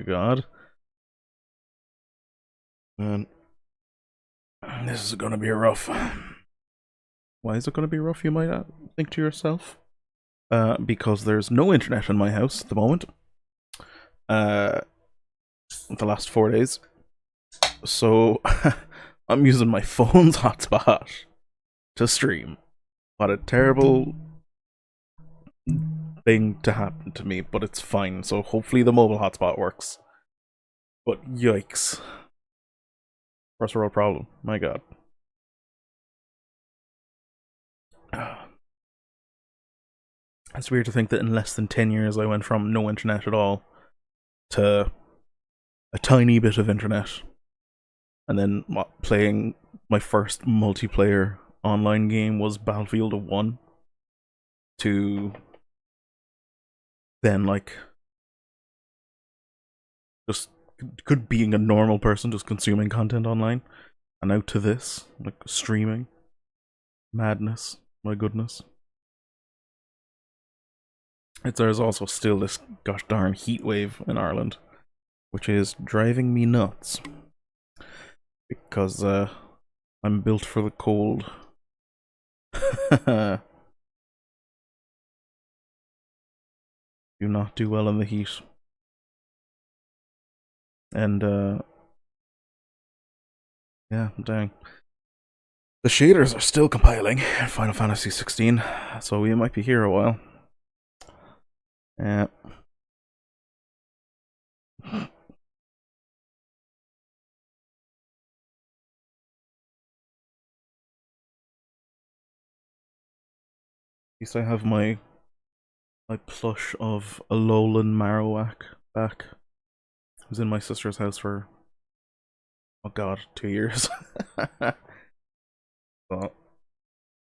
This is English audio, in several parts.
God. And this is gonna be rough. Why is it gonna be rough, you might think to yourself? Because there's no internet in my house at the moment. The last 4 days. So I'm using my phone's hotspot to stream. What a terrible thing to happen to me, but it's fine. So hopefully the mobile hotspot works. But yikes. First world problem. My god. It's weird to think that in less than 10 years I went from no internet at all to a tiny bit of internet. And then playing my first multiplayer online game was Battlefield 1. To then, like, just could being a normal person just consuming content online. And now to this, like, streaming. Madness. My goodness. There's also still this gosh darn heat wave in Ireland, which is driving me nuts. Because I'm built for the cold. Do not do well in the heat. And yeah, dang. The shaders are still compiling in Final Fantasy 16, so we might be here a while. Yeah. At least I have my plush of Alolan Marowak back. I was in my sister's house for, oh god, 2 years. But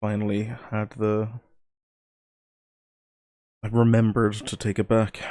finally had I remembered to take it back.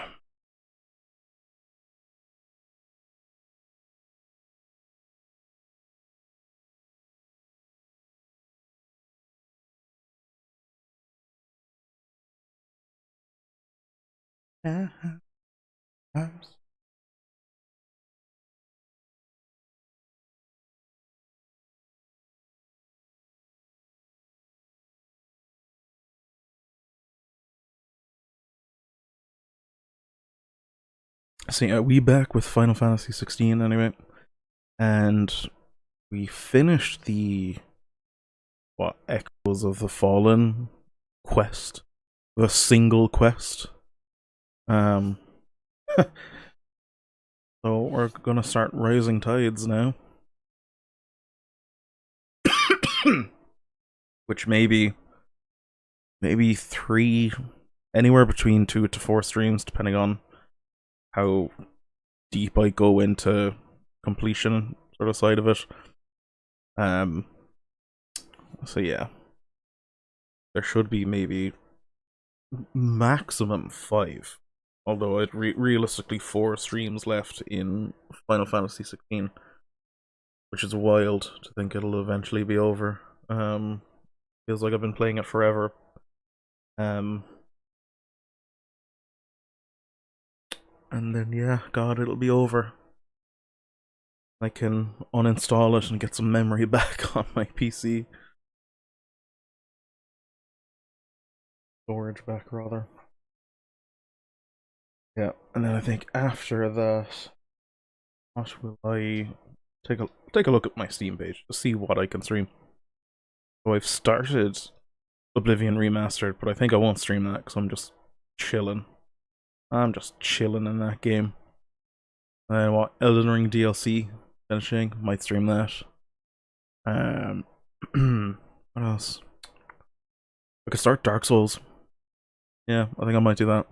See, we back with Final Fantasy 16 anyway, and we finished the Echoes of the Fallen quest, the single quest. So we're gonna start Rising Tides now, which maybe three, anywhere between 2 to 4 streams, depending on how deep I go into completion sort of side of it. So yeah, there should be maybe maximum 5, although it realistically 4 streams left in Final Fantasy 16, which is wild to think it'll eventually be over. Feels like I've been playing it forever. And then, yeah, god, it'll be over. I can uninstall it and get some memory back on my PC. Storage back, rather. Yeah, and then I think after that, what will I take a look at my Steam page to see what I can stream. So I've started Oblivion Remastered, but I think I won't stream that because I'm just chilling. I'm just chilling in that game. And what, Elden Ring DLC finishing, might stream that. What else? I could start Dark Souls. Yeah, I think I might do that.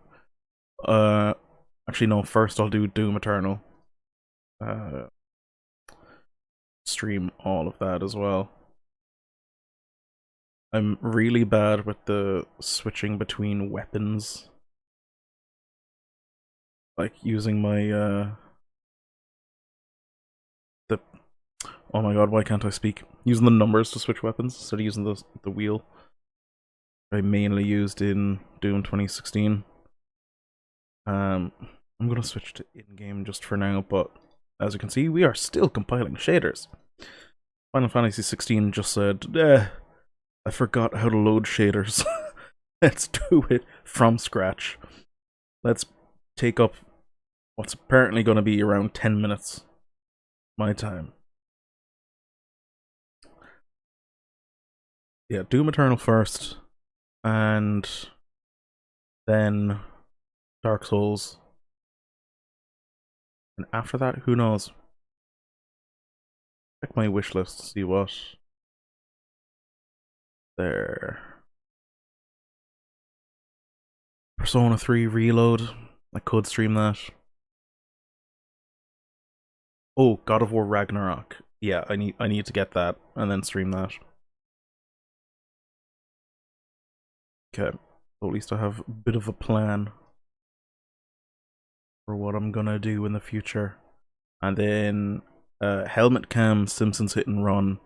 Actually no, first I'll do Doom Eternal. Stream all of that as well. I'm really bad with the switching between weapons. Like using my oh my god, why can't I speak? Using the numbers to switch weapons instead of using the wheel. I mainly used in Doom 2016. I'm gonna switch to in-game just for now, but as you can see, we are still compiling shaders. Final Fantasy 16 just said, I forgot how to load shaders. Let's do it from scratch. Let's take up what's apparently going to be around 10 minutes. My time. Yeah, Doom Eternal first, and then Dark Souls. And after that, who knows? Check my wish list to see what. There. Persona 3 Reload. I could stream that. Oh, God of War Ragnarok. Yeah, I need to get that and then stream that. Okay. So at least I have a bit of a plan for what I'm gonna do in the future. And then Helmet Cam Simpsons Hit and Run.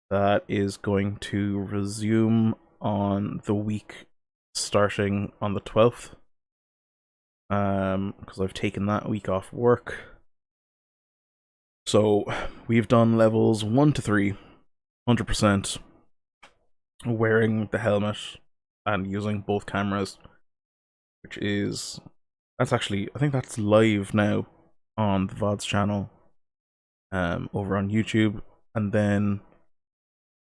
That is going to resume on the week starting on the 12th. Because I've taken that week off work. So we've done levels 1 to 3, 100%, wearing the helmet and using both cameras, which is, that's actually, I think that's live now on the VOD's channel, over on YouTube, and then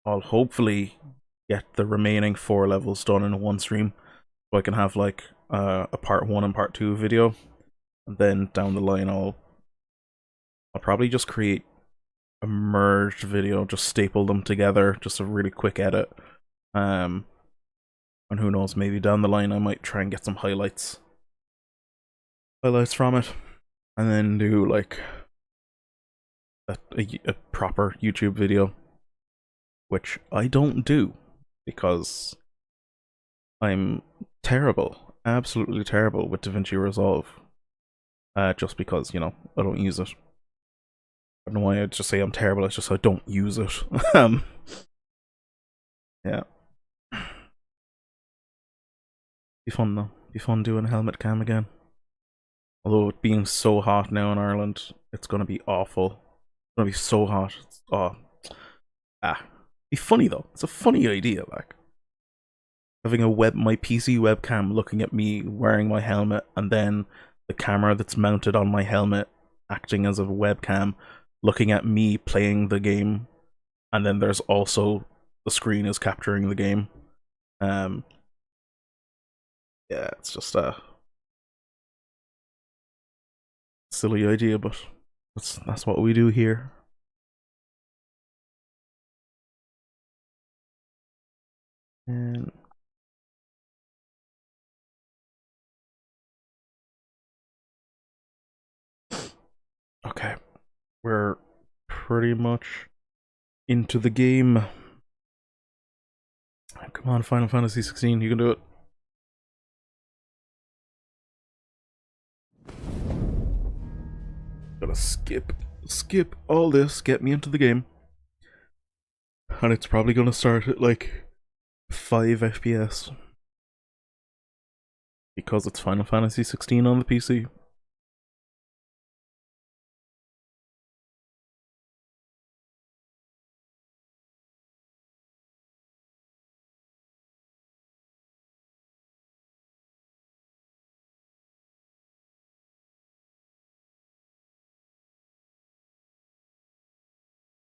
I'll hopefully get the remaining 4 levels done in one stream, so I can have like a part 1 and part 2 video, and then down the line I'll probably just create a merged video, just staple them together, just a really quick edit. And who knows, maybe down the line I might try and get some highlights from it, and then do like a proper YouTube video, which I don't do because I'm terrible, absolutely terrible with DaVinci Resolve. Just because, you know, I don't use it. I don't know why I'd just say I'm terrible, it's just I don't use it. Yeah. Be fun though. Be fun doing helmet cam again. Although it being so hot now in Ireland, it's gonna be awful. It's gonna be so hot. Be funny though. It's a funny idea, like having my PC webcam looking at me wearing my helmet, and then the camera that's mounted on my helmet acting as a webcam looking at me playing the game, and then there's also the screen is capturing the game. Yeah, it's just a silly idea, but that's what we do here. And okay, we're pretty much into the game. Come on, Final Fantasy 16, you can do it. Gotta skip all this, get me into the game. And it's probably gonna start at like 5 FPS. Because it's Final Fantasy 16 on the PC.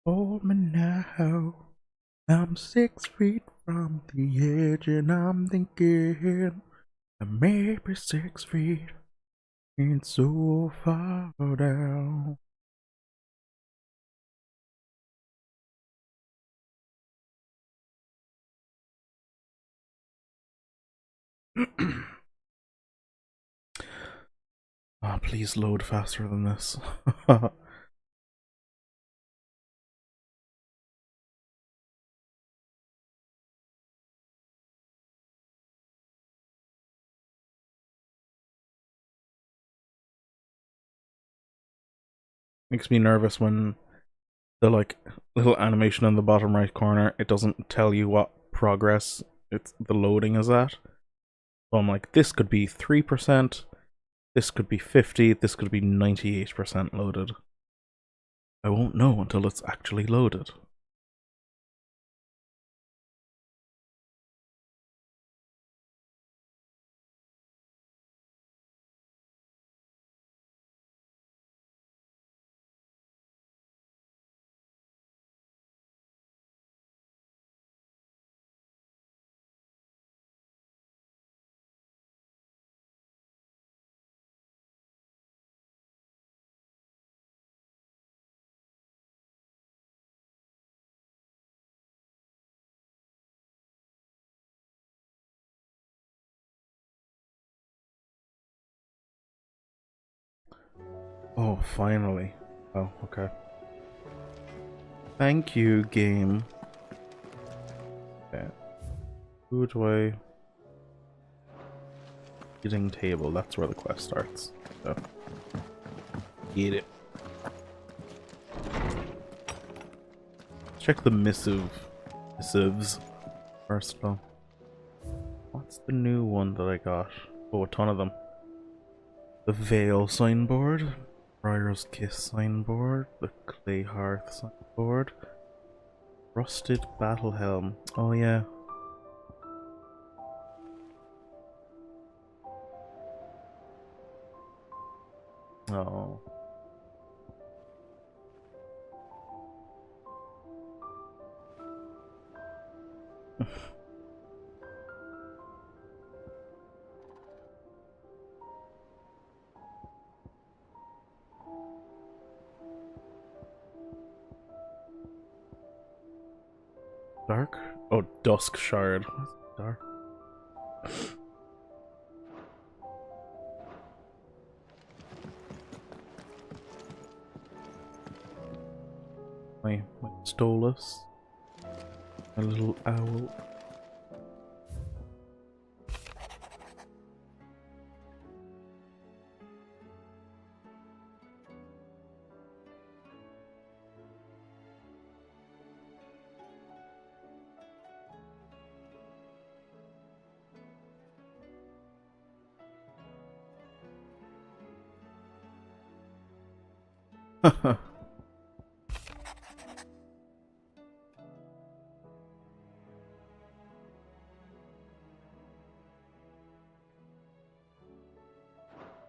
Hold me now. I'm 6 feet from the edge, and I'm thinking maybe 6 feet ain't so far down. Oh, please load faster than this. Makes me nervous when the like little animation in the bottom right corner, it doesn't tell you what progress the loading is at. So I'm like, this could be 3%, this could be 50, this could be 98% loaded. I won't know until it's actually loaded. Oh, finally. Oh, okay. Thank you, game. Okay. Who do I... Eating table, that's where the quest starts. So. Eat it. Check the missives first though. What's the new one that I got? Oh, a ton of them. The Veil signboard, Briar's Kiss signboard, the Clay Hearth signboard, Rusted Battle Helm. Oh yeah. Oh. Dark? Oh, Dusk Shard. What's dark? My Stolas. My little owl.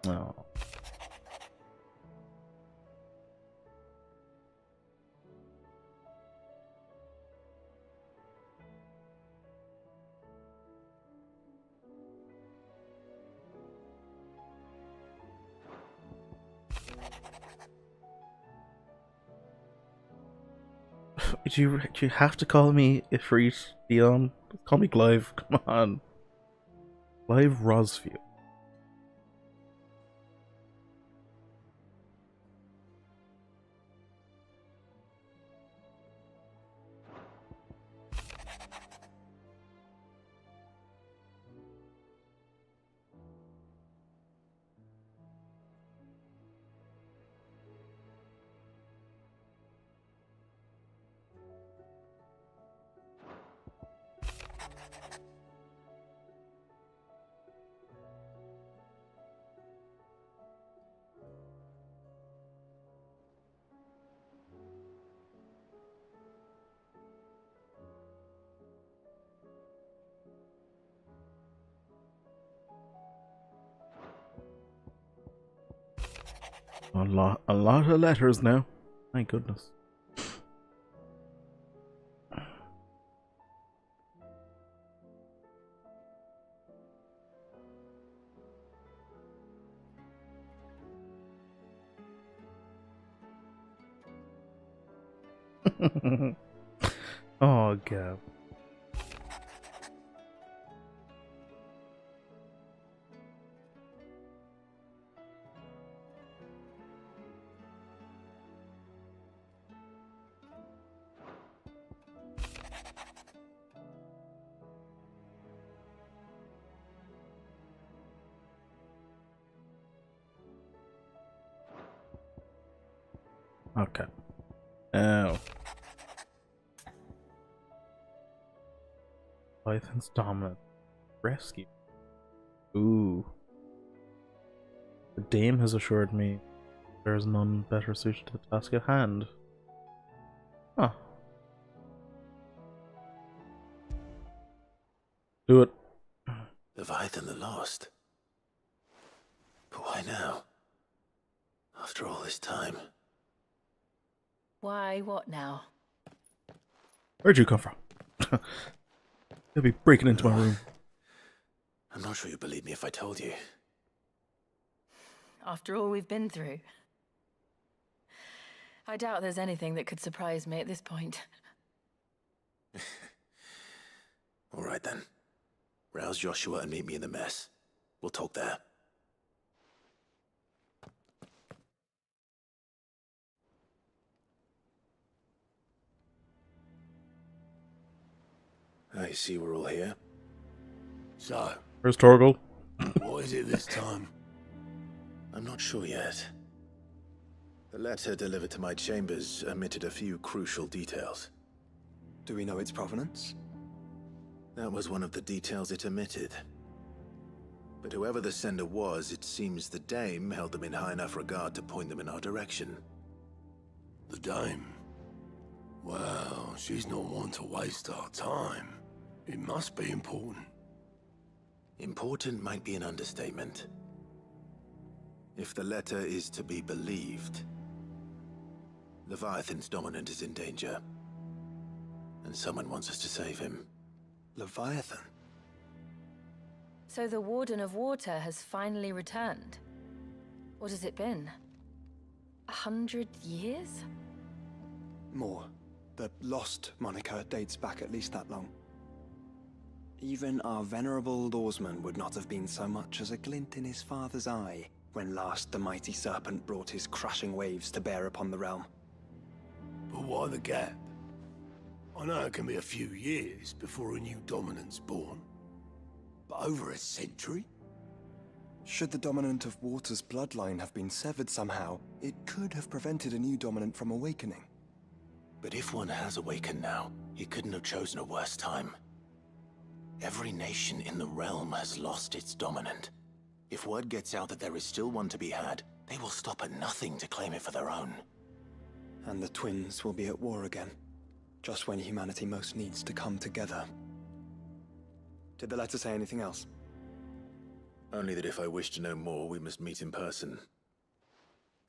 Oh. Do you have to call me Ifrit, Dion? Call me Clive, come on. Clive Rosfield. A lot of letters now. My goodness. Oh, Gab. Okay. Oh. Python's dominant. Rescue. Ooh. The dame has assured me there is none better suited to the task at hand. Huh. Do it. Leviathan the Lost. But why now? After all this time. Why, what now? Where'd you come from? You'll be breaking into my room. I'm not sure you'd believe me if I told you. After all we've been through. I doubt there's anything that could surprise me at this point. All right then. Rouse Joshua and meet me in the mess. We'll talk there. I see we're all here. So, Where's Torgal? what is it this time? I'm not sure yet. The letter delivered to my chambers omitted a few crucial details. Do we know its provenance? That was one of the details it omitted. But whoever the sender was, it seems the dame held them in high enough regard to point them in our direction. The dame? Well, she's not one to waste our time. It must be important. Important might be an understatement. If the letter is to be believed, Leviathan's dominant is in danger. And someone wants us to save him. Leviathan? So the Warden of Water has finally returned. What has it been? 100 years? More. The Lost moniker dates back at least that long. Even our venerable lawsman would not have been so much as a glint in his father's eye when last the mighty serpent brought his crashing waves to bear upon the realm. But why the gap? I know it can be a few years before a new dominant's born. But over a century? Should the dominant of Water's bloodline have been severed somehow, it could have prevented a new dominant from awakening. But if one has awakened now, he couldn't have chosen a worse time. Every nation in the realm has lost its dominant. If word gets out that there is still one to be had, they will stop at nothing to claim it for their own. And the twins will be at war again, just when humanity most needs to come together. Did the letter say anything else? Only that if I wish to know more, we must meet in person.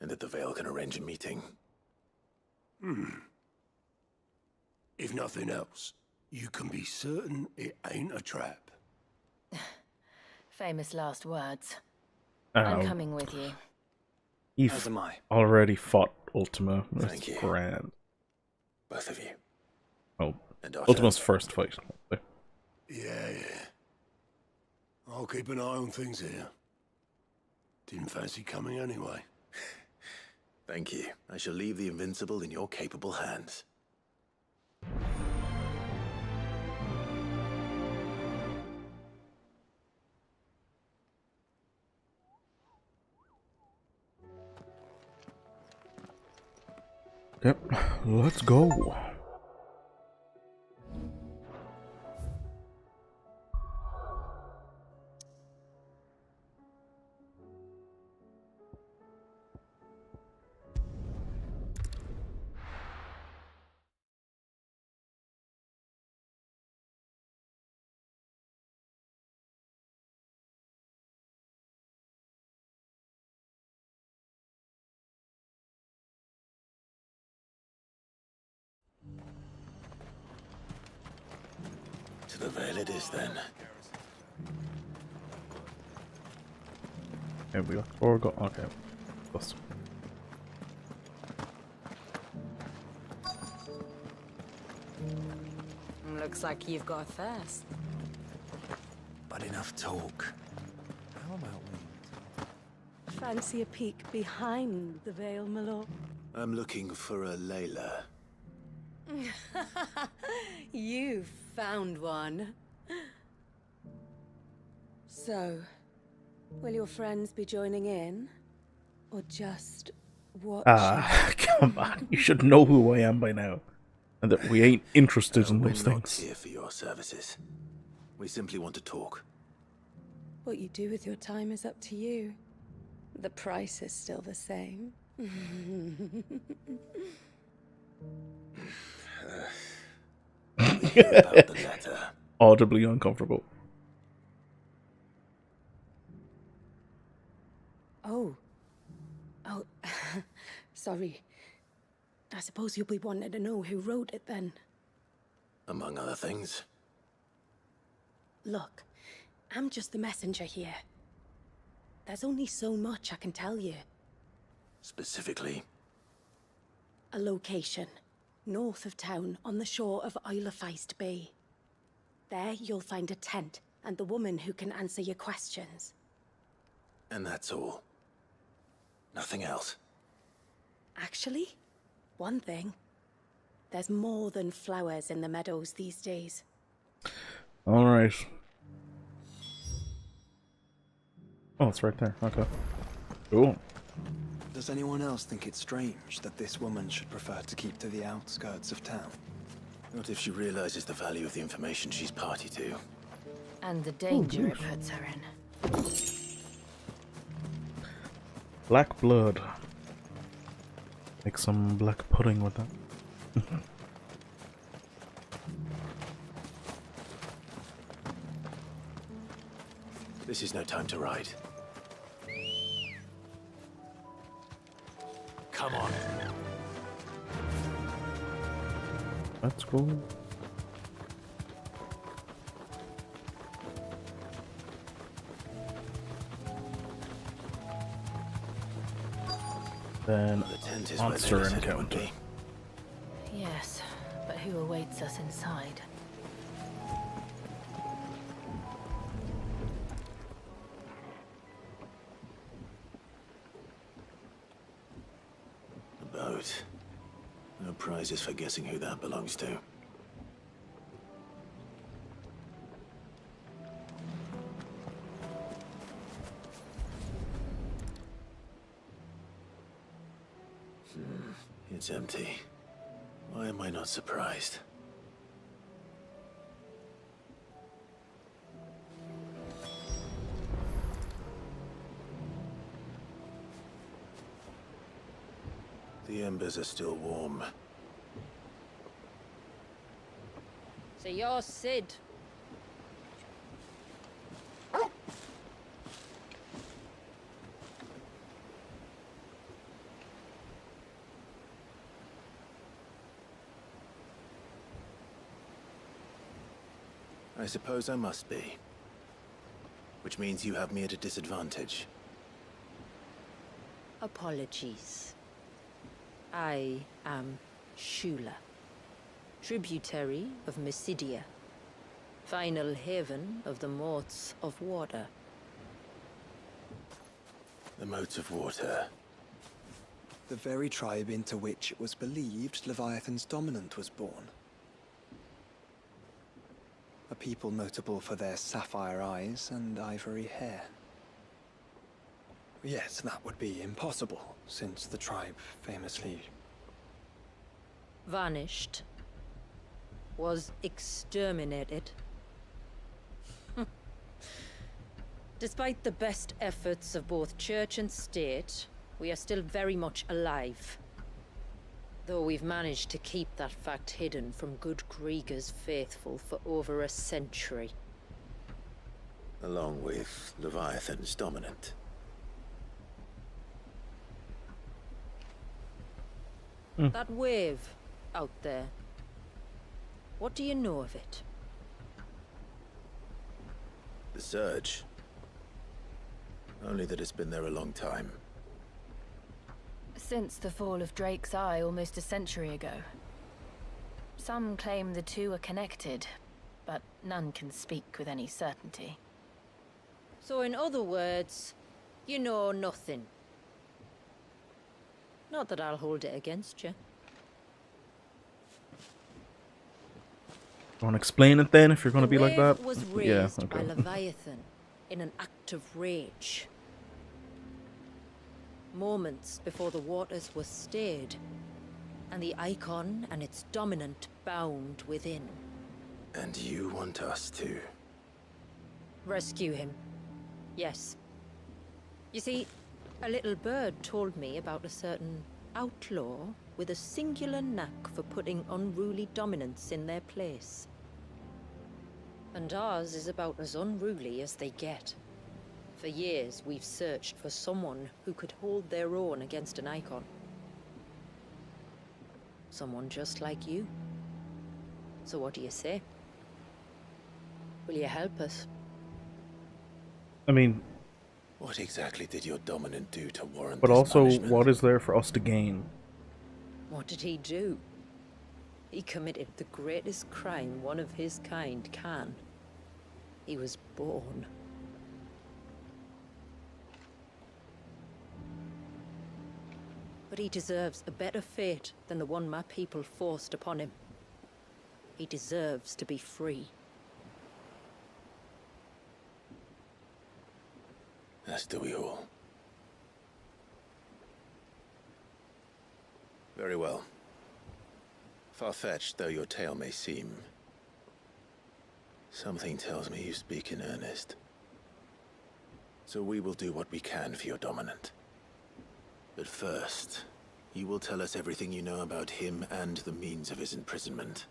And that the Veil can arrange a meeting. If nothing else, you can be certain it ain't a trap. Famous last words. Ow. I'm coming with you. As am I. Already fought Ultima. That's Thank you. grand. Both of you. Oh, And Otto. Ultima's first fight. Yeah. I'll keep an eye on things here. Didn't fancy coming anyway. Thank you. I shall leave the Invincible in your capable hands. Yep, let's go. To the Veil it is then. Here we go. Or go. Okay. Plus. Looks like you've got a thirst. But enough talk. How about we? Fancy a peek behind the veil, my lord? I'm looking for a Layla. You found one. So, will your friends be joining in? Or just watching? Come on. You should know who I am by now. And that we ain't interested in We're those not things. here for your services. We simply want to talk. What you do with your time is up to you. The price is still the same. We hear about the letter. Audibly uncomfortable. Oh. Oh, sorry. I suppose you'll be wanting to know who wrote it then. Among other things. Look, I'm just the messenger here. There's only so much I can tell you. Specifically, A location, north of town, on the shore of Isle of Feist Bay. There you'll find a tent and the woman who can answer your questions. and that's all. Nothing else. Actually, one thing. There's more than flowers in the meadows these days. Alright. Oh, it's right there. Okay. Cool. Does anyone else think it's strange that this woman should prefer to keep to the outskirts of town? Not if she realizes the value of the information she's party to. And the danger it puts her in. Black blood. Make some black pudding with that. This is no time to ride. Come on. That's cool. Then The tent is where monster they said it would encounter. be. Yes, but who awaits us inside? A boat. No prizes for guessing who that belongs to. It's empty. Why am I not surprised? The embers are still warm. So you're Sid. I suppose I must be. Which means you have me at a disadvantage. Apologies. I am Shula, tributary of Mysidia, final haven of the Moats of Water. The moats of water. The very tribe into which it was believed Leviathan's dominant was born. A people notable for their sapphire eyes and ivory hair. Yes, that would be impossible, since the tribe famously... Vanished. Was exterminated. Despite the best efforts of both church and state, we are still very much alive. Though we've managed to keep that fact hidden from good Krieger's faithful for over a century. Along with Leviathan's dominant. That wave out there. What do you know of it? The surge. Only that it's been there a long time. Since the fall of Drake's Eye almost a century ago. Some claim the two are connected, but none can speak with any certainty. So in other words, you know nothing. Not that I'll hold it against you. Want to explain it then if you're going to be like that? The wave was Yeah, raised okay. by Leviathan in an act of rage. Moments before the waters were stayed, and the icon and its dominant bound within. And you want us to? Rescue him. Yes. You see, a little bird told me about a certain outlaw with a singular knack for putting unruly dominants in their place. And ours is about as unruly as they get. For years, we've searched for someone who could hold their own against an icon. Someone just like you. So what do you say? Will you help us? I mean, What exactly did your dominant do to warrant but this also, punishment? what is there for us to gain? What did he do? He committed the greatest crime one of his kind can. He was born. But he deserves a better fate than the one my people forced upon him. He deserves to be free. As do we all. Very well. Far-fetched though your tale may seem, something tells me you speak in earnest. So we will do what we can for your dominant. But first, you will tell us everything you know about him and the means of his imprisonment.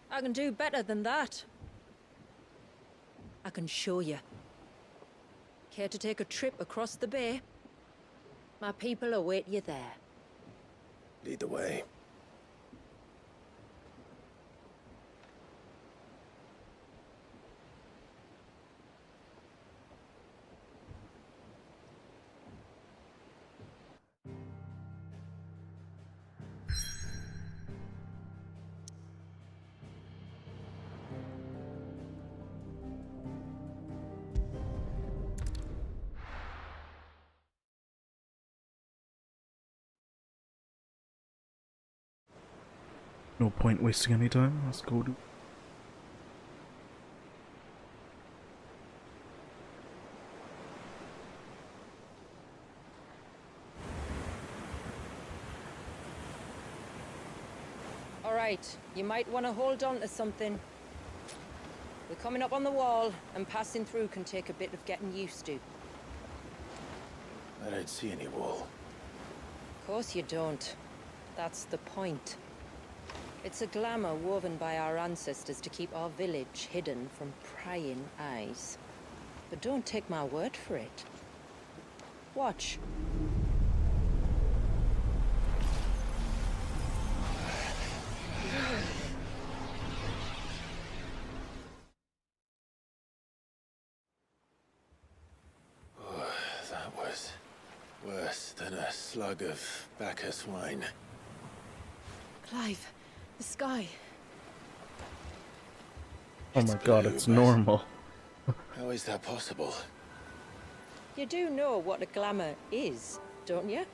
I can do better than that. I can show you. Care to take a trip across the bay? My people await you there. Lead the way. No point wasting any time. Let's go do. All right, you might want to hold on to something. We're coming up on the wall, and passing through can take a bit of getting used to. I don't see any wall. Of course you don't. That's the point. It's a glamour woven by our ancestors to keep our village hidden from prying eyes. But don't take my word for it. Watch. That was worse than a slug of Bacchus wine. Clive, the sky. Oh my god, blue, it's but- normal. How is that possible? You do know what a glamour is, don't you?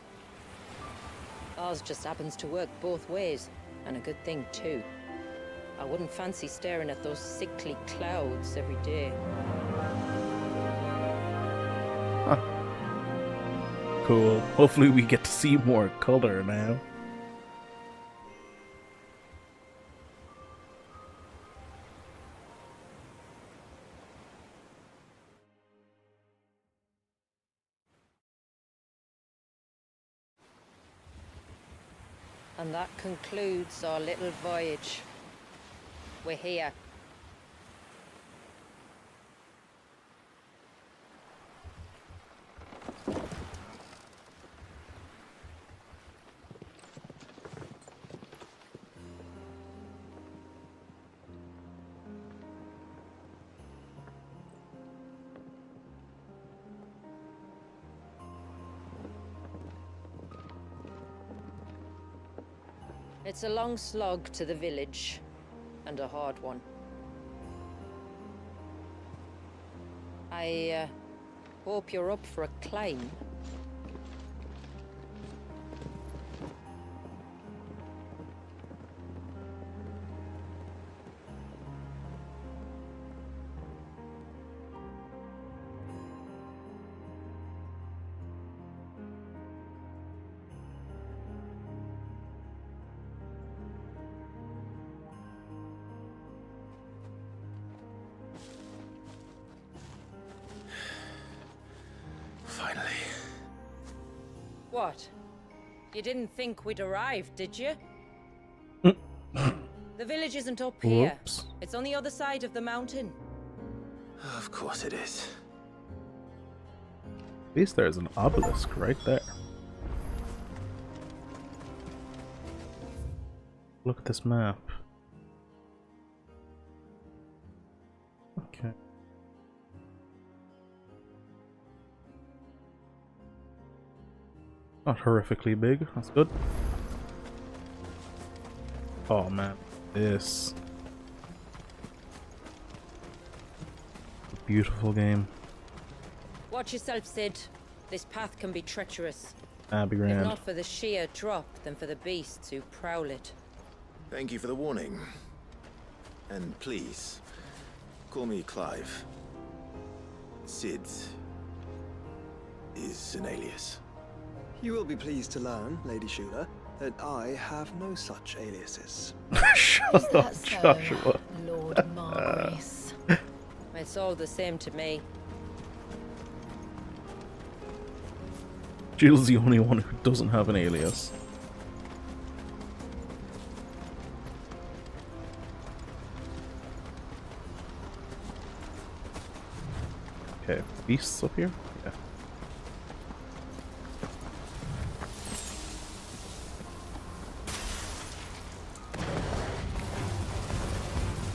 Ours just happens to work both ways, and a good thing too. I wouldn't fancy staring at those sickly clouds every day. Cool. Hopefully we get to see more color now. And that concludes our little voyage. We're here. It's a long slog to the village, and a hard one. I hope you're up for a climb. What? You didn't think we'd arrived, did you? The village isn't up here. Whoops. It's on the other side of the mountain. Of course it is. At least there's an obelisk right there. Look at this map. Okay. Not horrifically big, that's good. Oh man, this. Beautiful game. Watch yourself, Sid. This path can be treacherous. That'd be If grand. not for the sheer drop, then for the beasts who prowl it. Thank you for the warning. And please, call me Clive. Sid is an alias. You will be pleased to learn, Lady Shula, that I have no such aliases. Shut Is up, that so, Joshua. Lord Margrace? It's all the same to me. Jill's the only one who doesn't have an alias. Okay, beasts up here? Yeah.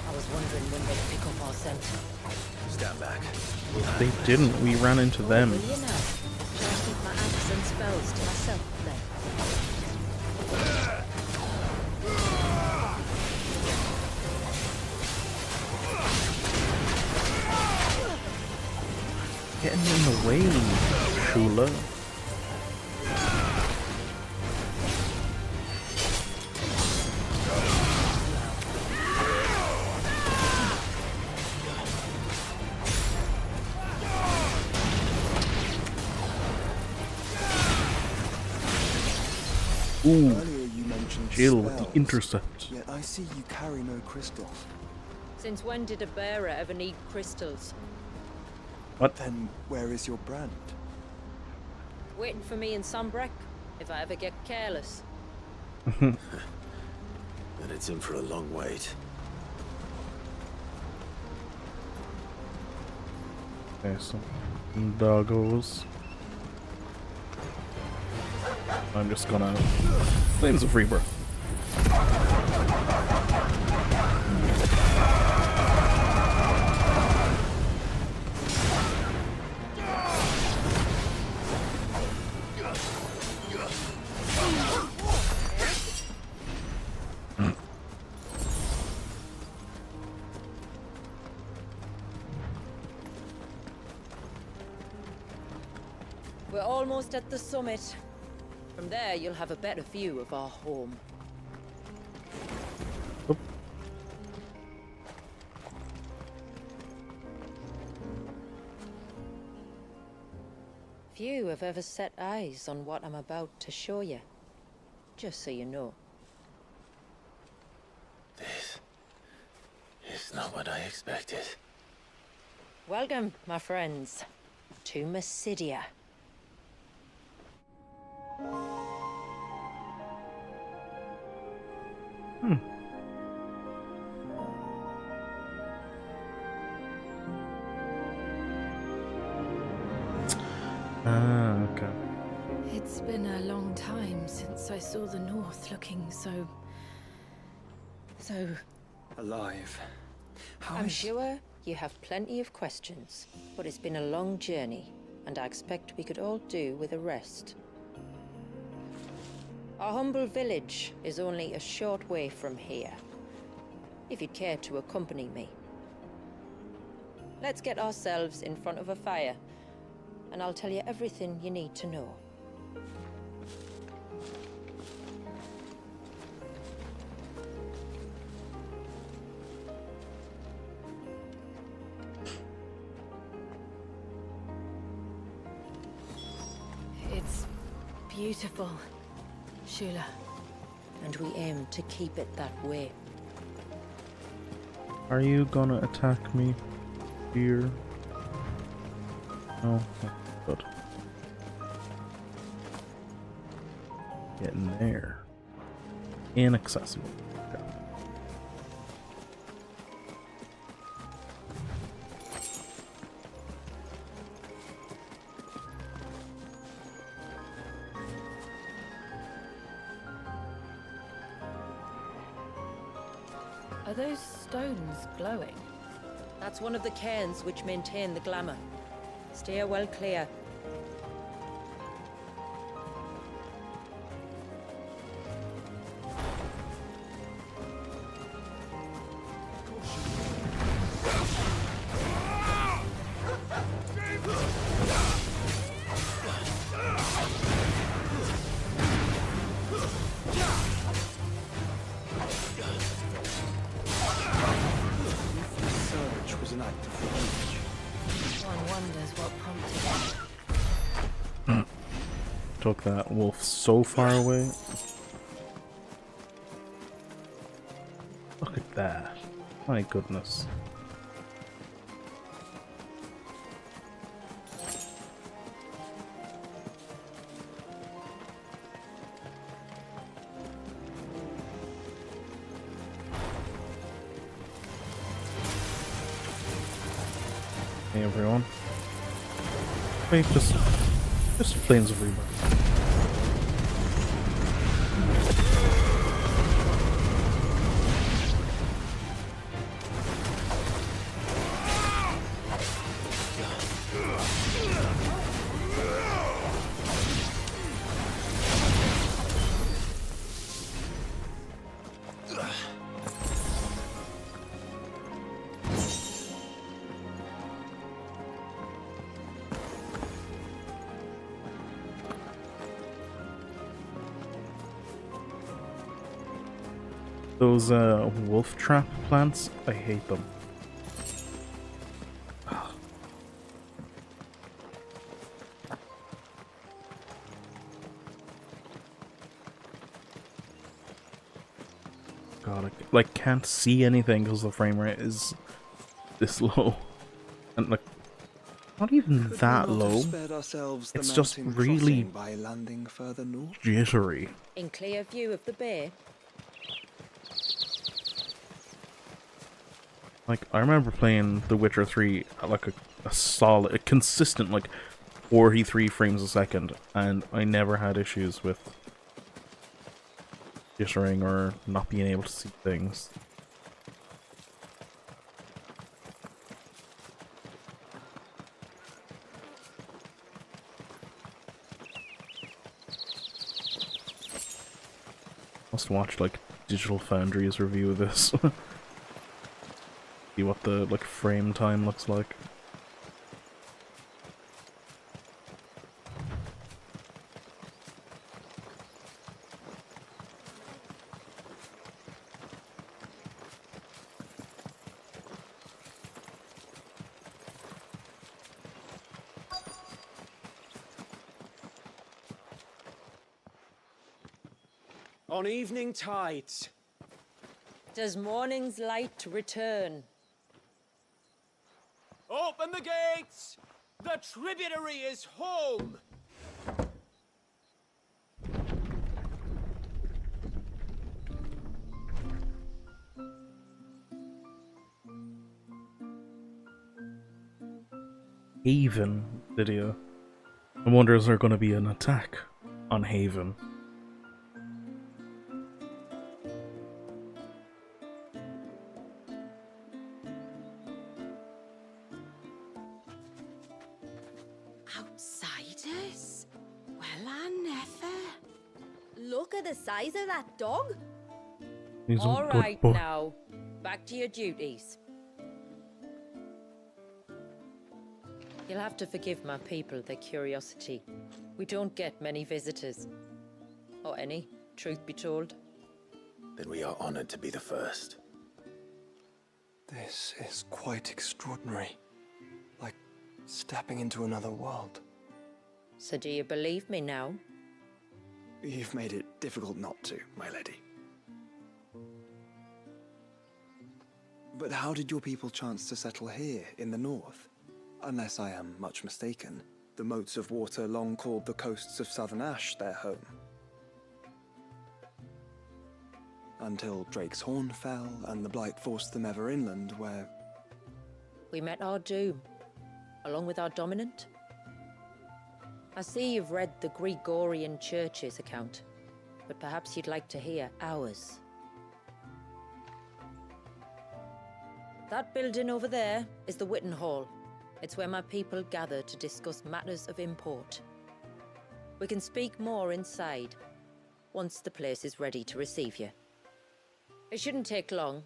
I was wondering when they'd pick up our scent. Stand back. They didn't, we ran into them. Will you now? Shall I keep my acts and spells to myself then? Getting in the way, Shula. Ooh, Earlier you mentioned Jill with the spells, intercept. yet I see you carry no crystals. Since when did a bearer ever need crystals? Then where is your brand? Waiting for me in Sunbreck, if I ever get careless. And it's in for a long wait. Okay, some doggos. I'm just gonna Flames of Rebirth. We're almost at the summit. From there, you'll have a better view of our home. Oop. Few have ever set eyes on what I'm about to show you. Just so you know. This is not what I expected. Welcome, my friends, to Mysidia. Ah, okay. It's been a long time since I saw the North looking so Alive. How I'm is- sure you have plenty of questions, but it's been a long journey, and I expect we could all do with a rest. Our humble village is only a short way from here, if you'd care to accompany me. Let's get ourselves in front of a fire, and I'll tell you everything you need to know. It's beautiful, Shula. And we aim to keep it that way. Are you gonna attack me here? No? Okay, good. Getting there. Inaccessible. Okay. Are those stones glowing? That's one of the cairns which maintain the glamour. Steer well clear. Surge was an act of rage. One wonders what prompted it. Took that wolf so far away. Look at that. My goodness. Hey everyone. Wait, just Flames of Rebirth. Those wolf trap plants, I hate them. God, I like can't see anything because the frame rate is this low, and like not even Could that we not have low. spared ourselves the It's just mountain really crossing by landing further north? Jittery. In clear view of the bay. Like I remember playing The Witcher 3 at like a solid, a consistent like 43 frames a second, and I never had issues with jittering or not being able to see things. Must watch like Digital Foundry's review of this. See what the like frame time looks like. On evening tides. Does morning's light return? Open the gates! The tributary is home! Haven video. I wonder is there going to be an attack on Haven? Outsiders? Well, I never. Look at the size of that dog. He's a All good right boy. now. Back to your duties. You'll have to forgive my people their curiosity. We don't get many visitors. Or any, truth be told. Then we are honored to be the first. This is quite extraordinary. Like stepping into another world. So do you believe me now? You've made it difficult not to, my lady. But how did your people chance to settle here in the north? Unless I am much mistaken, the moats of water long called the coasts of southern Ash their home. until Drake's Horn fell and the Blight forced them ever inland, where... We met our doom, along with our dominant. I see you've read the Gregorian Church's account, but perhaps you'd like to hear ours. That building over there is the Witten Hall. It's where my people gather to discuss matters of import. We can speak more inside, once the place is ready to receive you. It shouldn't take long,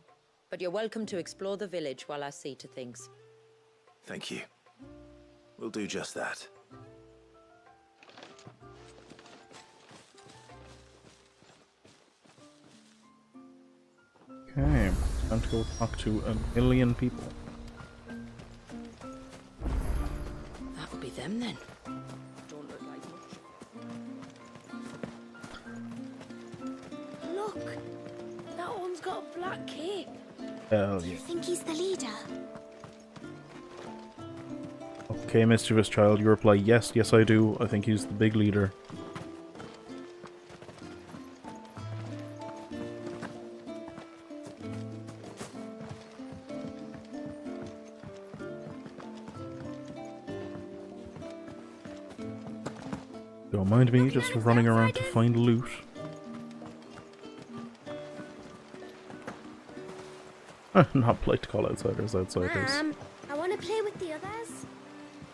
but you're welcome to explore the village while I see to things. Thank you. We'll do just that. Okay, time to go talk to 1,000,000 people. That'll be them then. Don't look like much. Look! That one's got a black cape. Hell Do you yeah. think he's the leader? Okay, mischievous child, you reply, yes, yes I do. I think he's the big leader. Don't mind me, just running around to find loot. Not polite to call outsiders outsiders. I want to play with the others.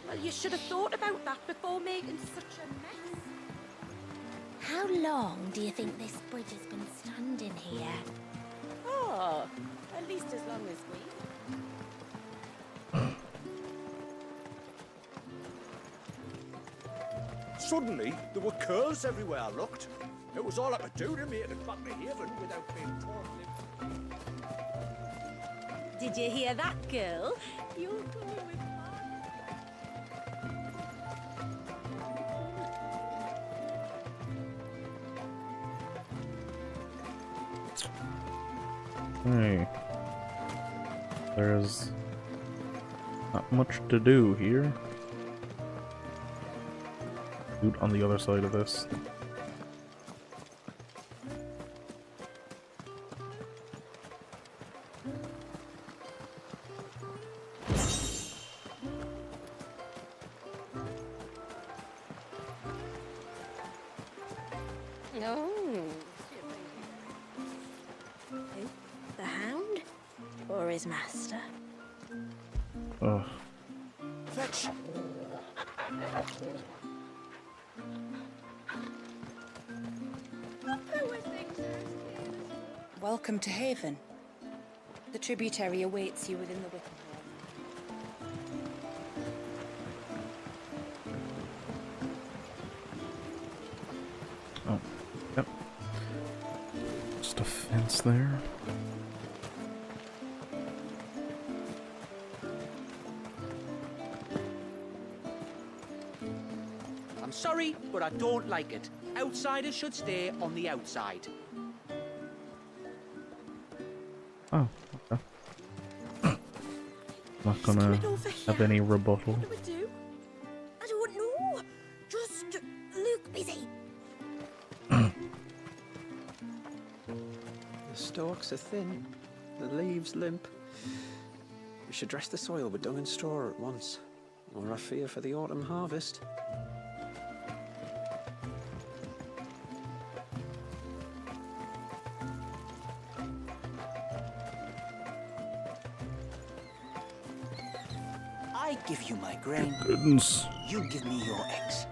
Well, you should have thought about that before making such a mess. How long do you think this bridge has been standing here? Oh, at least as long as we. Suddenly, there were curls everywhere I looked. It was all I could do to make it back to Haven without being totally... Did you hear that, girl? You'll go with Margaret. Hey. There's not much to do here. Loot on the other side of this. No. Who? The Hound? Or his master? Ugh. Fetch! Welcome to Haven. The tributary awaits you within the Witten Hall. Oh, yep. Just a fence there. I'm sorry, but I don't like it. Outsiders should stay on the outside. Oh, okay. Not gonna have any rebuttal. What do we do? I don't know. Just look busy. The stalks are thin, the leaves limp. We should dress the soil with dung and straw at once, or I fear for the autumn harvest. I give you my grain, Goodness. you give me your eggs.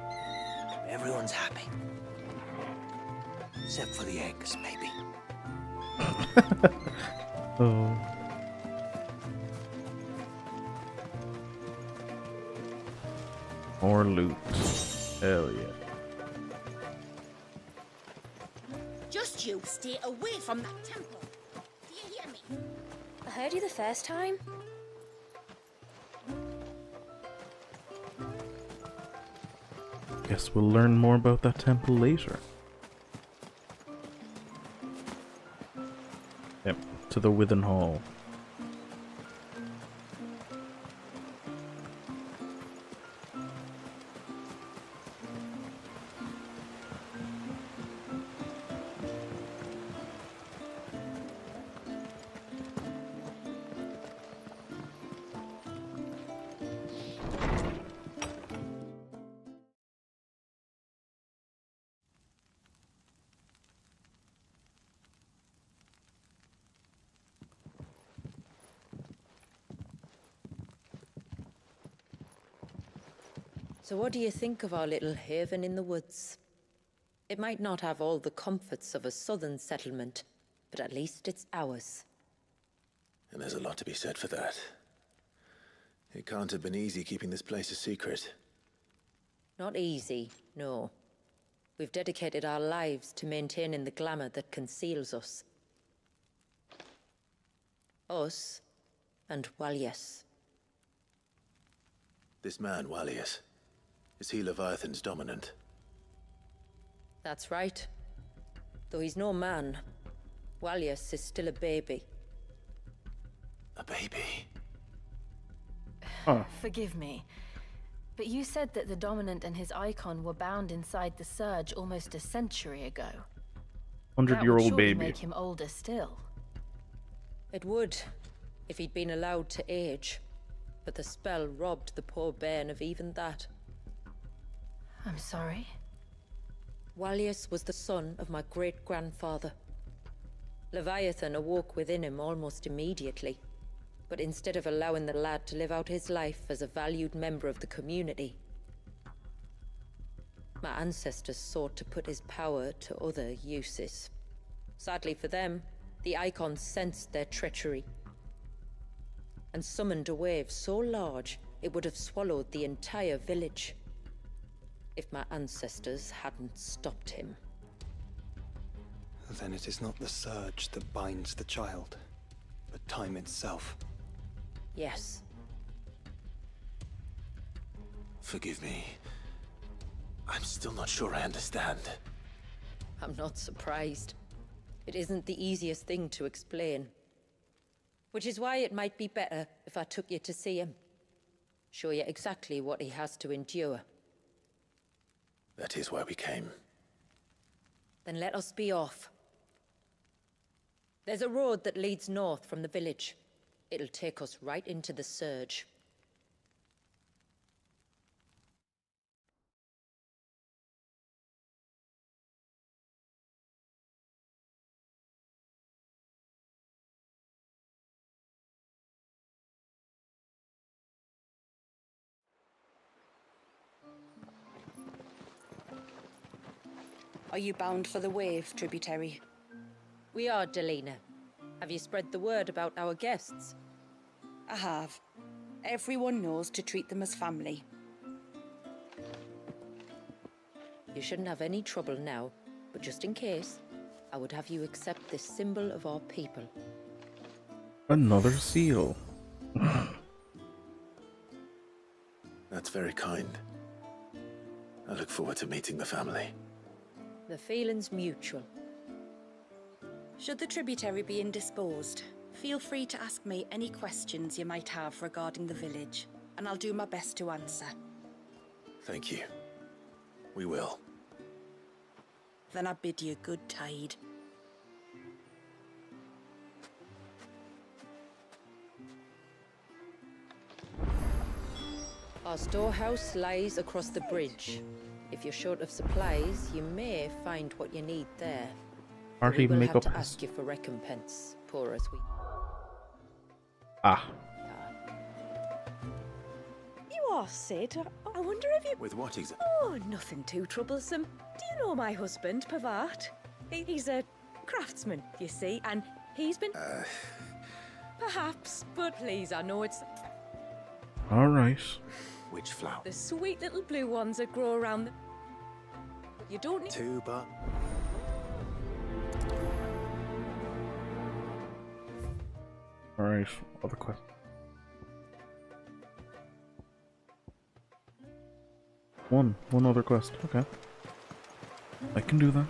Everyone's happy. Except for the eggs, maybe. Oh. More loot. Hell yeah. Just you stay away from that temple. Do you hear me? I heard you the first time. Guess we'll learn more about that temple later. Yep, to the Withen Hall. So what do you think of our little haven in the woods? It might not have all the comforts of a southern settlement, but at least it's ours. And there's a lot to be said for that. It can't have been easy keeping this place a secret. Not easy, no. We've dedicated our lives to maintaining the glamour that conceals us. Us, and Walyas. This man, Walyas, is he Leviathan's dominant? That's right. Though he's no man, Walyas is still a baby. A baby? Huh. Forgive me, but you said that the Dominant and his icon were bound inside the Surge almost a century ago. 100-year-old That would baby. make him older still. It would, if he'd been allowed to age. But the spell robbed the poor bairn of even that. I'm sorry. Walyas was the son of my great-grandfather. Leviathan awoke within him almost immediately. But instead of allowing the lad to live out his life as a valued member of the community, my ancestors sought to put his power to other uses. Sadly for them, the Icon sensed their treachery and summoned a wave so large it would have swallowed the entire village if my ancestors hadn't stopped him. Then it is not the surge that binds the child, but time itself. Yes. Forgive me. I'm still not sure I understand. I'm not surprised. It isn't the easiest thing to explain. Which is why it might be better if I took you to see him. Show you exactly what he has to endure. That is why we came. Then let us be off. There's a road that leads north from the village. It'll take us right into the Surge. Are you bound for the Wave, tributary? We are, Delina. Have you spread the word about our guests? I have. Everyone knows to treat them as family. You shouldn't have any trouble now, but just in case, I would have you accept this symbol of our people. Another seal. That's very kind. I look forward to meeting the family. The feeling's mutual. Should the tributary be indisposed, feel free to ask me any questions you might have regarding the village, and I'll do my best to answer. Thank you. We will. Then I bid you good tide. Our storehouse lies across the bridge. If you're short of supplies, you may find what you need there. Aren't We even will make have up to his... ask you for recompense, poor as we Ah. are. You are Sid. I wonder if you... With what exactly? Oh, nothing too troublesome. Do you know my husband, Pavat? He's a craftsman, you see, and he's been... Perhaps, but please, I know it's... Alright. Which flower? The sweet little blue ones that grow around the... You don't need... Tuba. Alright. Other question. One other quest. Okay. I can do that.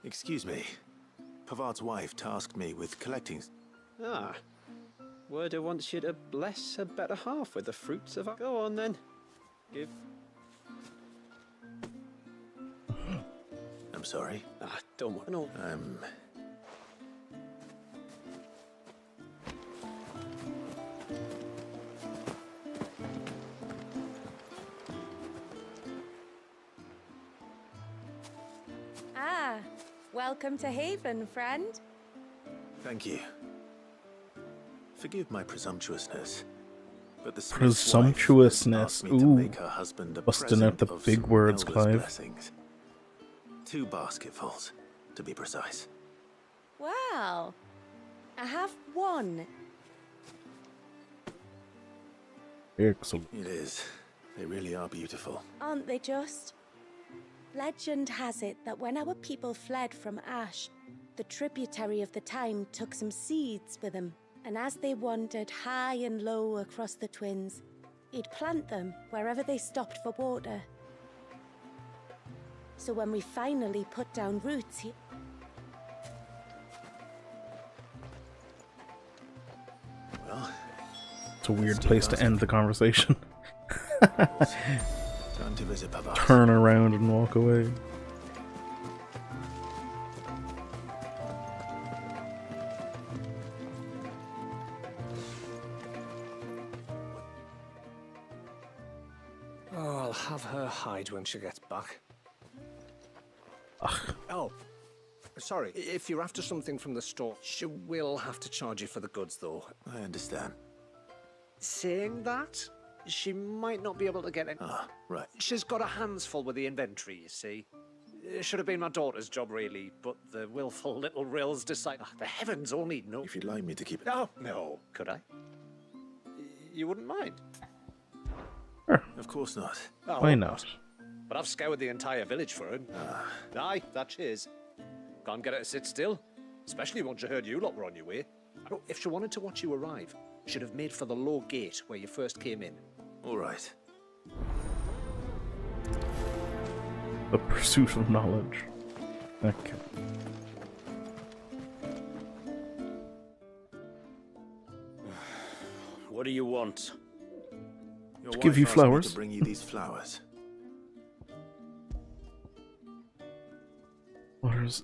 Excuse me. Pavart's wife tasked me with collecting... Ah. Werder wants you to bless her better half with the fruits of our... Go on then. Give... I'm sorry. Ah, don't worry. No. Welcome to Haven, friend. Thank you. Forgive my presumptuousness, but the Smith's wife Presumptuousness. asked me to Ooh. make her husband a Busting out present the of big some words, elder's Clive. blessings. 2 basketfuls, to be precise. Wow. I have one. Excellent. It is. They really are beautiful. Aren't they just? Legend has it that when our people fled from Ash, the tributary of the Tyne took some seeds with them, and as they wandered high and low across the Twins, he'd plant them wherever they stopped for water. So when we finally put down roots, he... Well, It's a weird place to end the conversation. time to visit Papa. Turn around and walk away. Oh, I'll have her hide when she gets back. Ugh. Oh, sorry. If you're after something from the store, she will have to charge you for the goods, though. I understand. Saying that, she might not be able to get it. Ah, right. She's got her hands full with the inventory, you see. It should have been my daughter's job, really, but the willful little Rills decide. The heavens only know. If you'd like me to keep it. Oh, no. Could I? You wouldn't mind? Of course not. Oh, Why not? But I've scoured the entire village for her. Aye, that she is. Can't get her to sit still. Especially once she heard you lot were on your way. Oh, if she wanted to watch you arrive, she'd have made for the low gate where you first came in. All right. The pursuit of knowledge. Okay. What do you want? Your To give wife you asked me flowers. to bring you these flowers. What is...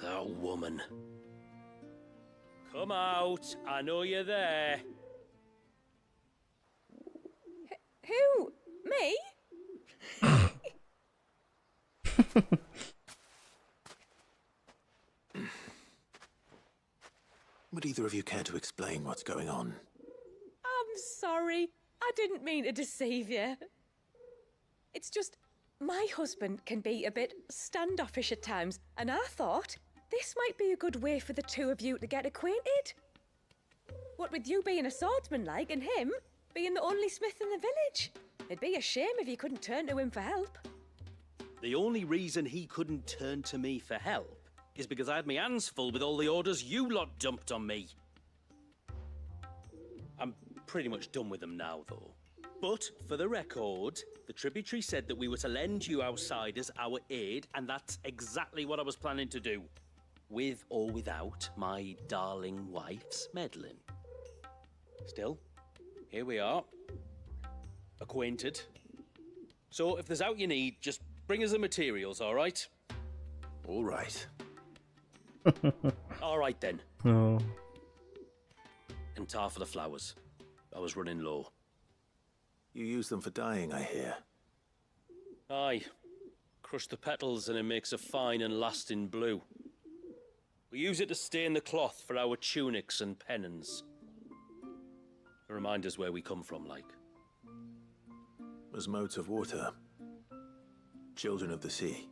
That woman. Come out. I know you're there. Who? Me? Would either of you care to explain what's going on? I'm sorry. I didn't mean to deceive you. It's just, my husband can be a bit standoffish at times, and I thought this might be a good way for the two of you to get acquainted. What with you being a swordsman like, and him being the only smith in the village. It'd be a shame if you couldn't turn to him for help. The only reason he couldn't turn to me for help is because I had my hands full with all the orders you lot dumped on me. I'm pretty much done with them now, though. But, for the record, the tributary said that we were to lend you outsiders our aid, and that's exactly what I was planning to do. With or without my darling wife's meddling. Still, here we are. Acquainted. So, if there's out you need, just bring us the materials, all right? All right. All right, then. Oh. And tar for the flowers. I was running low. You use them for dyeing, I hear. Aye. Crush the petals and it makes a fine and lasting blue. We use it to stain the cloth for our tunics and pennons. To remind us where we come from, like. As modes of water. Children of the sea.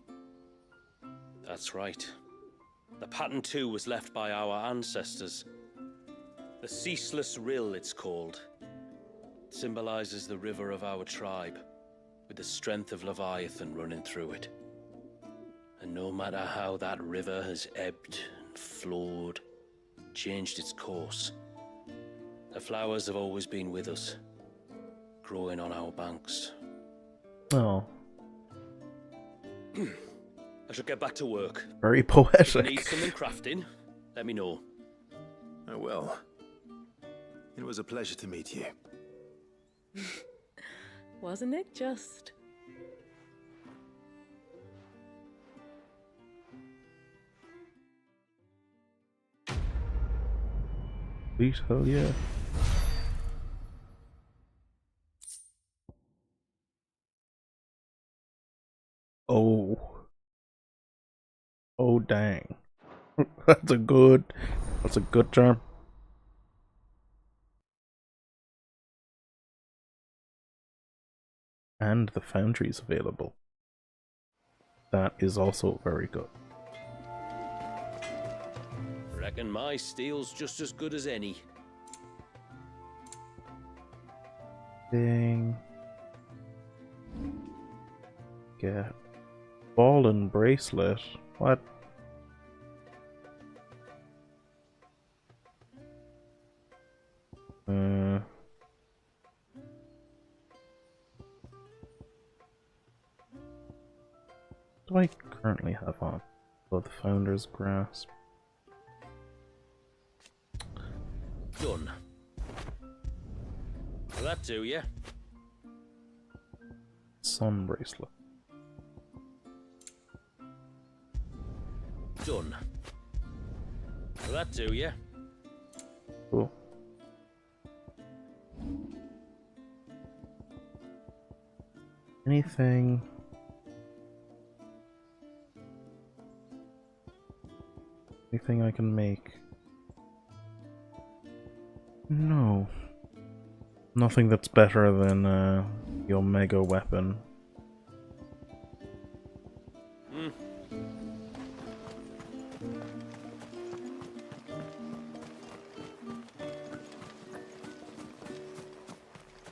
That's right. The pattern too was left by our ancestors. The Ceaseless Rill, it's called. It symbolizes the river of our tribe, with the strength of Leviathan running through it. And no matter how that river has ebbed and flowed, changed its course, the flowers have always been with us, growing on our banks. Oh. I should get back to work. Very If you poetic. need something crafting, let me know. Oh well. It was a pleasure to meet you. Wasn't it just? Sweet, hell yeah. Oh. Oh dang. That's a good term. And the foundry is available. That is also very good. Reckon my steel's just as good as any. Thing. Get ball and bracelet. What? What do I currently have on? Oh, the Founder's Grasp. Done. Will that do, yeah? Sun bracelet. Done. Will that do, yeah? Cool. Anything? Anything I can make? No. Nothing that's better than the Omega weapon.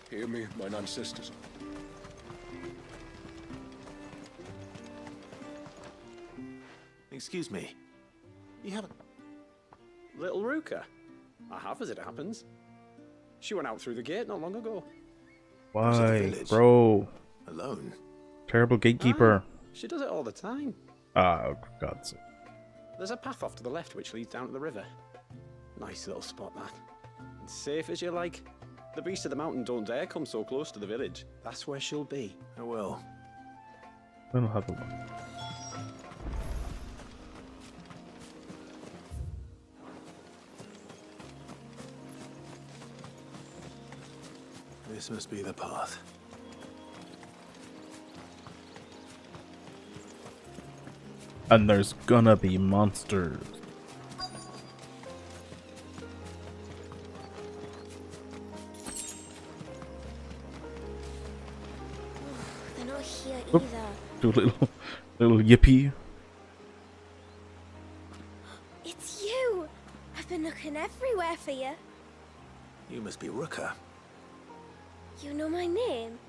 Hear me, mine ancestors. Excuse me. You haven't... Little Ruka? I have, as it happens. She went out through the gate not long ago. Why, bro? Alone? Terrible gatekeeper. She does it all the time. Oh, God's sake. There's a path off to the left which leads down to the river. Nice little spot, that. And safe as you like. The beasts of the mountain don't dare come so close to the village. That's where she'll be. I will. We'll have a look. This must be the path. And there's gonna be monsters. They're not here Oop. either. Do a little yippee. It's you! I've been looking everywhere for you. You must be Ruka. You know my name?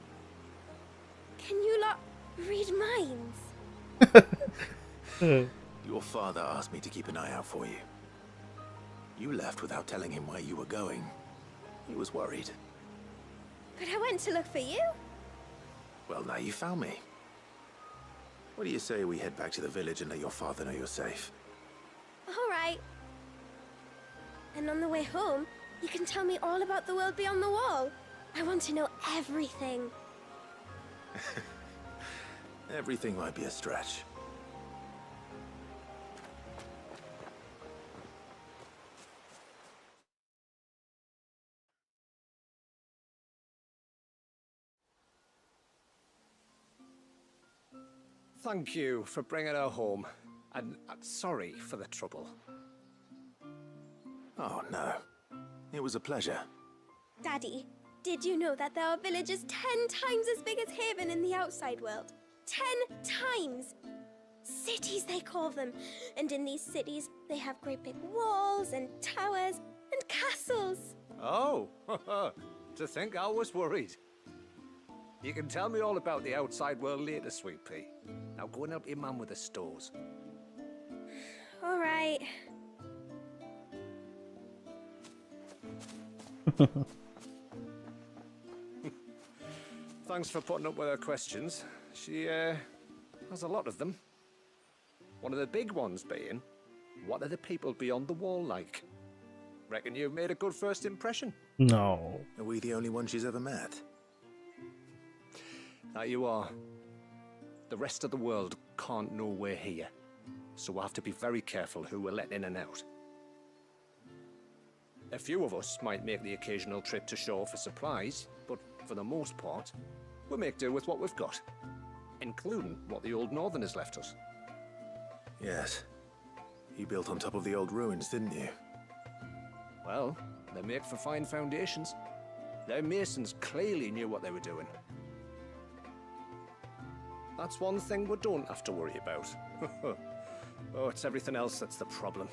Can you lot read minds? Your father asked me to keep an eye out for you. You left without telling him where you were going. He was worried. But I went to look for you. Well, now you found me. What do you say we head back to the village and let your father know you're safe? All right. And on the way home, you can tell me all about the world beyond the wall. I want to know everything. Everything might be a stretch. Thank you for bringing her home. And sorry for the trouble. Oh, no. It was a pleasure. Daddy, did you know that there are villages 10 times as big as Haven in the outside world? 10 times! Cities, they call them. And in these cities, they have great big walls and towers and castles. Oh, to think I was worried. You can tell me all about the outside world later, Sweet Pea. Now go and help your mum with the stores. All right. Thanks for putting up with her questions. She, has a lot of them. One of the big ones being, what are the people beyond the wall like? Reckon you've made a good first impression? No. Are we the only one she's ever met? That you are. The rest of the world can't know we're here, so we'll have to be very careful who we're letting in and out. A few of us might make the occasional trip to shore for supplies, but for the most part, we make do with what we've got, including what the old Northerners left us. Yes. You built on top of the old ruins, didn't you? Well, they make for fine foundations. Their masons clearly knew what they were doing. That's one thing we don't have to worry about. Oh, it's everything else that's the problem.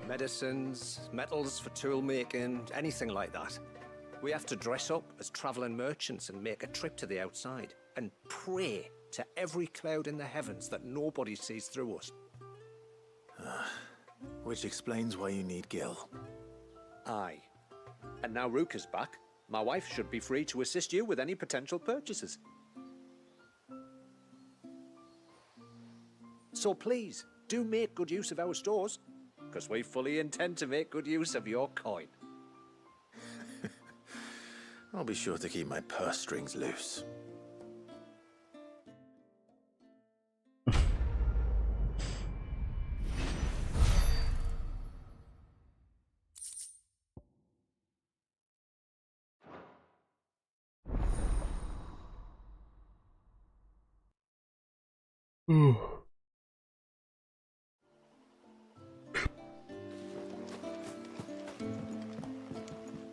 Medicines, metals for tool making, anything like that. We have to dress up as traveling merchants and make a trip to the outside and pray to every cloud in the heavens that nobody sees through us. Which explains why you need Gil. Aye. And now Rook is back, my wife should be free to assist you with any potential purchases. So please, do make good use of our stores, because we fully intend to make good use of your coin. I'll be sure to keep my purse strings loose.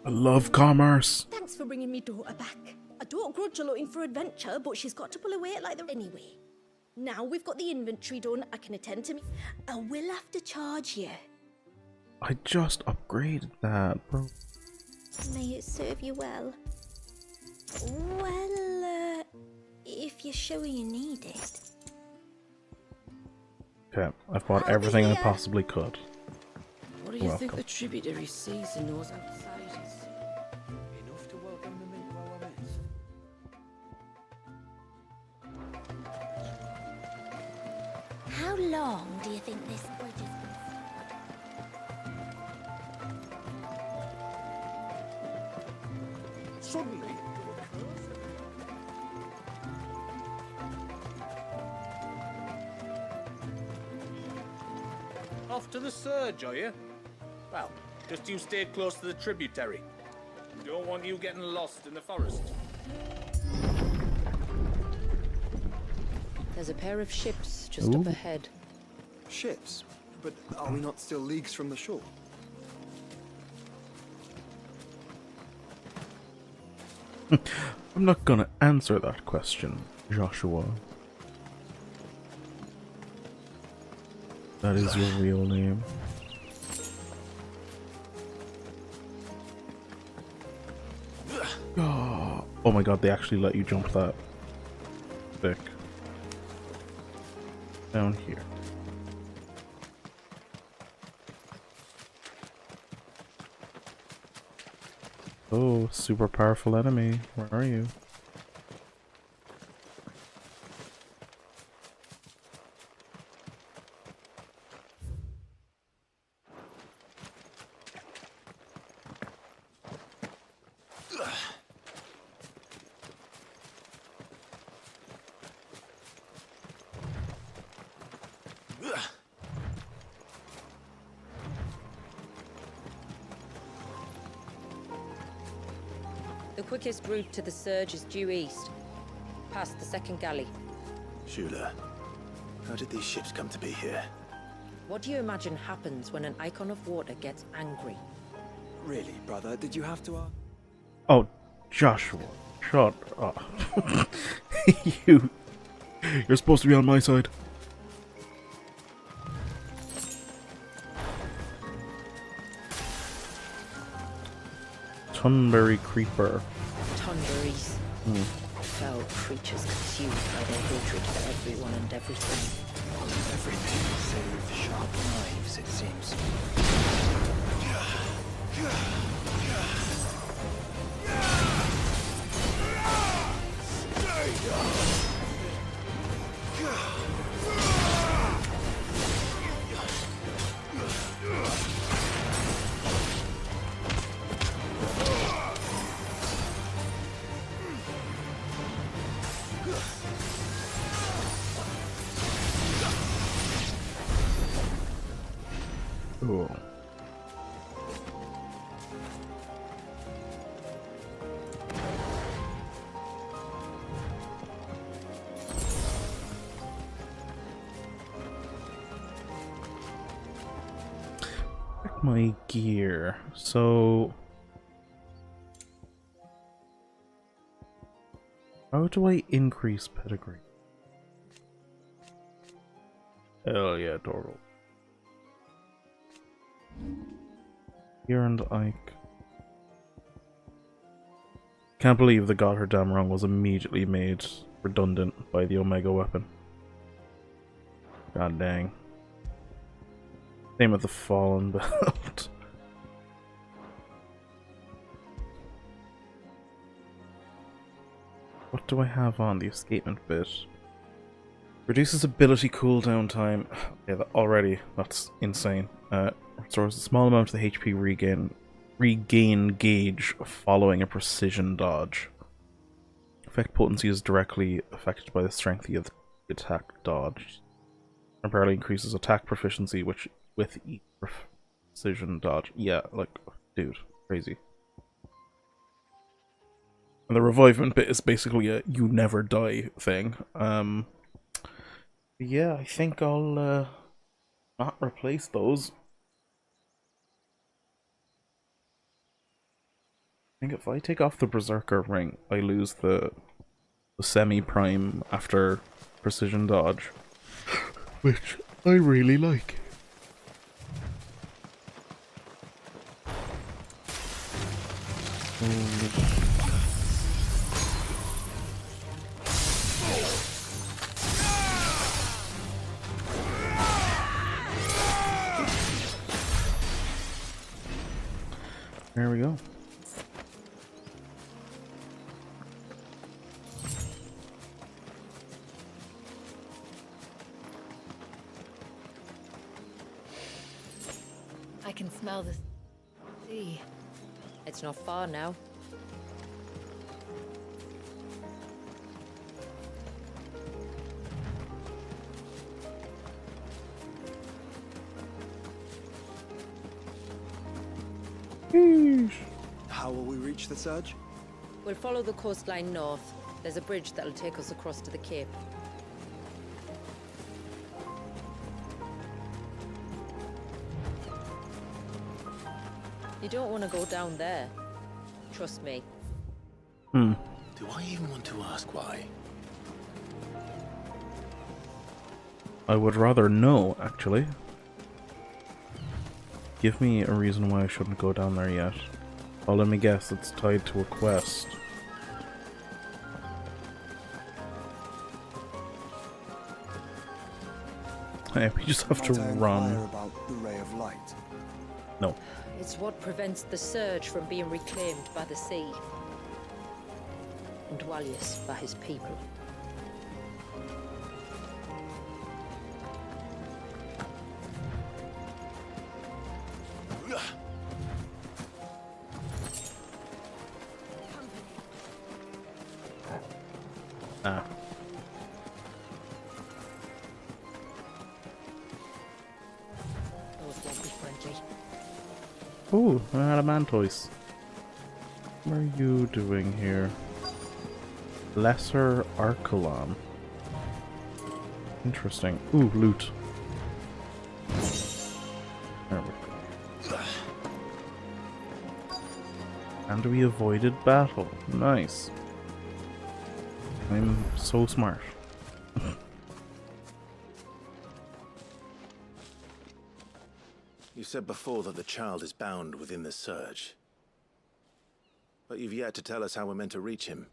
I love commerce. Thanks for bringing me daughter back. I don't grudge her looking for adventure, but she's got to pull her weight like the... Anyway, now we've got the inventory done, I can attend to me. I will have to charge you. I just upgraded that, bro. May it serve you well. Well, if you're sure you need it. Okay, I've bought everything I possibly could. What do you think the tributary sees in those outsiders? Enough to welcome them into our midst. How long do you think this bridge has been? Suddenly, Off to the surge, are you? Well, just you stay close to the tributary. Don't want you getting lost in the forest. There's a pair of ships just up ahead. Ships? But are we not still leagues from the shore? I'm not gonna answer that question, Joshua. That is your real name. Oh my god, they actually let you jump that thick. Down here. Oh, super powerful enemy. Where are you? The quickest route to the surge is due east, past the second galley. Shula, how did these ships come to be here? What do you imagine happens when an icon of water gets angry? Really, brother? Did you have to ask? Oh, Joshua, shut up. You're supposed to be on my side. Tunberry creeper. Tunberries. Foul creatures consumed by their hatred for everyone and everything. Everything save sharp knives, it seems. Cool. my gear. So how do I increase pedigree? Hell yeah, Doral. Here and Ike. Can't believe the got her damn wrong was immediately made redundant by the Omega weapon. God dang. Same with the Fallen belt. What do I have on the escapement bit? Reduces ability cooldown time. Okay, that's insane. Restores a small amount of the HP regain gauge following a precision dodge. Effect potency is directly affected by the strength of the attack dodge. Temporarily increases attack proficiency with each precision dodge. Yeah, like, dude, crazy. And the revivement bit is basically a you never die thing. Yeah, I think I'll not replace those. I think if I take off the Berserker ring, I lose the semi-prime after precision dodge, which I really like. There we go. I can smell the sea. It's not far now. How will we reach the surge? We'll follow the coastline north. There's a bridge that'll take us across to the cape. You don't want to go down there. Trust me. Do I even want to ask why? I would rather know, actually. Give me a reason why I shouldn't go down there yet. Oh, let me guess, it's tied to a quest. Hey, we just have to run. About the ray of light. No. It's what prevents the surge from being reclaimed by the sea. And Dwalius by his people. Ah. Those won't be friendly. Ooh, Adamantoise. What are you doing here? Lesser Archelon. Interesting. Ooh, loot. There we go. And we avoided battle. Nice. I'm so smart. You said before that the child is bound within the surge. But you've yet to tell us how we're meant to reach him.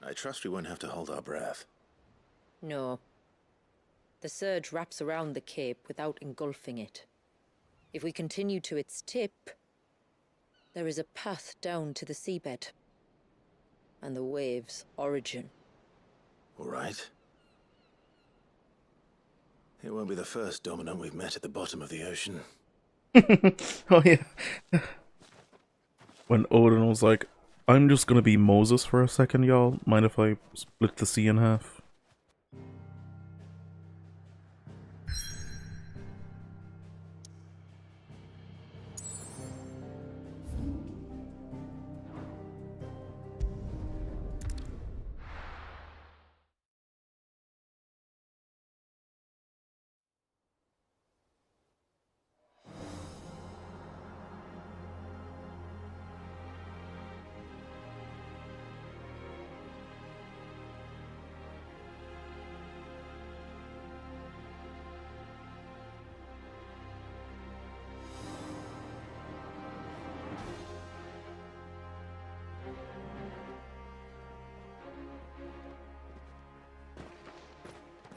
I trust we won't have to hold our breath. No. The surge wraps around the cape without engulfing it. If we continue to its tip, there is a path down to the seabed. And the wave's origin. All right. It won't be the first dominant we've met at the bottom of the ocean. Oh yeah. When Odin was like, I'm just gonna be Moses for a second, y'all. Mind if I split the sea in half?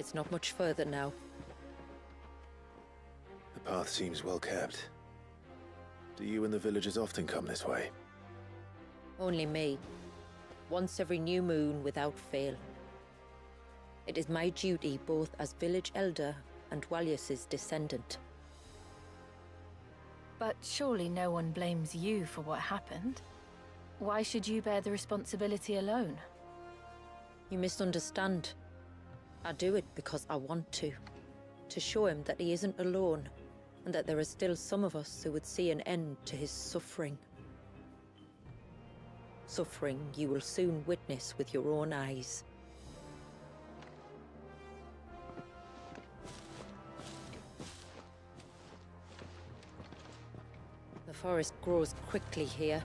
It's not much further now. The path seems well kept. Do you and the villagers often come this way? Only me. Once every new moon without fail. It is my duty both as village elder and Walyus's descendant. But surely no one blames you for what happened. Why should you bear the responsibility alone? You misunderstand. I do it because I want to. To show him that he isn't alone, and that there are still some of us who would see an end to his suffering. Suffering you will soon witness with your own eyes. The forest grows quickly here.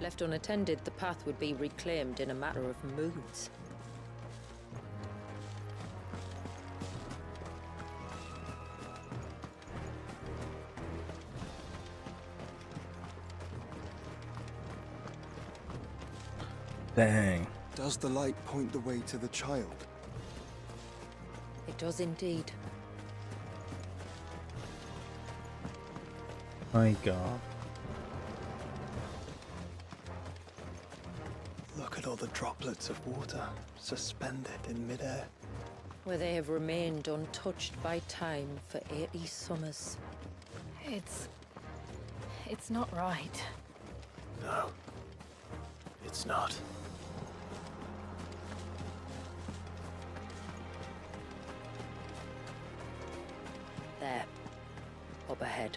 Left unattended, the path would be reclaimed in a matter of moons. Dang. Does the light point the way to the child? It does indeed. My God. Look at all the droplets of water suspended in midair. Where they have remained untouched by time for 80 summers. It's not right. No. It's not. There. Up ahead.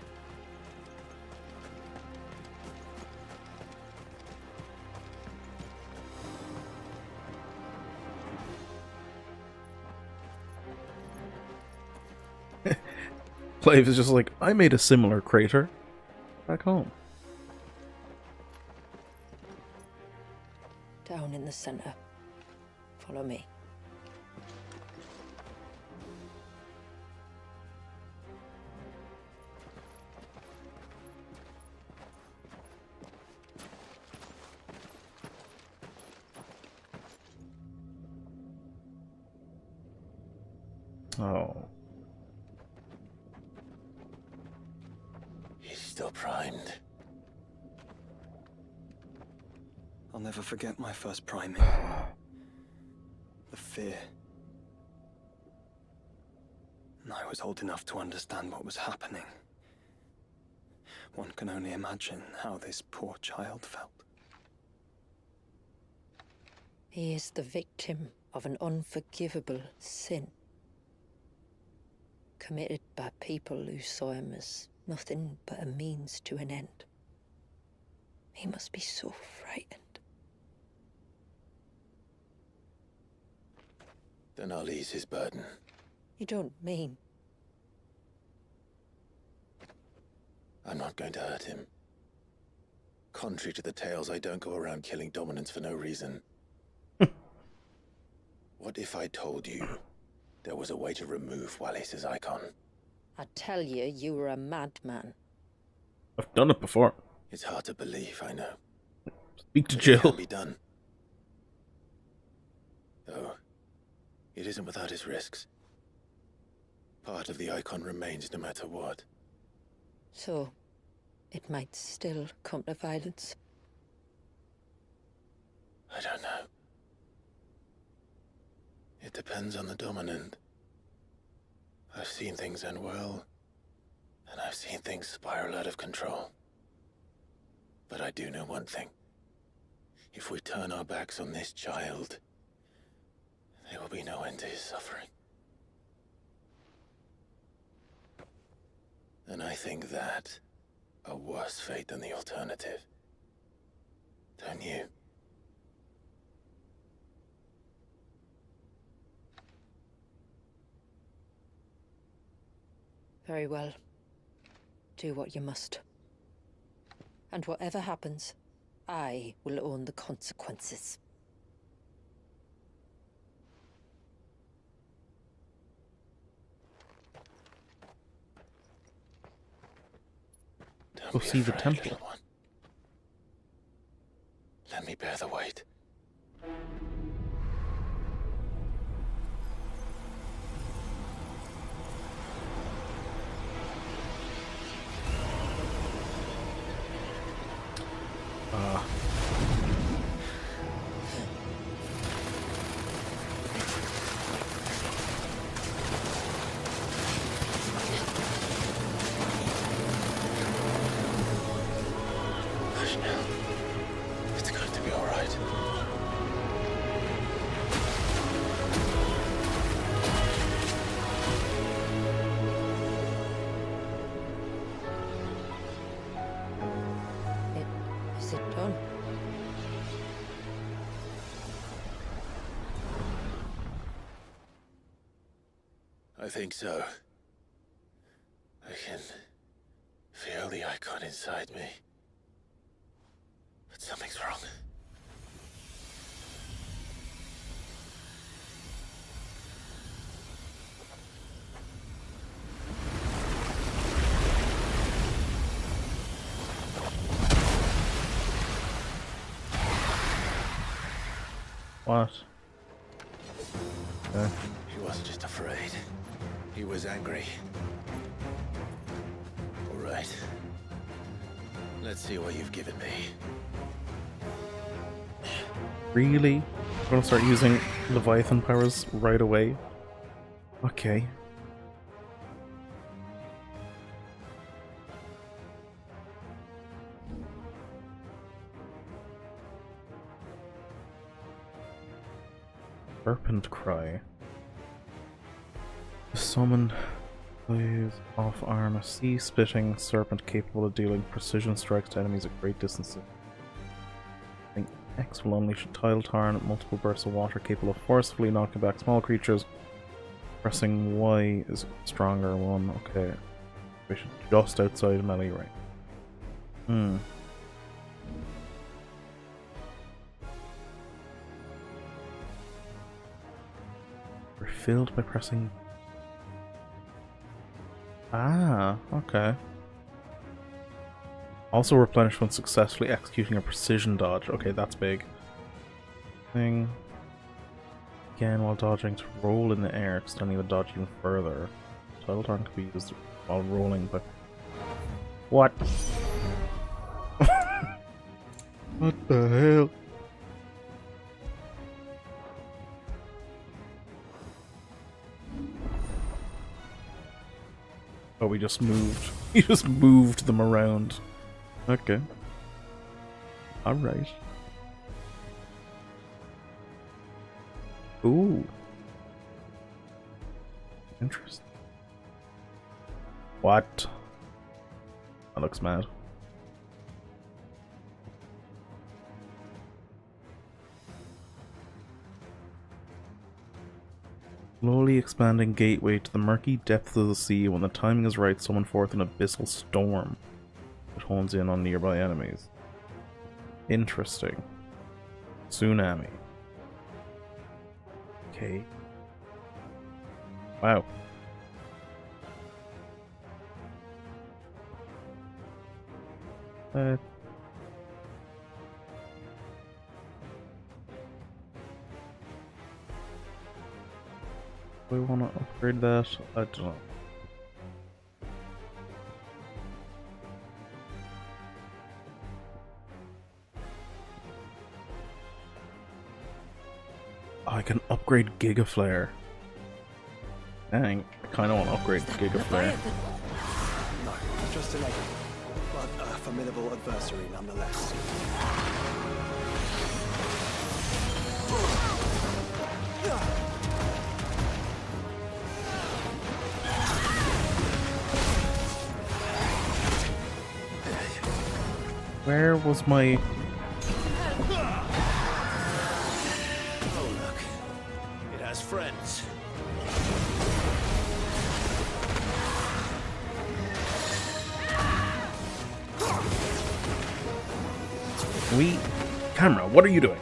Clive is just like, I made a similar crater back home. Down in the center. Follow me. Oh. He's still primed. I'll never forget my first priming. The fear. And I was old enough to understand what was happening. One can only imagine how this poor child felt. He is the victim of an unforgivable sin. Committed by people who saw him as nothing but a means to an end. He must be so frightened. Then I'll ease his burden. You don't mean? I'm not going to hurt him. Contrary to the tales, I don't go around killing dominants for no reason. What if I told you there was a way to remove Walyus's icon? I tell you, you were a madman. I've done it before. It's hard to believe, I know. Speak to But Jill. it can be done. Though, it isn't without its risks. Part of the icon remains no matter what. So, it might still come to violence. I don't know. It depends on the dominant. I've seen things end well, and I've seen things spiral out of control. But I do know one thing. If we turn our backs on this child, there will be no end to his suffering. And I think that a worse fate than the alternative. Don't you? Very well. Do what you must. And whatever happens, I will own the consequences. Go see the temple. Let me bear the weight. hush now. It's going to be all right. Is it done? I think so. I can feel the icon inside me. But something's wrong. What? He wasn't just afraid. He was angry. All right. Let's see what you've given me. Really? I'm gonna start using Leviathan powers right away? Okay. Serpent Cry. Summon plays off arm a sea-spitting serpent capable of dealing precision strikes to enemies at great distances. X will unleash a tidal torrent, multiple bursts of water capable of forcefully knocking back small creatures. Pressing Y is stronger one. Okay. Just outside melee range. Refilled by pressing. Ah, okay. Also replenished when successfully executing a precision dodge. Okay, that's big. Thing. Again, while dodging to roll in the air, extending the dodge even further. Tidal torrent can be used while rolling, but what? What the hell? Oh, we just moved. We just moved them around. Okay. Alright. Ooh. Interesting. What? That looks mad. Slowly expanding gateway to the murky depths of the sea. When the timing is right, summon forth an abyssal storm that hones in on nearby enemies. Interesting. Tsunami. Okay. Wow. Do we want to upgrade that? I don't know. Oh, I can upgrade Giga Flare. Dang, I kind of want to upgrade Giga Flare. No, just a negative, but a formidable adversary nonetheless. Where was my... Oh, look. It has friends. Camera, what are you doing?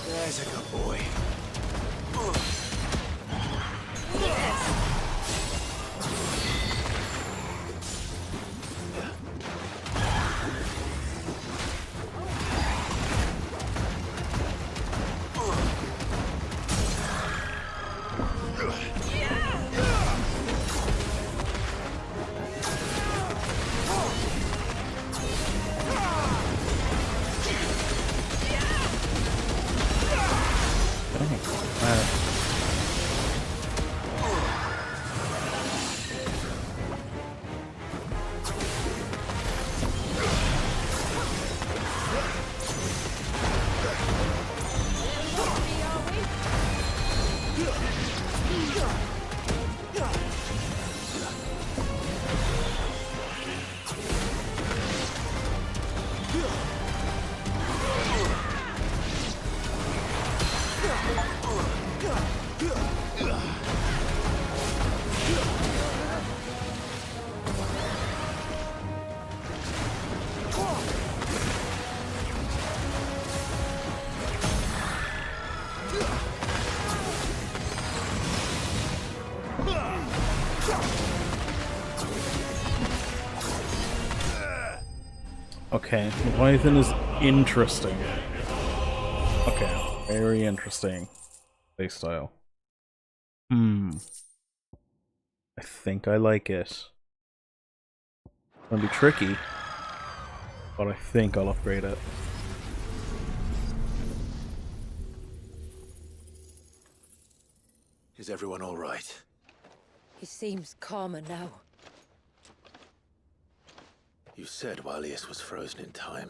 There's a good boy. Okay, Leviathan is interesting. Okay, very interesting playstyle. I think I like it. It's gonna be tricky, but I think I'll upgrade it. Is everyone all right? He seems calmer now. You said Walius was frozen in time.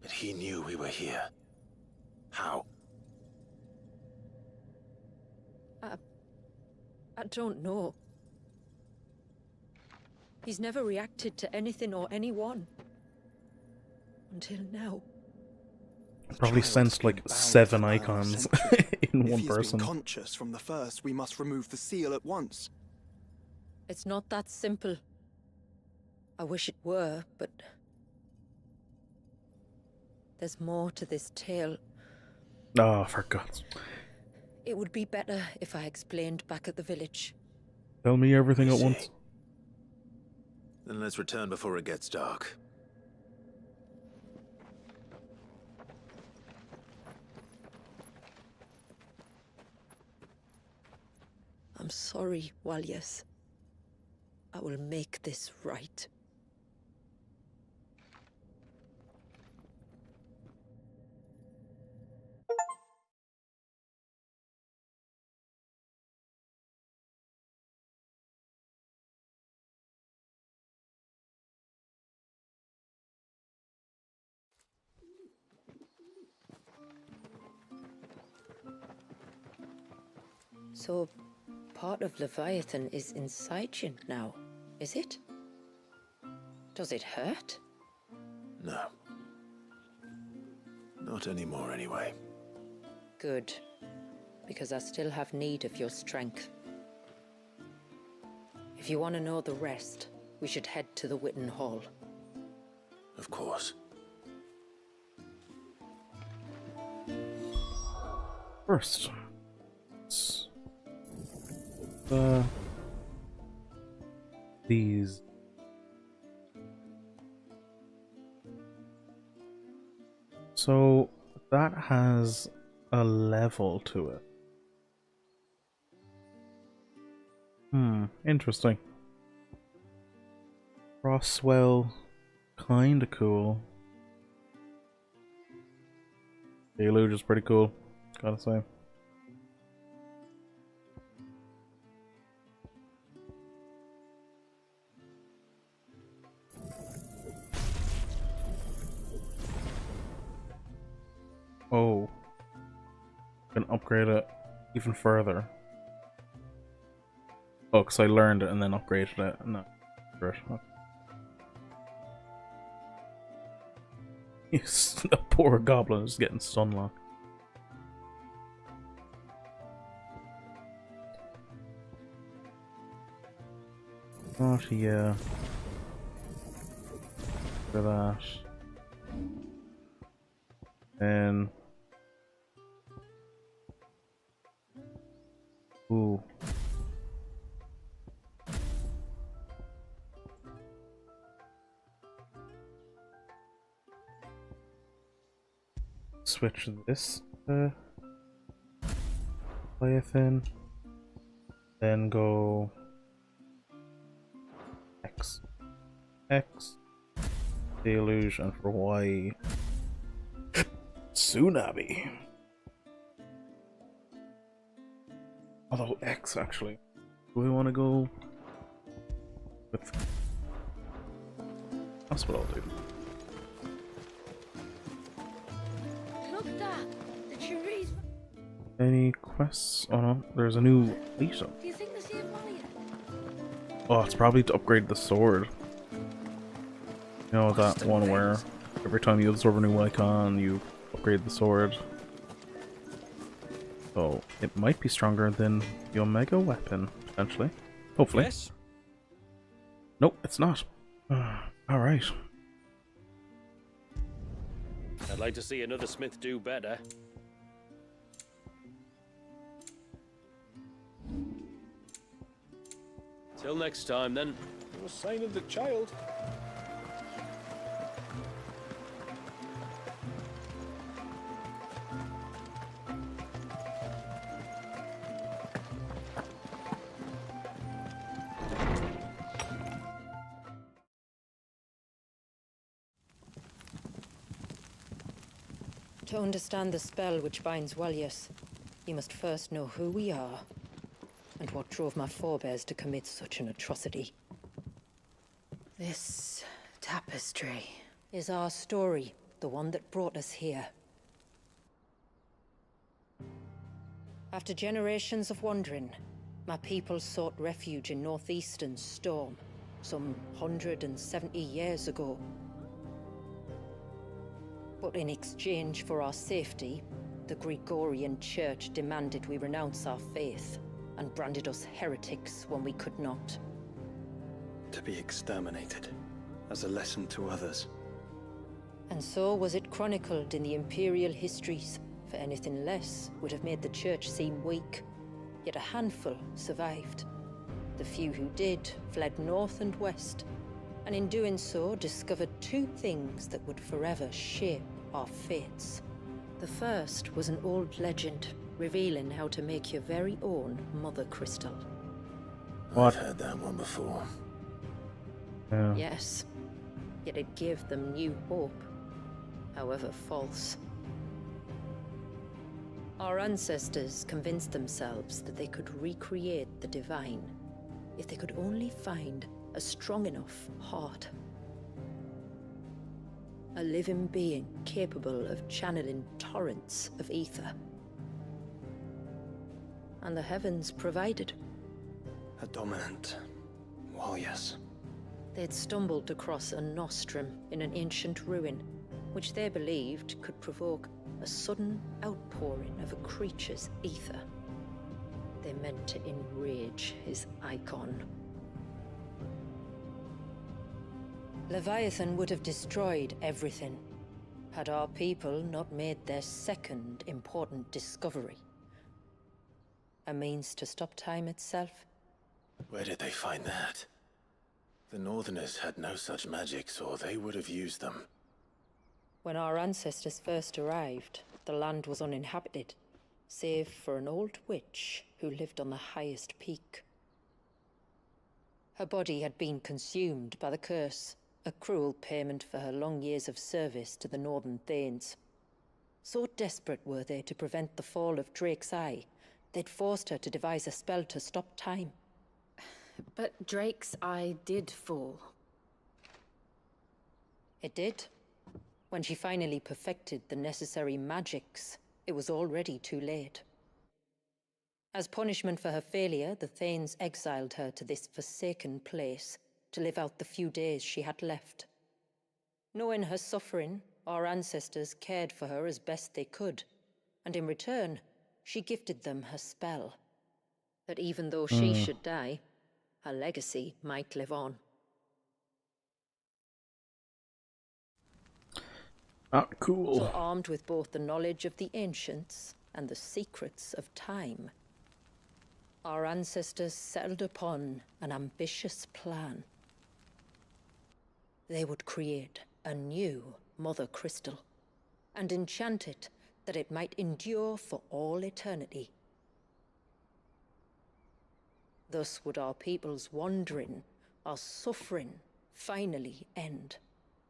But he knew we were here. How? I don't know. He's never reacted to anything or anyone. Until now. Probably sensed like 7 icons in one person. If he's been conscious from the first, we must remove the seal at once. It's not that simple. I wish it were, but... there's more to this tale. Oh, for God's... It would be better if I explained back at the village. Tell me everything at once. Then let's return before it gets dark. I'm sorry, Walius. I will make this right. So, part of Leviathan is inside you now, is it? Does it hurt? No. Not anymore, anyway. Good. Because I still have need of your strength. If you want to know the rest, we should head to the Witten Hall. Of course. First, these. So that has a level to it. Interesting. Crosswell, kinda cool. Deluge is pretty cool, gotta say. Oh, can upgrade it even further. Oh, because I learned it and then upgraded it. No, great. A poor goblin is getting stunlocked. Oh yeah. For that. And ooh. Switch this to Leviathan, then go X, Deluge, and for Y, Tsunami. Although X actually, do we want to go with? That's what I'll do. Any quests? Oh no, there's a new item. Do you think this here Valiant? Oh, it's probably to upgrade the sword. You know, that one where every time you absorb a new icon, you upgrade the sword. So, it might be stronger than the Omega weapon, potentially. Hopefully. Yes? Nope, it's not. Alright. I'd like to see another smith do better. Till next time, then. No sign of the child. To understand the spell which binds Walyas, you must first know who we are, and what drove my forebears to commit such an atrocity. This tapestry is our story, the one that brought us here. After generations of wandering, my people sought refuge in northeastern Storm, some 170 years ago. But in exchange for our safety, the Gregorian Church demanded we renounce our faith, and branded us heretics when we could not. To be exterminated, as a lesson to others. And so was it chronicled in the Imperial histories, for anything less would have made the Church seem weak. Yet a handful survived. The few who did fled north and west, and in doing so discovered two things that would forever shape our fates. The first was an old legend, revealing how to make your very own Mother Crystal. I've heard that one before. Yeah. Yes, yet it gave them new hope, however false. Our ancestors convinced themselves that they could recreate the divine if they could only find a strong enough heart. A living being capable of channeling torrents of ether. And the heavens provided. A dominant Walyas. They'd stumbled across a nostrum in an ancient ruin, which they believed could provoke a sudden outpouring of a creature's ether. They meant to enrage his icon. Leviathan would have destroyed everything, had our people not made their second important discovery. A means to stop time itself. Where did they find that? The Northerners had no such magics, or they would have used them. When our ancestors first arrived, the land was uninhabited, save for an old witch who lived on the highest peak. Her body had been consumed by the curse, a cruel payment for her long years of service to the Northern Thanes. So desperate were they to prevent the fall of Drake's Eye, they'd forced her to devise a spell to stop time. But Drake's Eye did fall. It did. When she finally perfected the necessary magics, it was already too late. As punishment for her failure, the Thanes exiled her to this forsaken place to live out the few days she had left. Knowing her suffering, our ancestors cared for her as best they could, and in return, she gifted them her spell. That even though she should die, her legacy might live on. Ah, cool. So armed with both the knowledge of the ancients and the secrets of time, our ancestors settled upon an ambitious plan. They would create a new Mother Crystal, and enchant it that it might endure for all eternity. Thus would our people's wandering, our suffering, finally end,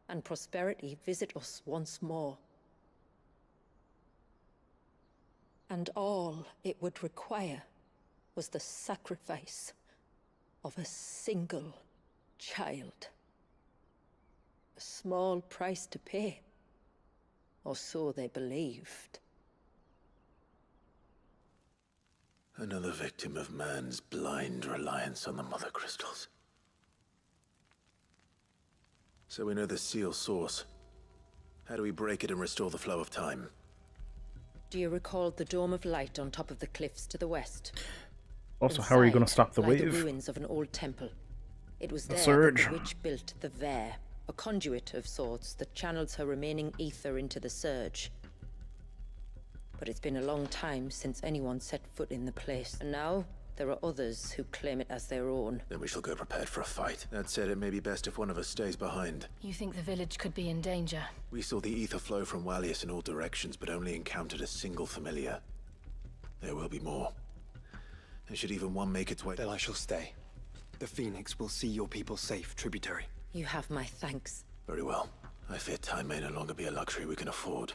and prosperity visit us once more. And all it would require was the sacrifice of a single child. A small price to pay, or so they believed. Another victim of man's blind reliance on the Mother Crystals. So we know the seal source. How do we break it and restore the flow of time? Do you recall the dome of light on top of the cliffs to the west? Also, how are you going to Inside stop the lie wave? The ruins of an old temple. It was The there surge. that the witch built the Vare, a conduit of sorts that channels her remaining ether into the surge. But it's been a long time since anyone set foot in the place, and now There are others who claim it as their own. Then we shall go prepared for a fight. That said, it may be best if one of us stays behind. You think the village could be in danger? We saw the ether flow from Wallius in all directions, but only encountered a single familiar. There will be more. And should even one make its way... Then I shall stay. The Phoenix will see your people safe, tributary. You have my thanks. Very well. I fear time may no longer be a luxury we can afford.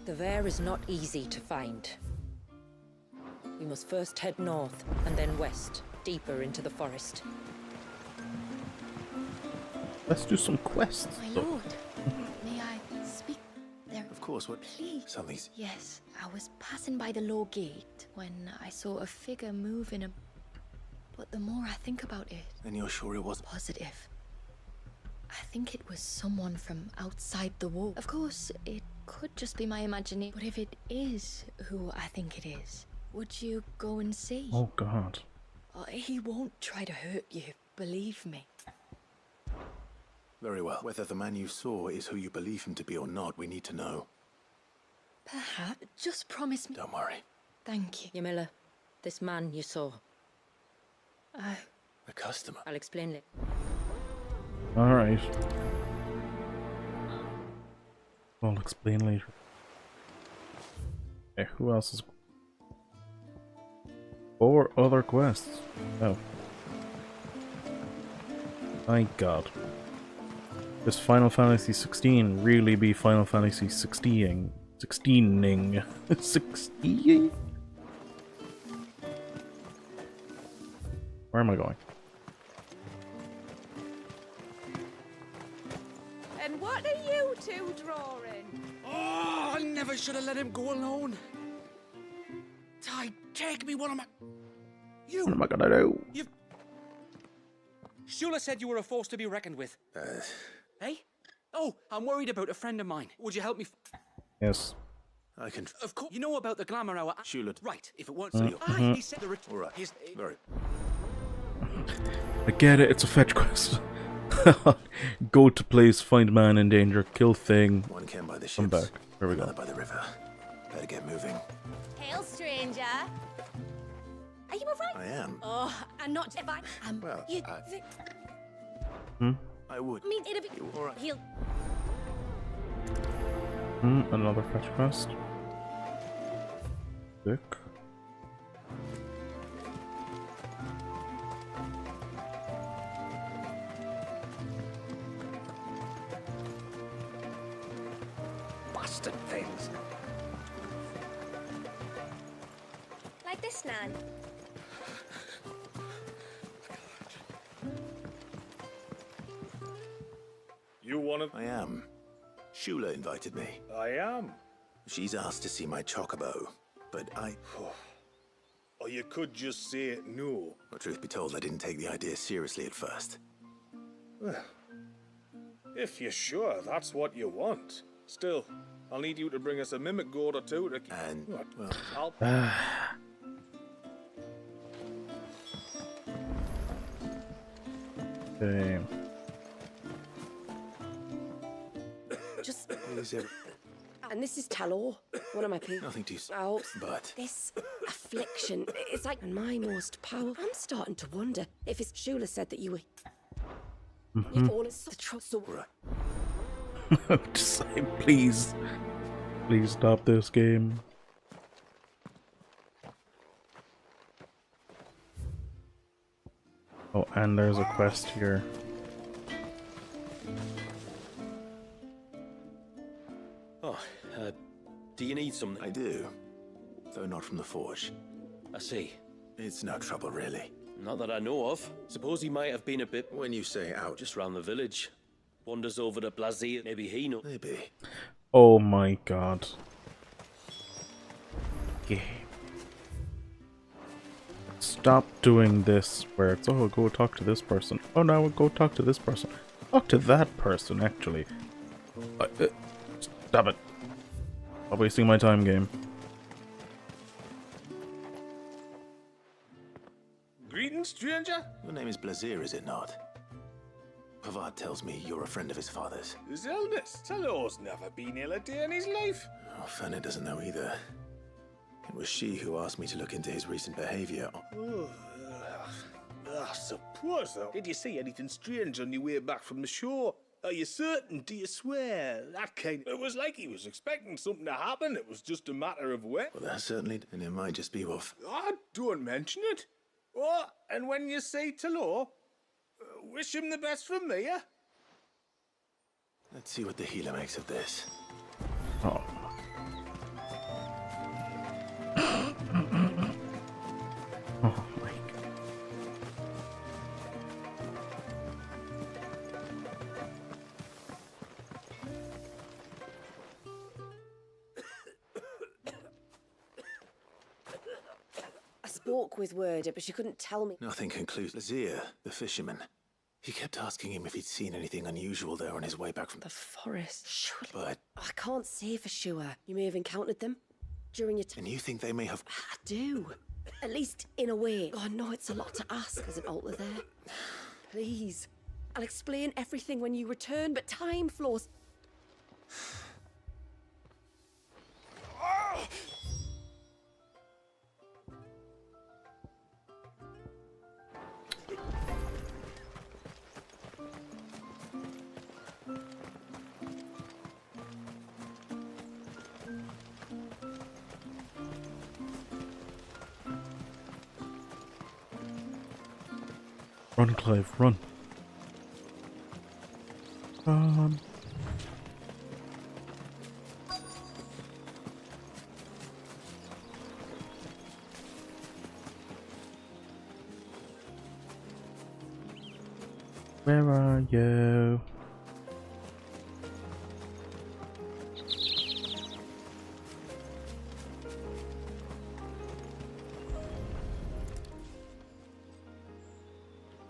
The Vare is not easy to find. We must first head north, and then west, deeper into the forest. Let's do some quests. My lord, may I speak there? Of course, what? Please. Something's... Yes, I was passing by the low gate when I saw a figure move in a... But the more I think about it... And you're sure it was... Positive. I think it was someone from outside the wall. Of course, it could just be my imagination. But if it is who I think it is, would you go and see? Oh god. He won't try to hurt you, believe me. Very well. Whether the man you saw is who you believe him to be or not, we need to know. Perhaps. Just promise me. Don't worry. Thank you. Yamila, this man you saw. A customer. I'll explain later. Alright. I'll explain later. Okay, who else is... 4 other quests. Oh. My god. This Final Fantasy 16 really be Final Fantasy 16ing? 16ing? 16ing? Where am I going? And what are you two drawing? Oh, I never should have let him go alone. Ty, take me one of my... You! What am I gonna do? You've... Shula said you were a force to be reckoned with. Hey? Oh, I'm worried about a friend of mine. Would you help me? Yes. I can... Of course. You know about the glamour hour... Shula. Right, if it weren't so you... he said the... All right. Very... I get it, it's a fetch quest. Go to place, find man in danger, kill thing. One came by the ships, come back. There we another go. by the river. Better get moving. Hail, stranger. Are you alright? I am. Oh, and not if I... Well, you... I would. I mean, it'd be... You all right? He'll... Another fetch quest. Sick. Bastard things. Like this, Nan. You wanna... I am. Shula invited me. I am. She's asked to see my chocobo, but I... Or you could just say it no. Well, truth be told, I didn't take the idea seriously at first. Well, if you're sure that's what you want. Still, I'll need you to bring us a mimic gourd or two to... And, well, I'll... Okay. Just... And this is Talor, one of my people. Nothing too... But... This affliction, it's like my most powerful. I'm starting to wonder if it's... Shula said that you were... You've all the trouble. Right. Just say, please. Please stop this game. Oh, and there's a quest here. Oh, do you need something? I do. Though not from the forge. I see. It's no trouble, really. Not that I know of. Suppose he might have been a bit... When you say out... Just round the village. Wanders over to Blazier. Maybe he knows. Maybe. Oh my god. Game. Stop doing this where it's, oh, go talk to this person. Oh, now we'll go talk to this person. Talk to that person, actually. Stop it. Stop wasting my time, game. Greetings, stranger. Your name is Blazir, is it not? Pavad tells me you're a friend of his father's. His eldest. Talor's never been ill a day in his life. Oh, Fenna doesn't know either. It was she who asked me to look into his recent behavior. Oh, I suppose so. Did you see anything strange on your way back from the shore? Are you certain? Do you swear? That kind. It was like he was expecting something to happen. It was just a matter of when. Well, that certainly, and it might just be what. Oh, don't mention it. Oh, and when you see Talor, wish him the best from me, yeah? Let's see what the healer makes of this. Oh. Oh my god. I spoke with Werder, but she couldn't tell me. Nothing conclusive. Lazir, the fisherman. He kept asking him if he'd seen anything unusual there on his way back from The forest. Surely. But I can't say for sure. You may have encountered them during your time. and you think they may have I do. At least in a way. Oh, I know it's a lot to ask. There's an altar there. Please. I'll explain everything when you return, but time flows. Run, Clive, run. Where are you?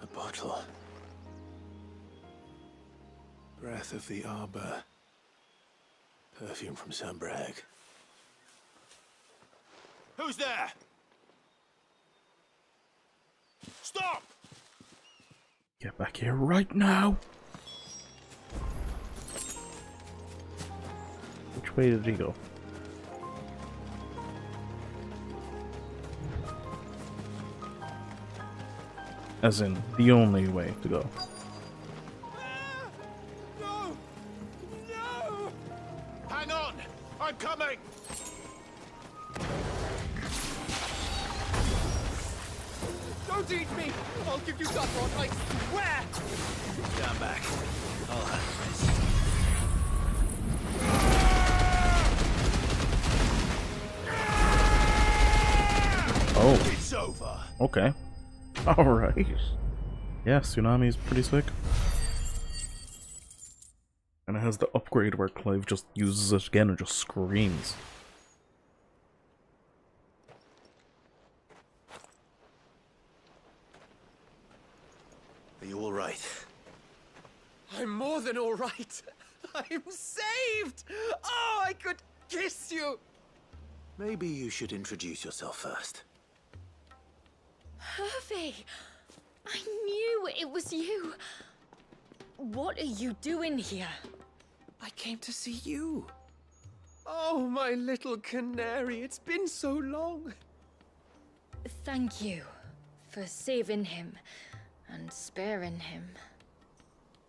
a bottle. Breath of the arbor. Perfume from Sunbrag. Who's there? Stop! Get back here right now! Which way did he go? As in, the only way to go. No! No! Hang on! I'm coming! Don't eat me! I'll give you that one, I swear! Stand back. I'll handle this. Oh. It's over. Okay. Alright. Yeah, Tsunami's pretty sick. And it has the upgrade where Clive just uses it again and just screams. Are you alright? I'm more than all right. I'm saved! Oh, I could kiss you! Maybe you should introduce yourself first. Hervey! I knew it was you! What are you doing here? I came to see you. Oh, my little canary, it's been so long. Thank you for saving him and sparing him.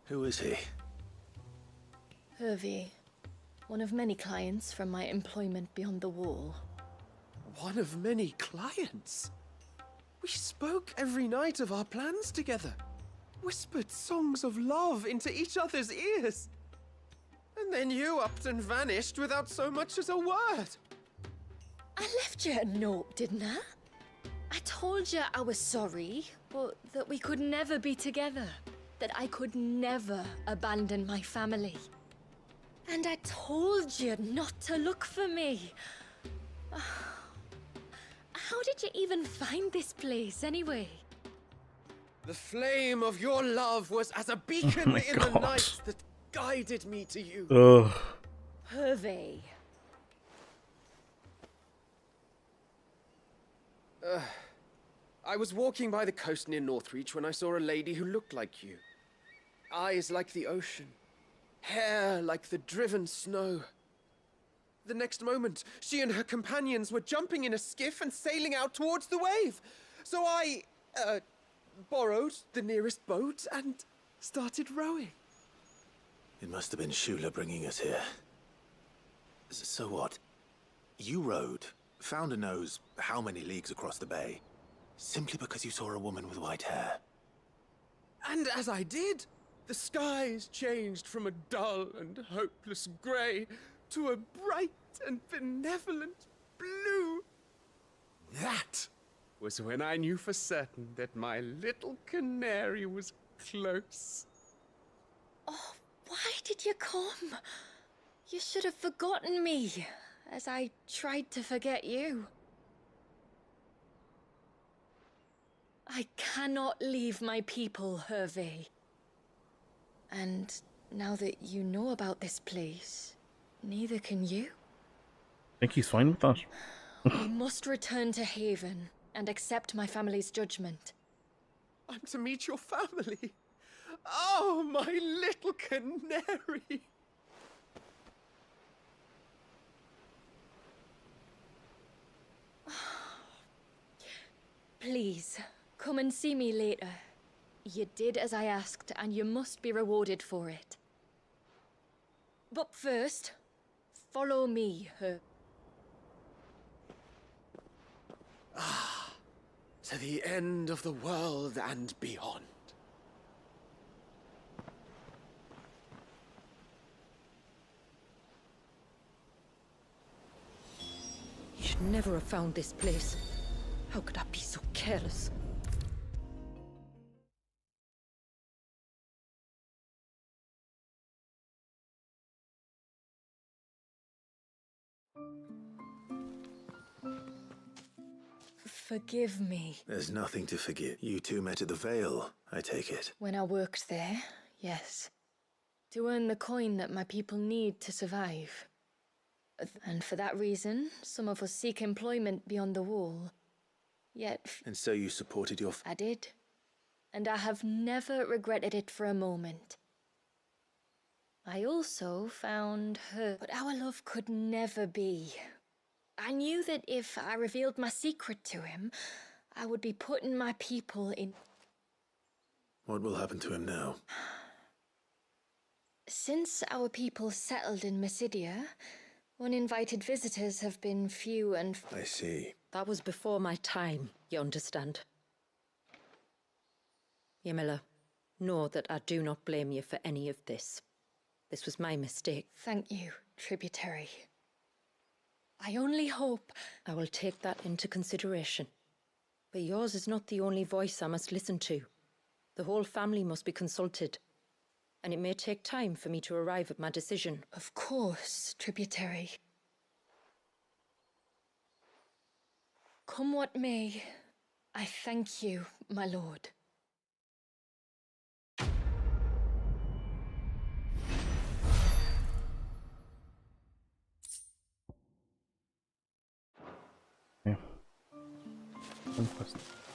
Who is he? Hervey, one of many clients from my employment beyond the wall. One of many clients? We spoke every night of our plans together. Whispered songs of love into each other's ears. And then you upped and vanished without so much as a word. I left you a note, didn't I? I told you I was sorry, but that we could never be together. That I could never abandon my family. And I told you not to look for me. How did you even find this place, anyway? The flame of your love was as a beacon my in the God. Oh. Uh. night that guided me to you. Ugh. Hervey, I was walking by the coast near Northreach when I saw a lady who looked like you. Eyes like the ocean. Hair like the driven snow. The next moment, she and her companions were jumping in a skiff and sailing out towards the wave. So I, borrowed the nearest boat and started rowing. It must have been Shula bringing us here. So what? You rowed, found a nose how many leagues across the bay, simply because you saw a woman with white hair. And as I did, the skies changed from a dull and hopeless grey to a bright and benevolent blue. That was when I knew for certain that my little canary was close. Oh, why did you come? You should have forgotten me, as I tried to forget you. I cannot leave my people, Hervé. And now that you know about this place, neither can you. I think he's fine with that. I must return to Haven and accept my family's judgment. I'm to meet your family. Oh, my little canary. Please, come and see me later. You did as I asked, and you must be rewarded for it. But first, follow me, Herb. To the end of the world and beyond. You should never have found this place. How could I be so careless? Forgive me. There's nothing to forget. You two met at the Vale, I take it. When I worked there, yes. To earn the coin that my people need to survive. And for that reason, some of us seek employment beyond the wall. Yet... And so you supported your... I did. And I have never regretted it for a moment. I also found her. But our love could never be. I knew that if I revealed my secret to him, I would be putting my people in... What will happen to him now? Since our people settled in Mysidia, uninvited visitors have been few and... I see. That was before my time, you understand? Yamila, know that I do not blame you for any of this. This was my mistake. Thank you, tributary. I only hope... I will take that into consideration. But yours is not the only voice I must listen to. The whole family must be consulted. And it may take time for me to arrive at my decision. Of course, tributary. Come what may, I thank you, my lord.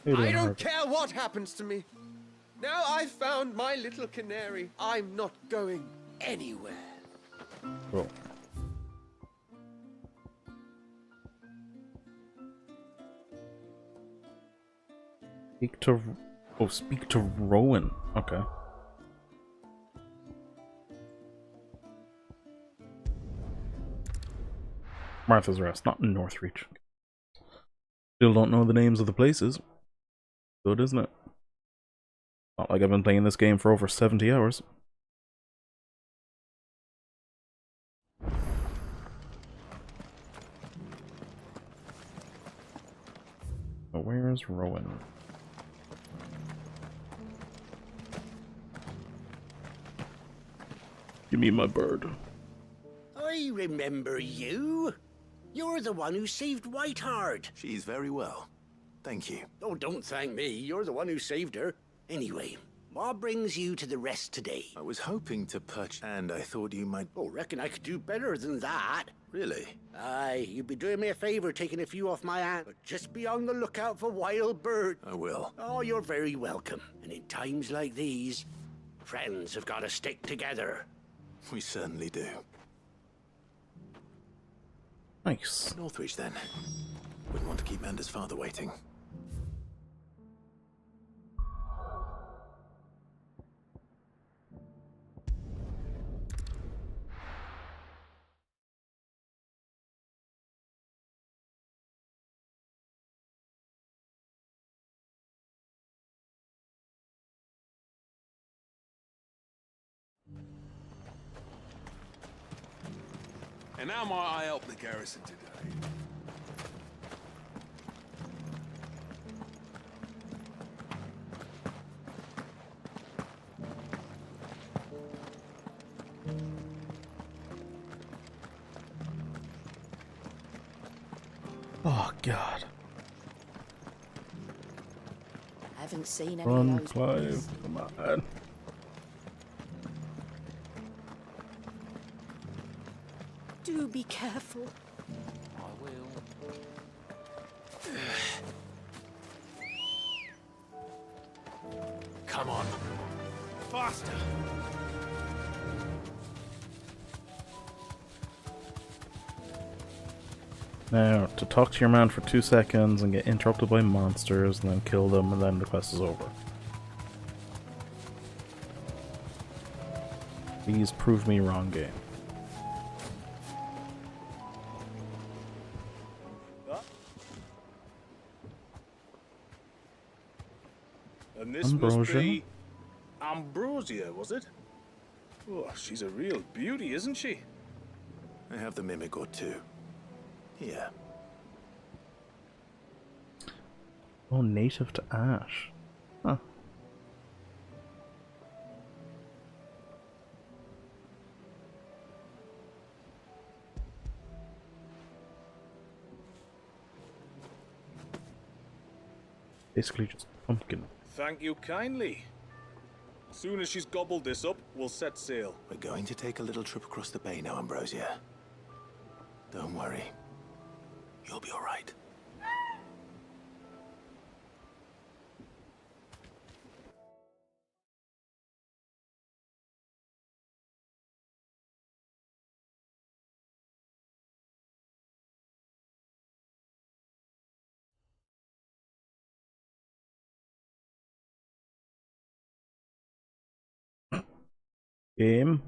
I don't care what happens to me. Now I've found my little canary. I'm not going anywhere. Cool. Speak to Rowan. Okay. Martha's Rest, not Northreach. Still don't know the names of the places. Good, isn't it? Not like I've been playing this game for over 70 hours. But where's Rowan? Give me my bird. I remember you. You're the one who saved Whiteheart. She's very well. Thank you. Oh, don't thank me. You're the one who saved her. Anyway, What brings you to the rest today? I was hoping to perch, and I thought you might... Oh, reckon I could do better than that. Really? Aye, you'd be doing me a favor taking a few off my hand, but just be on the lookout for wild birds. I will. Oh, you're very welcome. And in times like these, friends have got to stick together. We certainly do. Nice. Northreach, then. Wouldn't want to keep Mander's father waiting. And how might I help the garrison today? Oh, God. I haven't seen any Run, of those Clive. boys. Come on. Do be careful. I will. Come on. Faster. Now, to talk to your man for 2 seconds and get interrupted by monsters and then kill them and then the quest is over. Please prove me wrong, game. And this Ambrosia? must be... Ambrosia, was it? Oh, she's a real beauty, isn't she? I have the mimic or two. Here. Oh, native to Ash. Huh. Basically just pumpkin. Thank you kindly. Soon as she's gobbled this up, we'll set sail. We're going to take a little trip across the bay now, Ambrosia. Don't worry. You'll be all right. Game.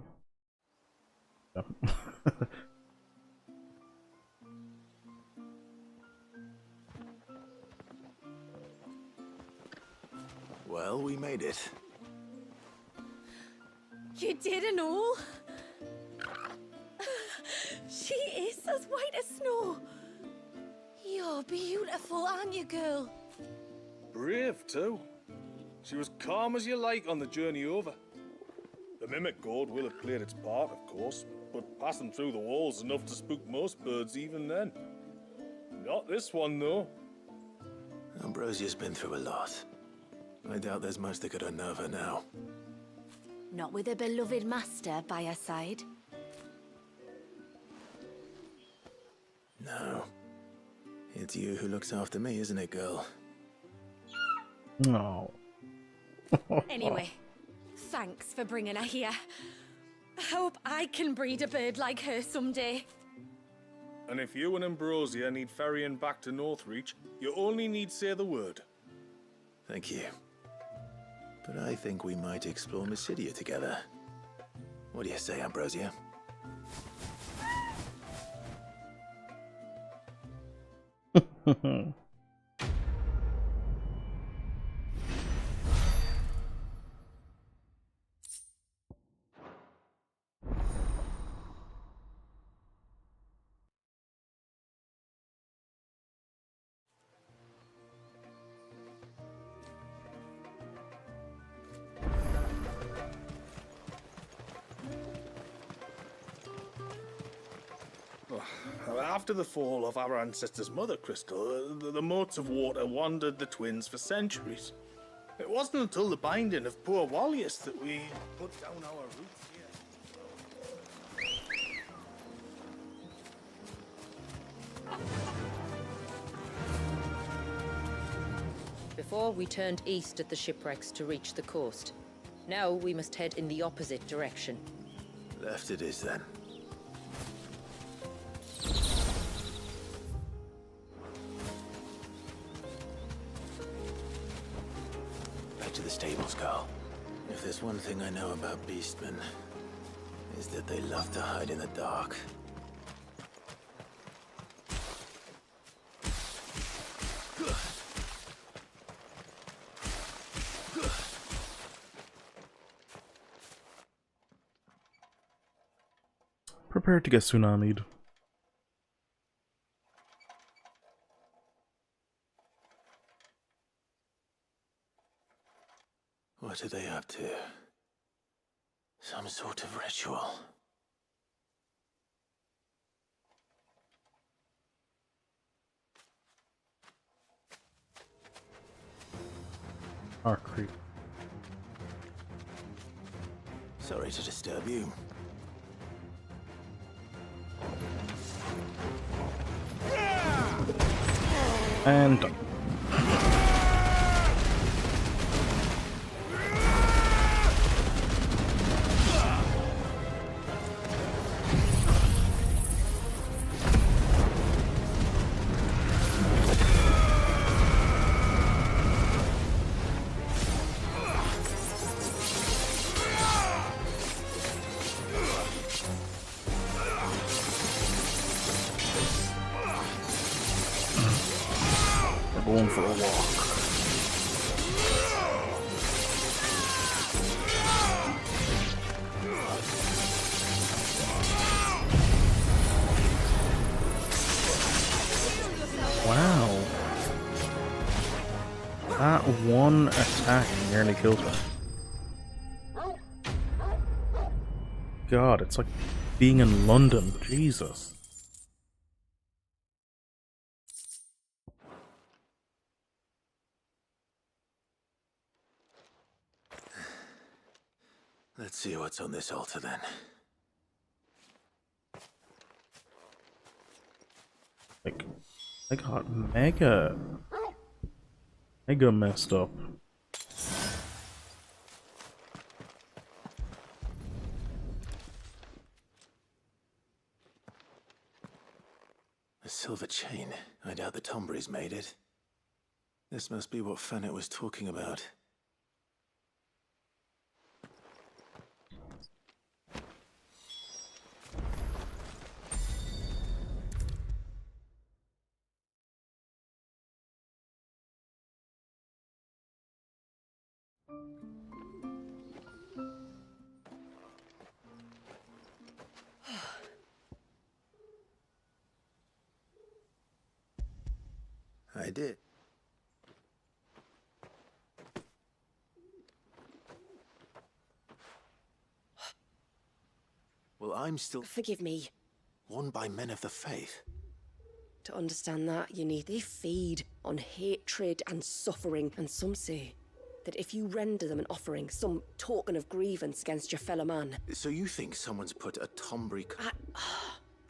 Well, we made it. You didn't all? She is as white as snow. You're beautiful, aren't you, girl? Brave, too. She was calm as you like on the journey over. The mimic gourd will have played its part, of course, but passing through the walls enough to spook most birds even then. Not this one, though. Ambrosia's been through a lot. I doubt there's much that could unnerve her now. Not with a beloved master by her side. No. It's you who looks after me, isn't it, girl? No. Anyway, thanks for bringing her here. I hope I can breed a bird like her someday. And if you and Ambrosia need ferrying back to Northreach, you only need say the word. Thank you. But I think we might explore Mysidia together. What do you say, Ambrosia? After the fall of our ancestors' mother crystal, the moats of water wandered the twins for centuries. It wasn't until the binding of poor Wallius that we put down our roots here. Before, we turned east at the shipwrecks to reach the coast. Now we must head in the opposite direction. Left it is then. Back to the stables, Carl. If there's one thing I know about beastmen, is that they love to hide in the dark. Prepare to get tsunami'd. What are they up to? Some sort of ritual. Our creep. Sorry to disturb you. And done. We're going for a walk. Wow. That one attack nearly killed her. God, it's like being in London. Jesus. Let's see what's on this altar then. Like, I got mega messed up. A silver chain. I doubt the Tombries made it. This must be what Fennec was talking about. I did. Well, I'm still... Forgive me. Won by men of the faith. To understand that, you need... They feed on hatred and suffering, and some say that if you render them an offering, some token of grievance against your fellow man... So you think someone's put a Tombry...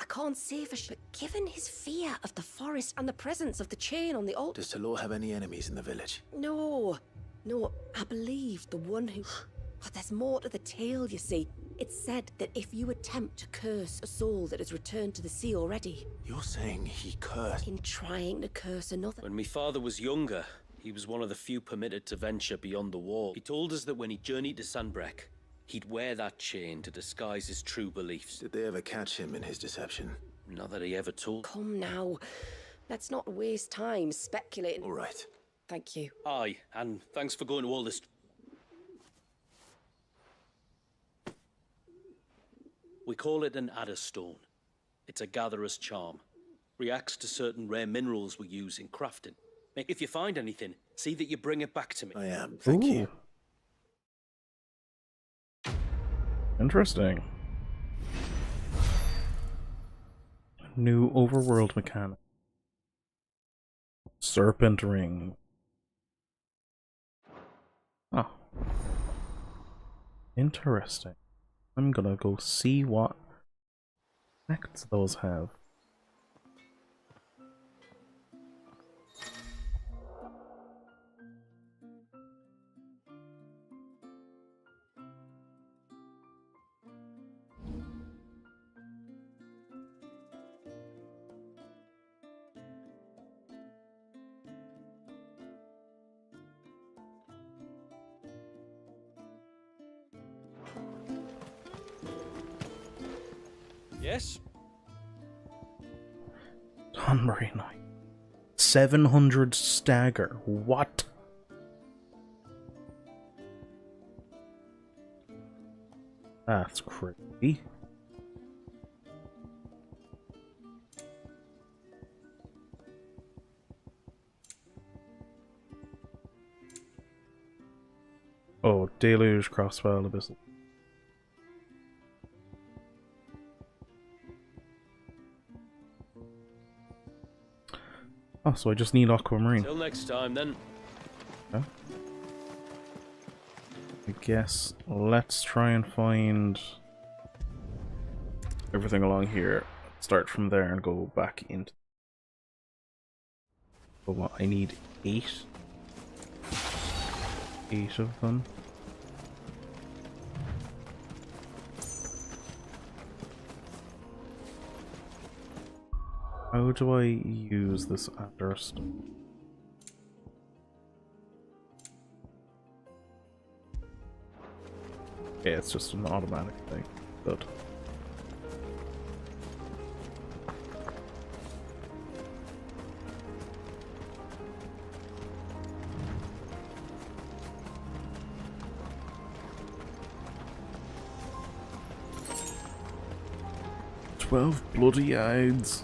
I can't say for sure, but given his fear of the forest and the presence of the chain on the altar... Does Talor have any enemies in the village? No, I believe the one who... Oh, there's more to the tale, you see. It's said that if you attempt to curse a soul that has returned to the sea already... You're saying he cursed... In trying to curse another... When my father was younger, he was one of the few permitted to venture beyond the wall. He told us that when he journeyed to Sanbreque, he'd wear that chain to disguise his true beliefs. Did they ever catch him in his deception? Not that he ever told. Come now. Let's not waste time speculating. All right. Thank you. Aye, and thanks for going to all this. We call it an adder stone. It's a gatherer's charm. Reacts to certain rare minerals we use in crafting. If you find anything, see that you bring it back to me. I am. Thank you. Interesting. New overworld mechanic. Serpent ring. Interesting. I'm gonna go see what effects those have. Yes? Tonbury Knight. 700 stagger. What? That's crazy. Oh, Deluge, Crossfire, Abyssal. Oh, so I just need Aquamarine. Till next time, then. Okay. I guess let's try and find everything along here. Start from there and go back into. But what? I need 8. 8 of them. How do I use this address? Yeah, it's just an automatic thing. Good. "12 bloody eyes."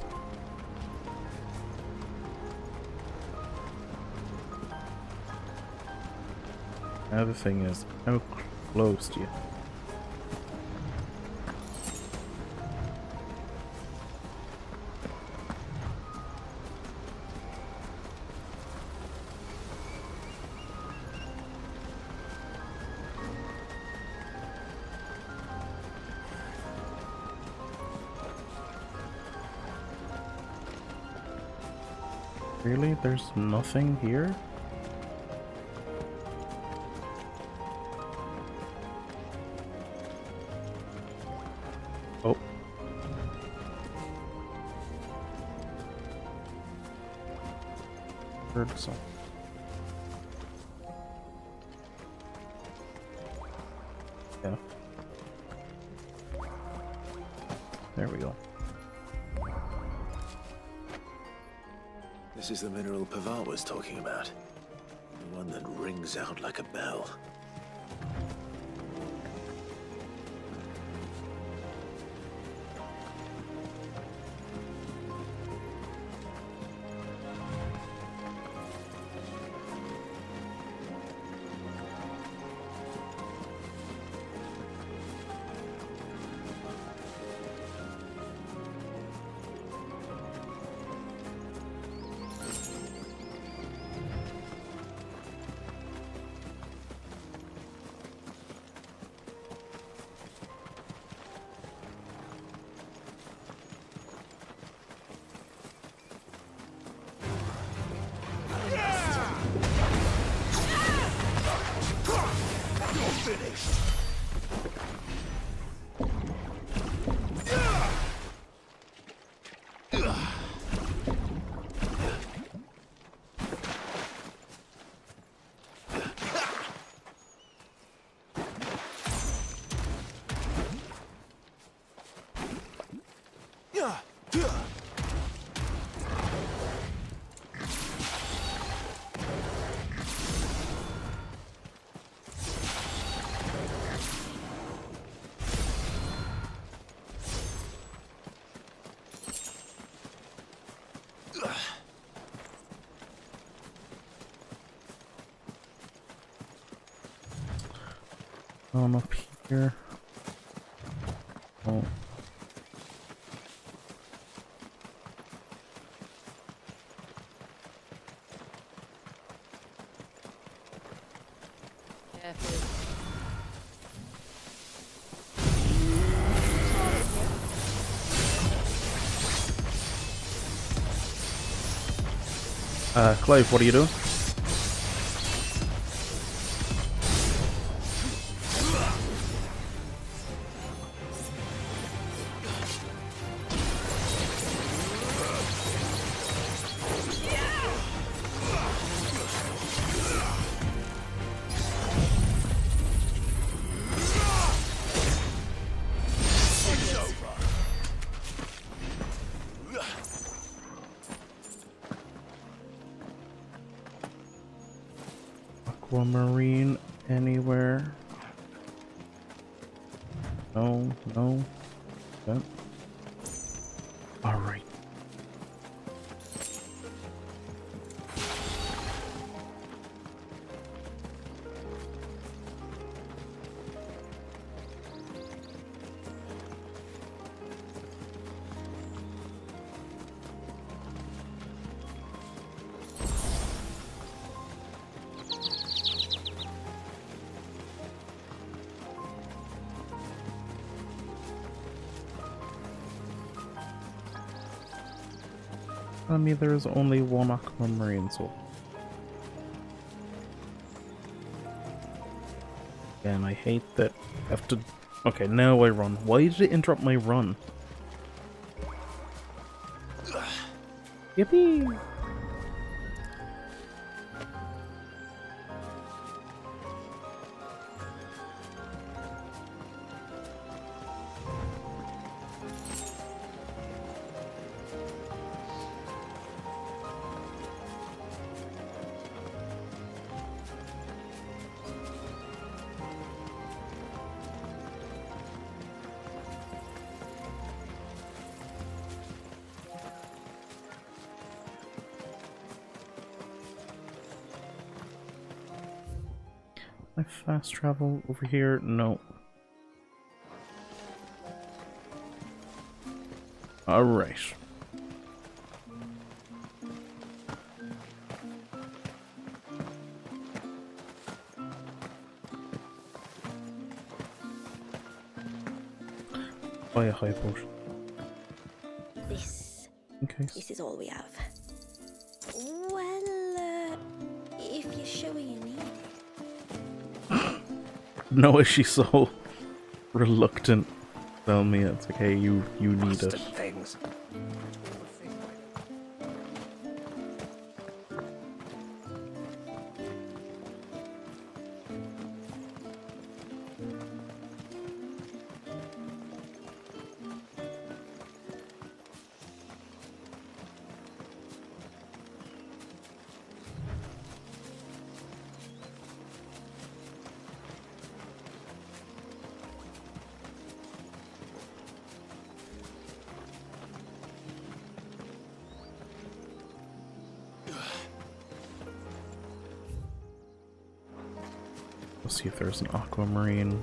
Now the thing is, how close do you? Really? There's nothing here? Oh. Heard some. Yeah. There we go. This is the mineral Pavat was talking about. The one that rings out like a bell. I'm up here. Oh. Clive, what are you doing? Aquamarine anywhere? No, no. Okay. Alright. I mean, there's only one aquamarine, so... Again, I hate that I have to... Okay, now I run. Why did it interrupt my run? Yippee! I fast travel over here? No. Alright. Buy a high potion. This. Okay. This is all we have. Well, if you're sure you need it. No, is she so reluctant? Tell me it's like, hey, you need it. Things. Let's see if there's an aquamarine.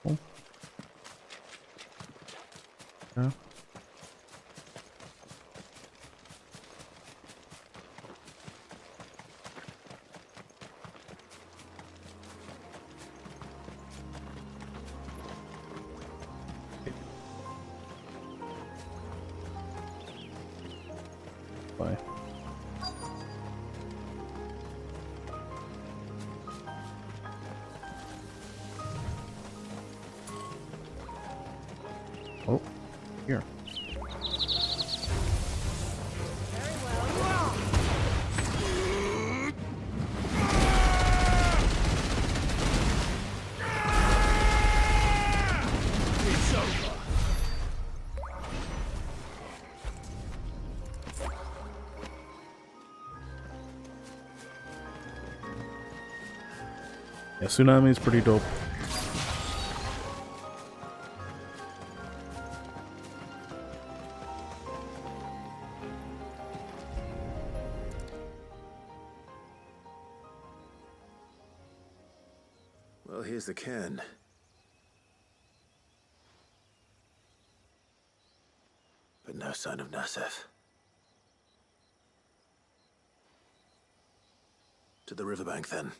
Oh. Yeah. Bye. Oh, here. It's over. Yeah, tsunami is pretty dope. Well, here's the cairn. But no sign of Nasef. To the riverbank, then.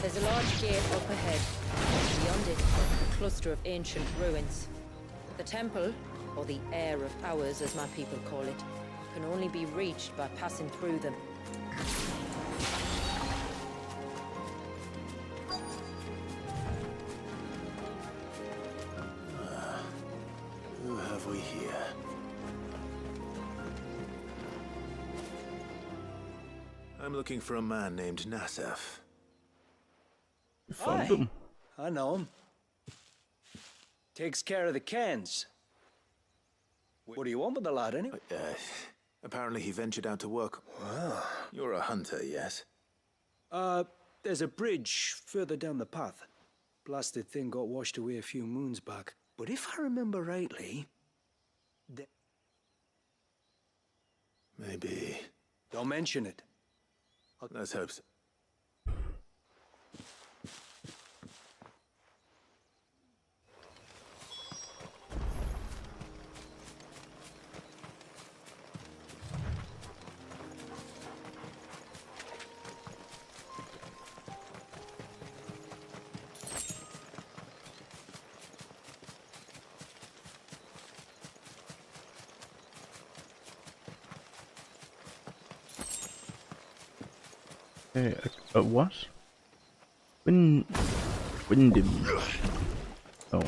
There's a large gate up ahead. Beyond it, a cluster of ancient ruins. The temple, or the Heir of Powers as my people call it, can only be reached by passing through them. Who have we here? I'm looking for a man named Nassef. Found him. I know him. Takes care of the cans. What do you want with the lad, anyway? Apparently he ventured out to work. Wow. You're a hunter, yes? There's a bridge further down the path. Blasted thing got washed away a few moons back. But if I remember rightly... Maybe. Don't mention it. Let's hope so. Hey, what? Windham. Oh.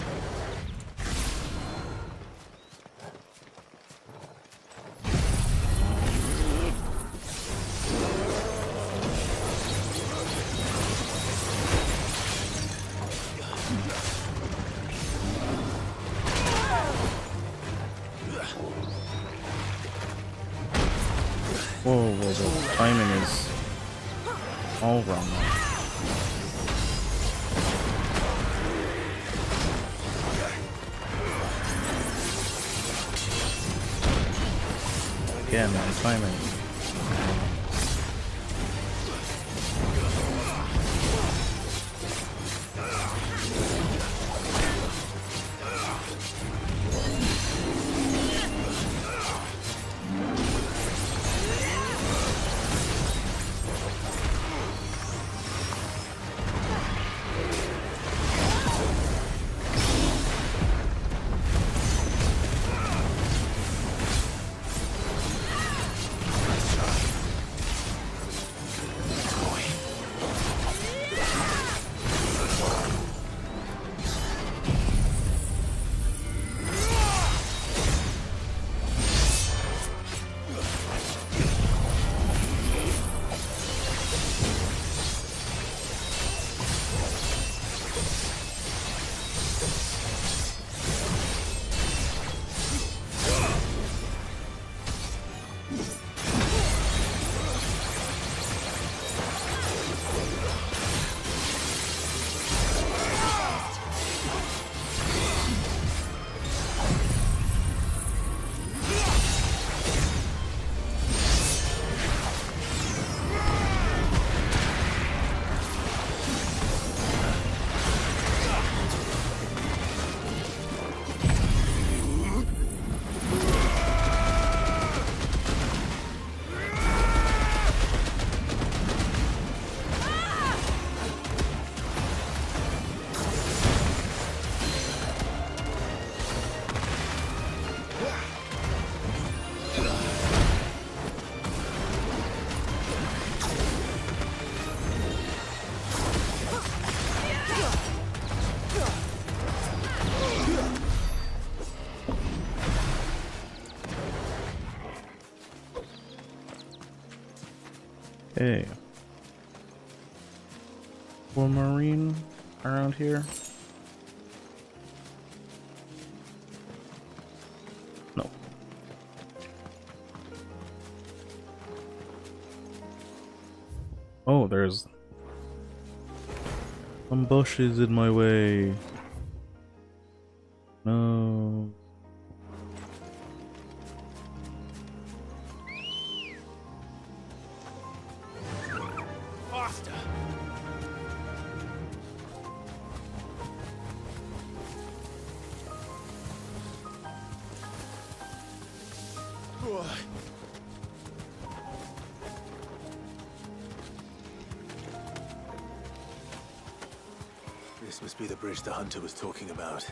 Whoa, the timing is all wrong. Again, man, timing. Hey. Aquamarine around here? No. Oh, there's some bushes in my way. No. Faster! This must be the bridge the hunter was talking about.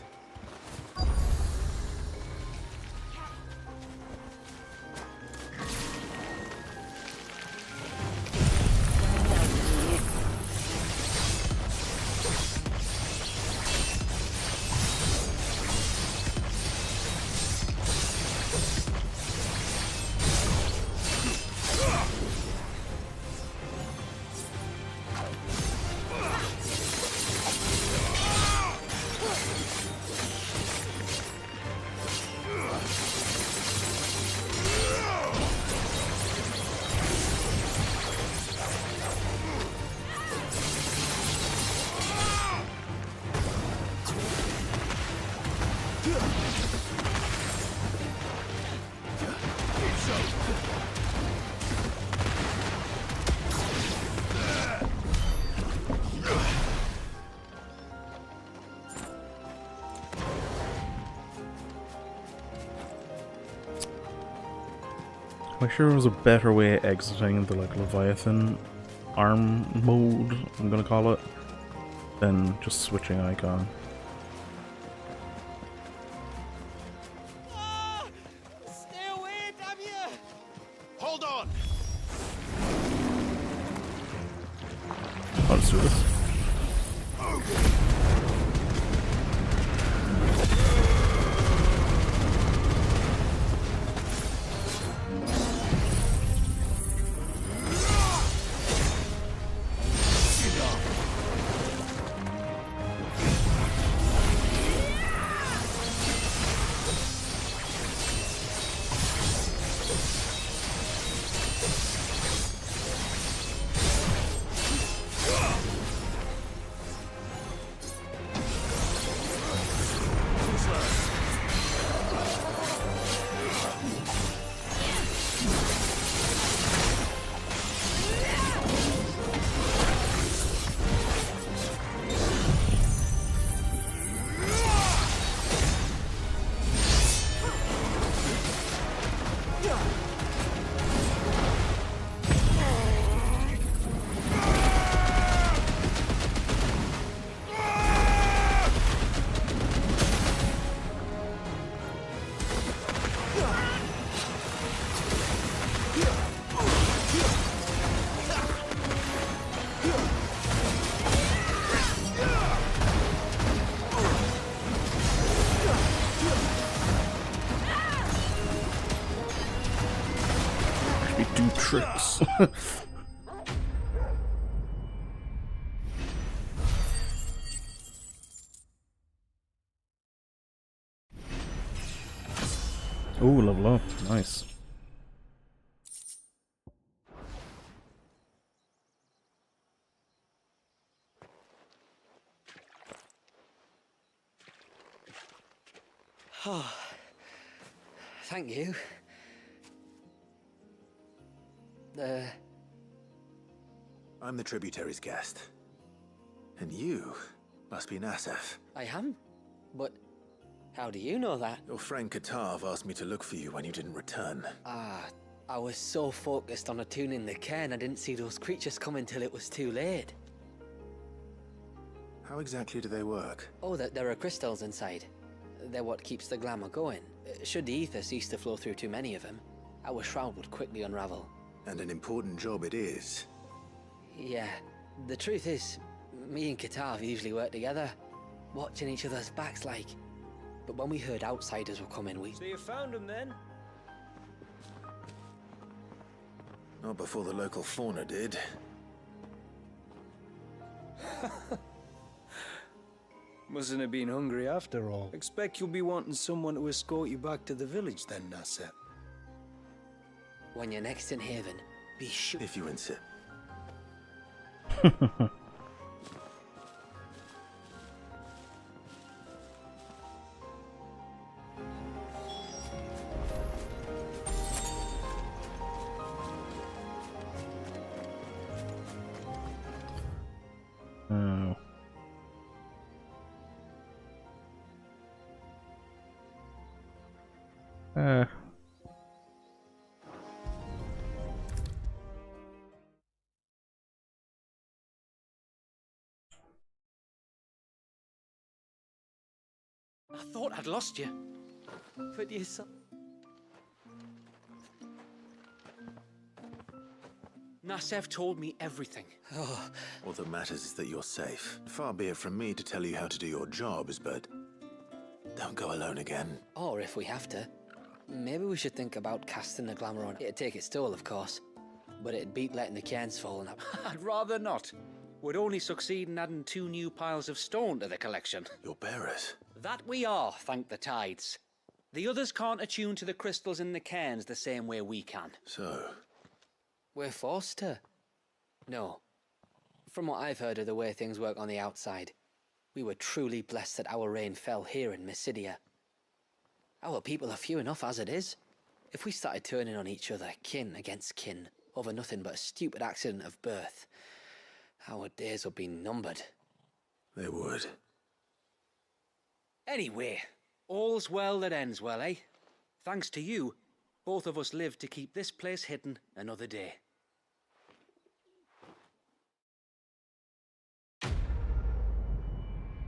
I'm sure there was a better way of exiting the like Leviathan arm mode, I'm gonna call it, than just switching icon. Stay away, damn you! Hold on! Let's do this. Do tricks. Oh, level up. Nice. Oh, thank you. I'm the tributary's guest. And you must be Nassef. I am? But how do you know that? Your friend Katav asked me to look for you when you didn't return. Ah, I was so focused on attuning the cairn I didn't see those creatures coming till it was too late. How exactly do they work? Oh, there are crystals inside. They're what keeps the glamour going. Should the ether cease to flow through too many of them, our shroud would quickly unravel. And an important job it is. Yeah, the truth is, me and Katav usually work together, watching each other's backs like. But when we heard outsiders were coming, we... So you found him then? Not before the local fauna did. Mustn't have been hungry after all. Expect you'll be wanting someone to escort you back to the village then, Nasset. When you're next in Haven, be sure. If you insist. Oh. I thought I'd lost you. But you saw. Nasev told me everything. Oh. All that matters is that you're safe. Far be it from me to tell you how to do your jobs, but don't go alone again. Or if we have to, maybe we should think about casting the glamour on. It'd take its toll, of course, but it'd beat letting the cairns fall in. I'd rather not. Would only succeed in adding 2 new piles of stone to the collection. Your bearers. That we are, thank the tides. The others can't attune to the crystals in the cairns the same way we can. So? We're forced to. No. From what I've heard of the way things work on the outside, we were truly blessed that our rain fell here in Mysidia. Our people are few enough as it is. If we started turning on each other, kin against kin, over nothing but a stupid accident of birth, our days would be numbered. They would. Anyway, all's well that ends well, eh? Thanks to you, both of us lived to keep this place hidden another day.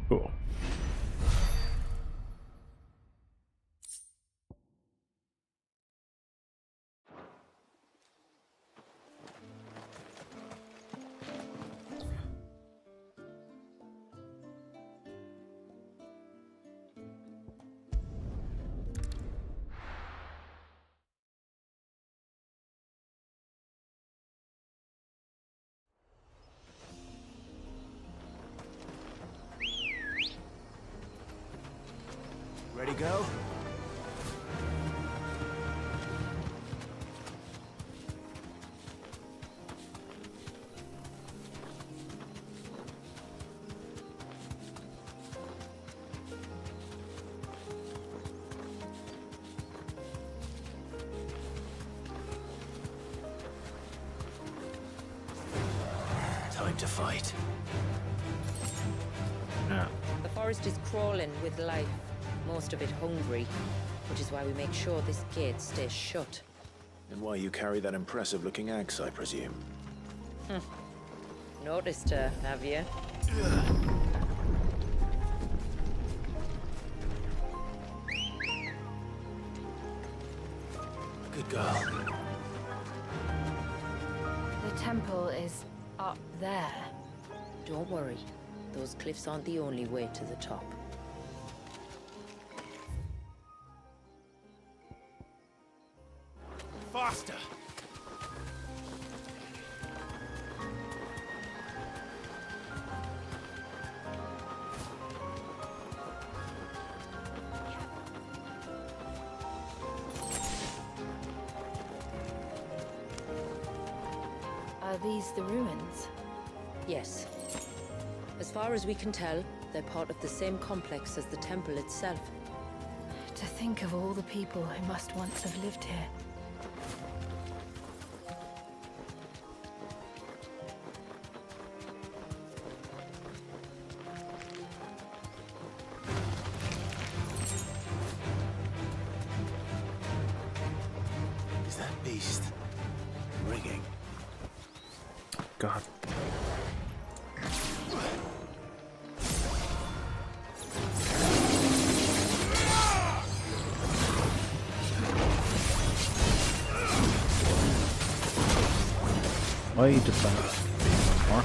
Cool. Ready, go? Time to fight. Yeah. The forest is crawling with life, most of it hungry, which is why we make sure this gate stays shut. And why you carry that impressive-looking axe, I presume. Noticed her, have you? Good girl. The temple is up there. Don't worry. Those cliffs aren't the only way to the top. Faster! Are these the ruins? Yes. As far as we can tell, they're part of the same complex as the temple itself. To think of all the people who must once have lived here. Is that beast ringing? God. Why did that? Mark?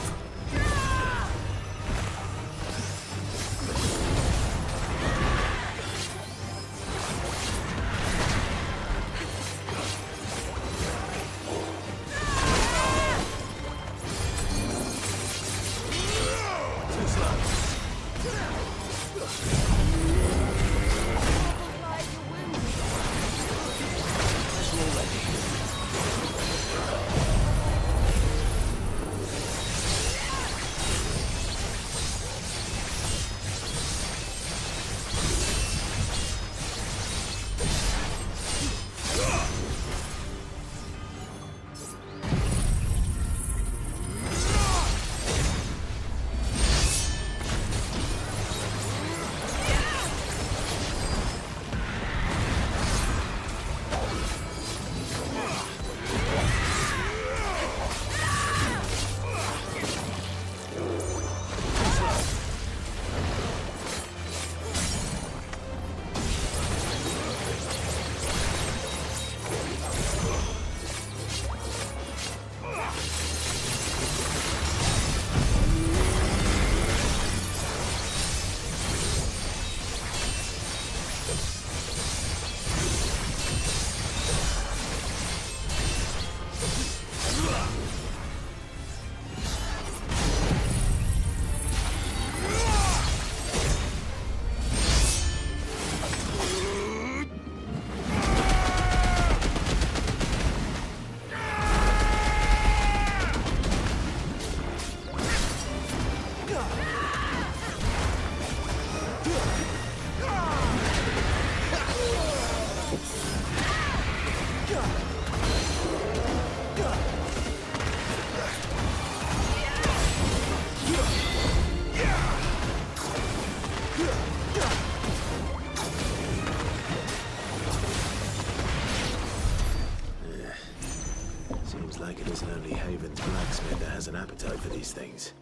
Seems like it isn't only Haven's blacksmith that has an appetite for these things.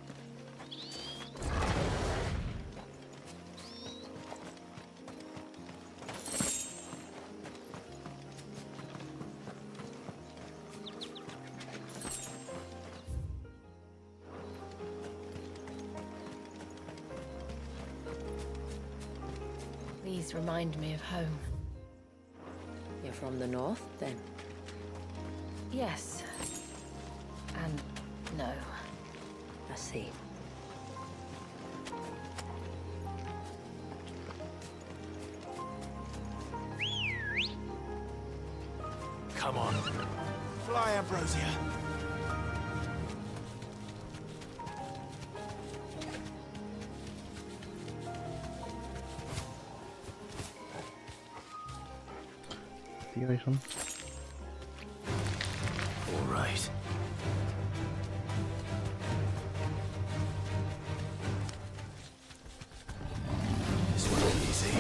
These remind me of home. You're from the north, then? Yes. And no. I see. Come on. Fly, Ambrosia. The item. All right. This won't be easy.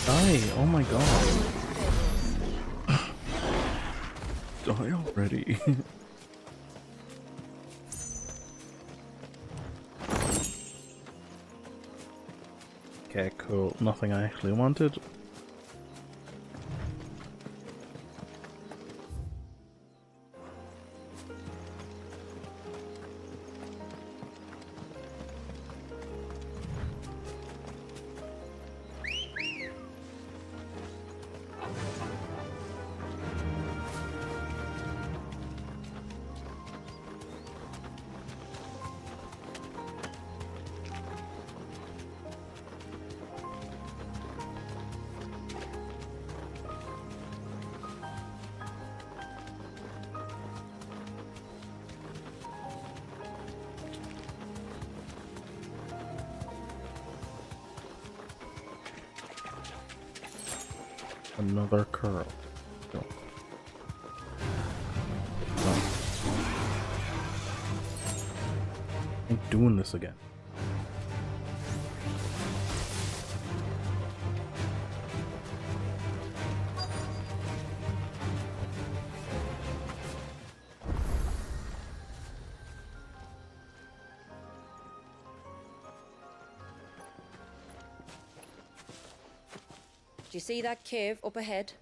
Die! Oh my god. Die already. Okay, cool. Nothing I actually wanted. Another curl. Go. I'm doing this again. Do you see that cave up ahead?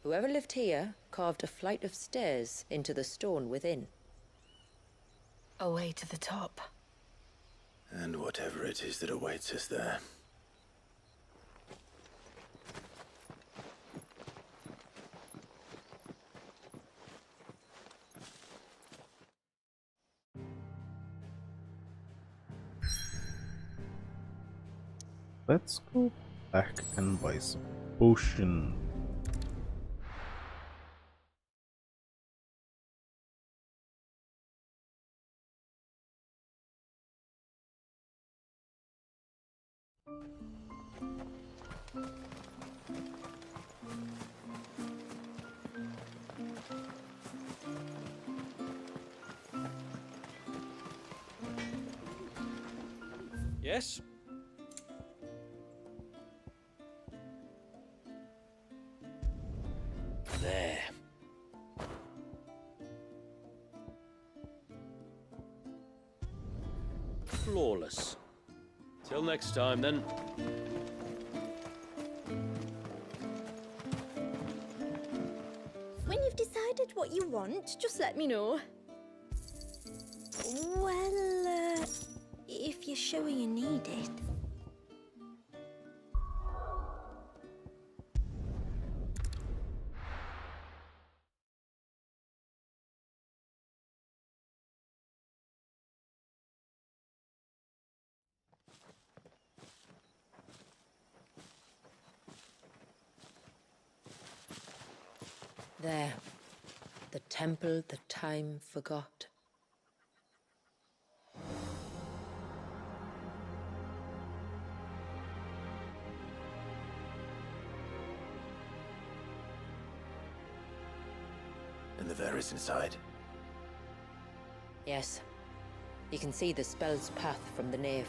Whoever lived here carved a flight of stairs into the stone within. Away to the top. And whatever it is that awaits us there. Let's go back and buy some potion. Yes? There. Flawless. Till next time, then. When you've decided what you want, just let me know. Well, if you're sure you need it. There. The temple the time forgot. And the Ver is inside. Yes. You can see the spell's path from the nave.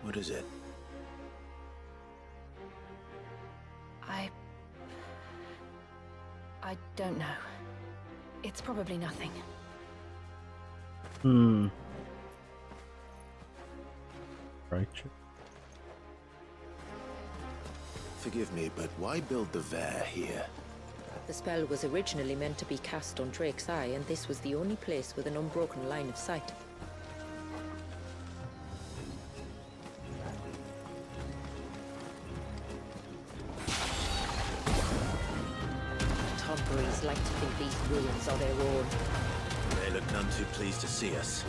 What is it? I don't know. It's probably nothing. Right. Forgive me, but why build the Ver here? The spell was originally meant to be cast on Drake's Eye, and this was the only place with an unbroken line of sight. Tonberries like to think these ruins are their own. They look none too pleased to see us.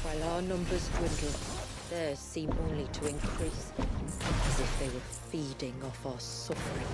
While our numbers dwindle, theirs seem only to increase, as if they were feeding off our suffering.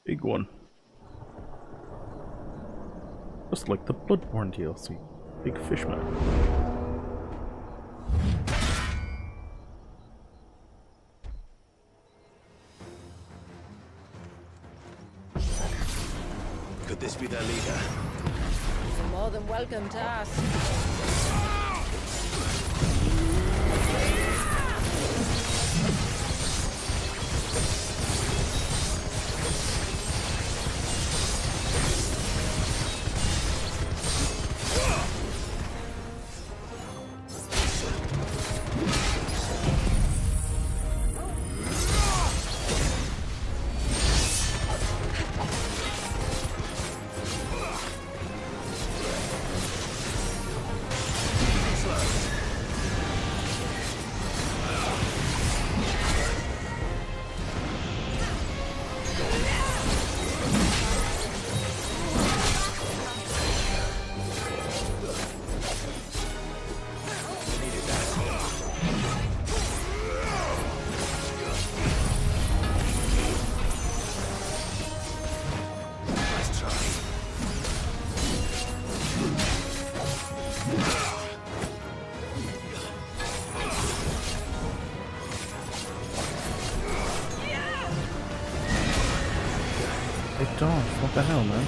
Big one. Just like the Bloodborne DLC. Big fishman. Could this be their leader? You're more than welcome to ask. Hey, Dom, what the hell, man?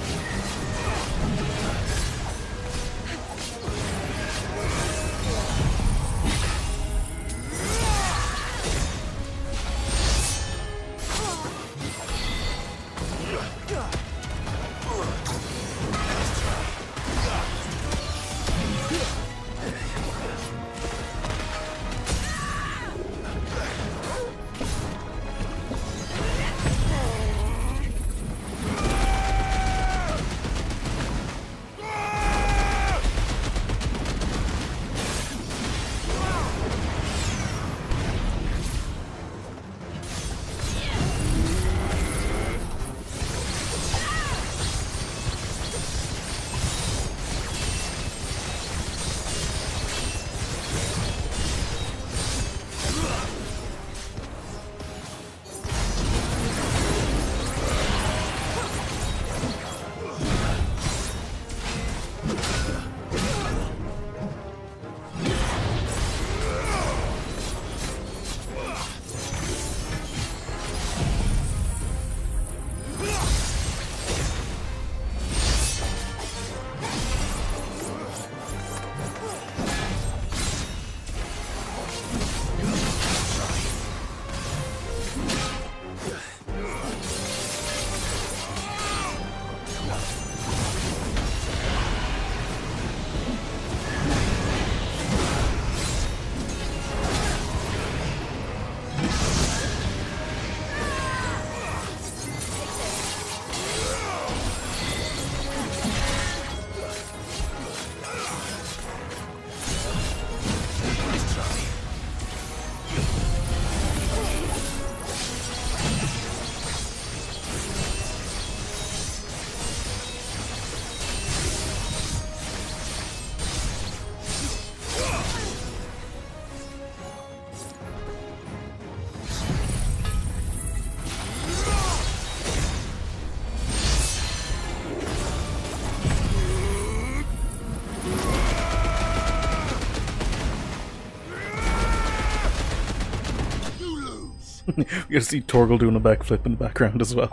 We gotta see Torgal doing a backflip in the background as well.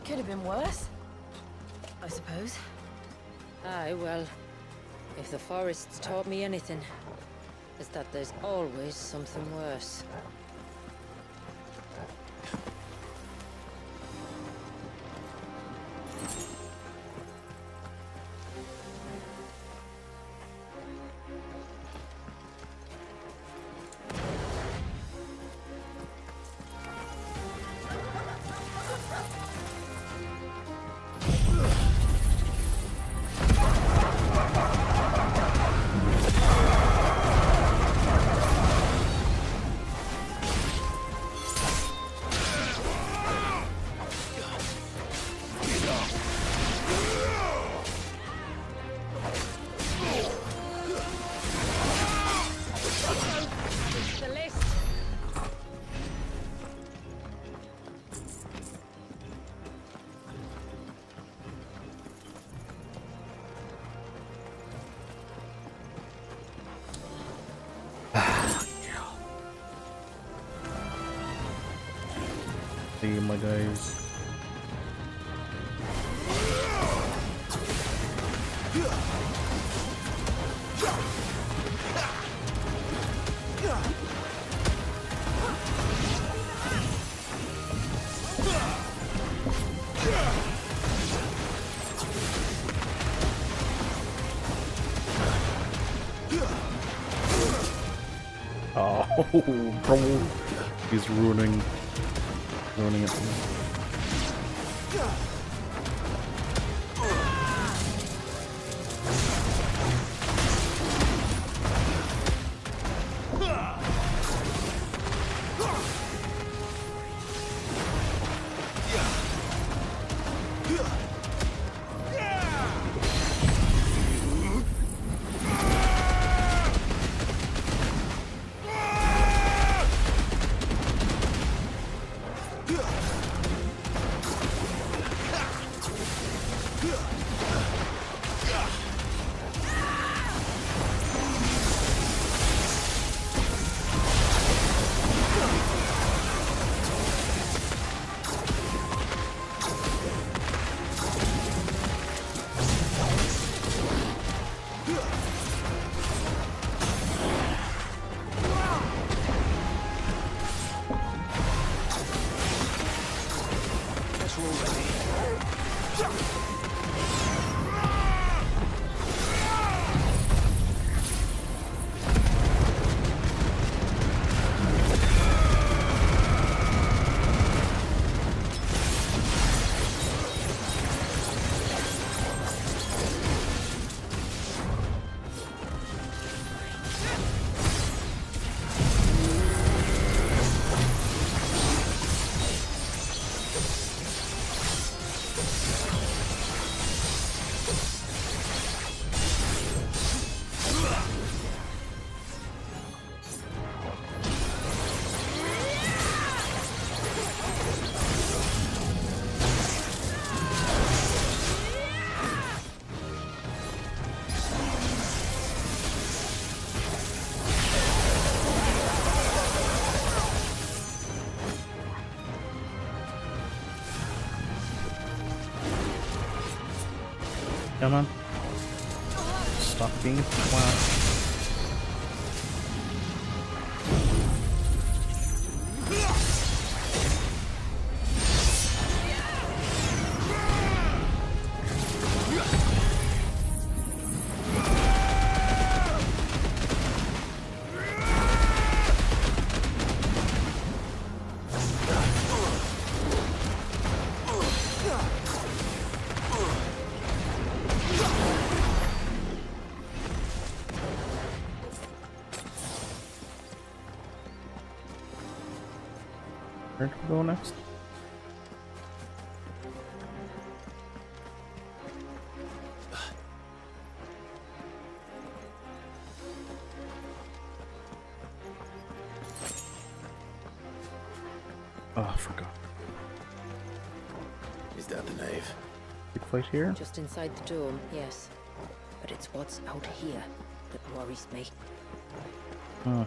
could have been worse, I suppose. Aye, well, if the forest's taught me anything, it's that there's always something worse. See you, my guys. Oh, bro. He's ruining it for me. Come on. Stop being flat. Where do we go next? Oh, I forgot. Is that the nave? Big fight here? Just inside the dome, yes. But it's what's out here that worries me. Huh.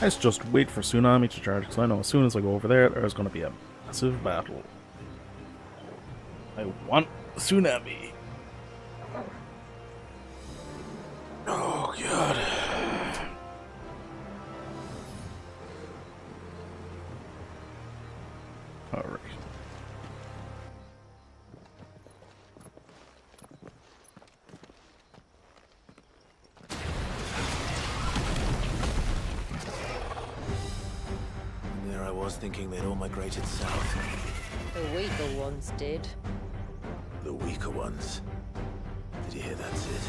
Let's just wait for Tsunami to charge, because I know as soon as I go over there, there's going to be a massive battle. I want Tsunami. Oh, God. Alright. And there I was thinking they'd all migrated south. The weaker ones did. The weaker ones. Did you hear that, Sid?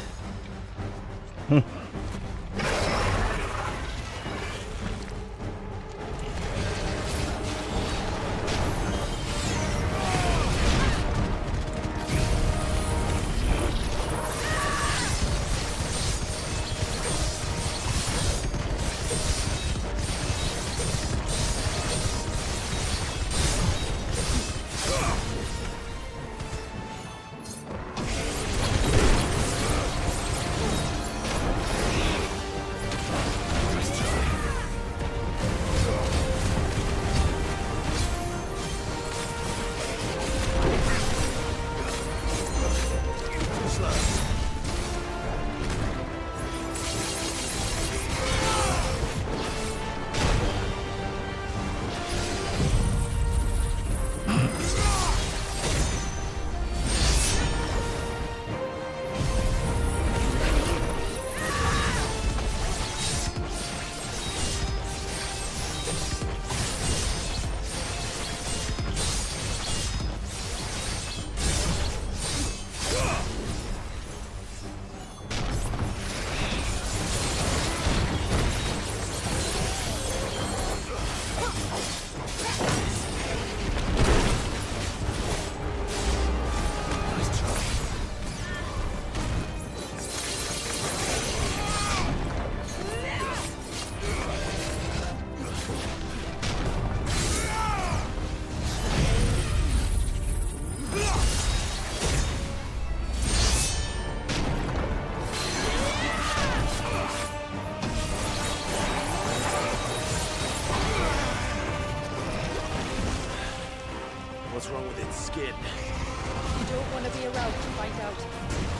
What's wrong with its skin? You don't want to be around to find out.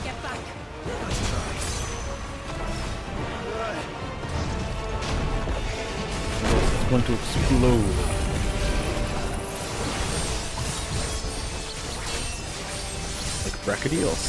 Get back. Let's try. It's going to explode. Like brachydios.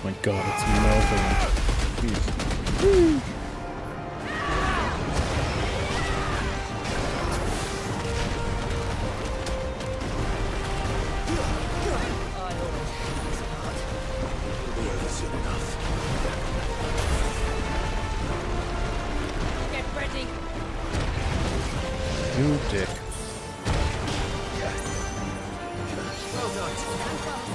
My God, it's melting. Jeez. Woo. Get ready. You dick. Well done. Stand fast.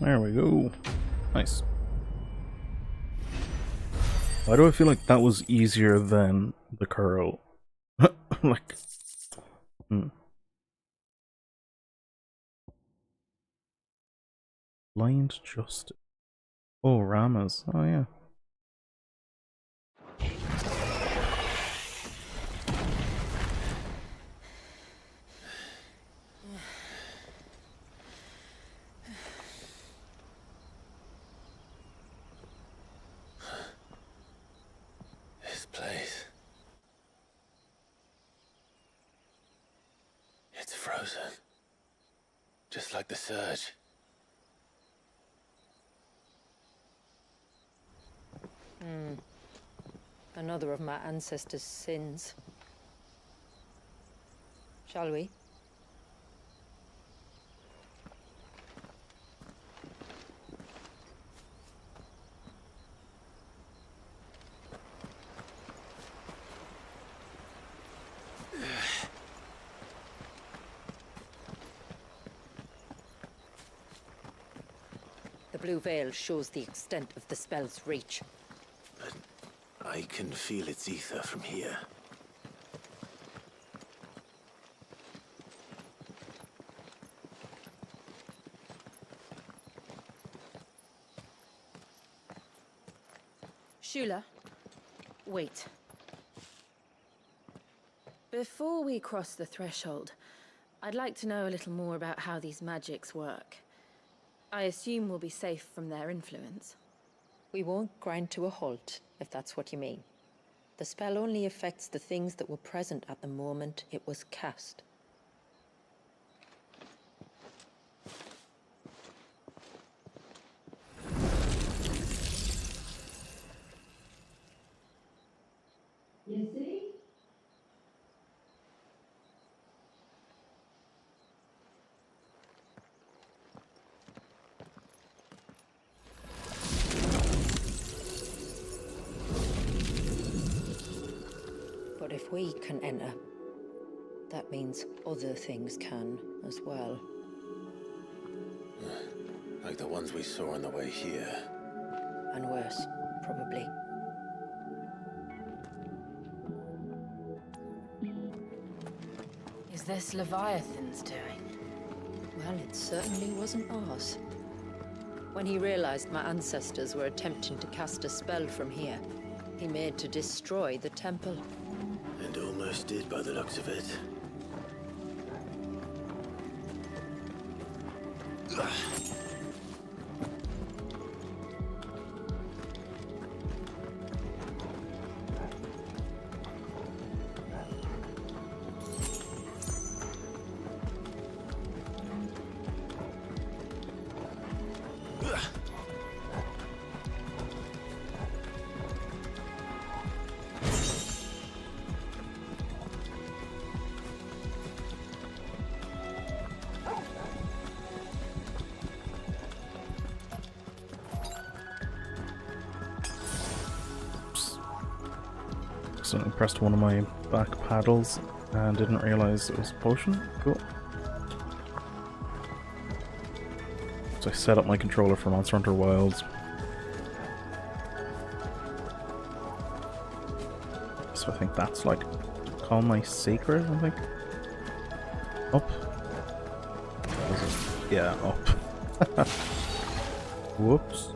There we go. Nice. Why do I feel like that was easier than the curl? Like... Blind Justice. Oh, Ramas. Oh, yeah. This place. It's frozen. Just like the surge. Another of my ancestors' sins. Shall we? The blue veil shows the extent of the spell's reach. But I can feel its ether from here. Shula, wait. Before we cross the threshold, I'd like to know a little more about how these magics work. I assume we'll be safe from their influence. We won't grind to a halt, if that's what you mean. The spell only affects the things that were present at the moment it was cast. You see? But if we can enter, that means other things can as well. Like the ones we saw on the way here. And worse, probably. Is this Leviathan's doing? Well, it certainly wasn't ours. When he realized my ancestors were attempting to cast a spell from here, he made to destroy the temple. And almost did by the looks of it. So I pressed one of my back paddles and didn't realize it was a potion. Cool. So I set up my controller for Monster Hunter Wilds. So I think that's like Calm My Sacred, I think. Up. Yeah, up. Whoops.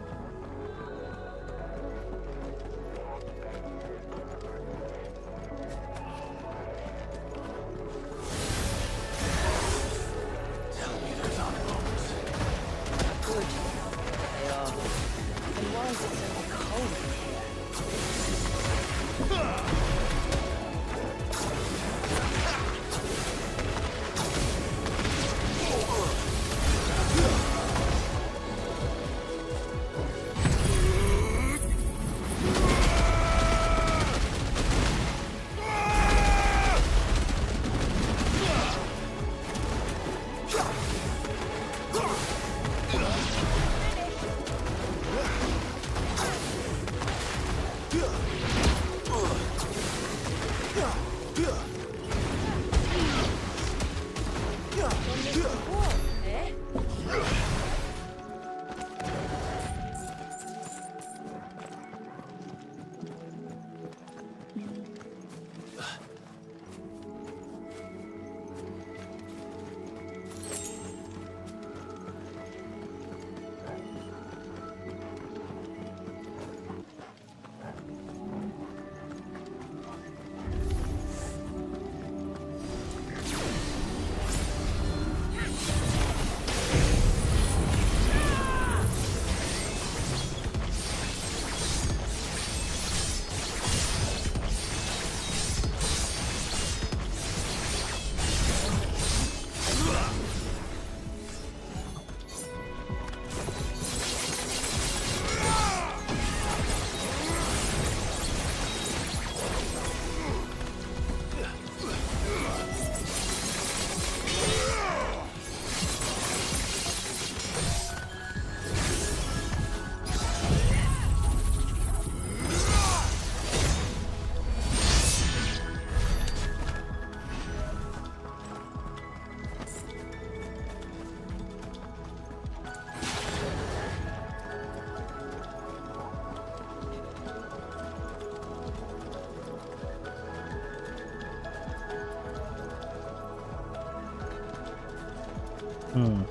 Hmm.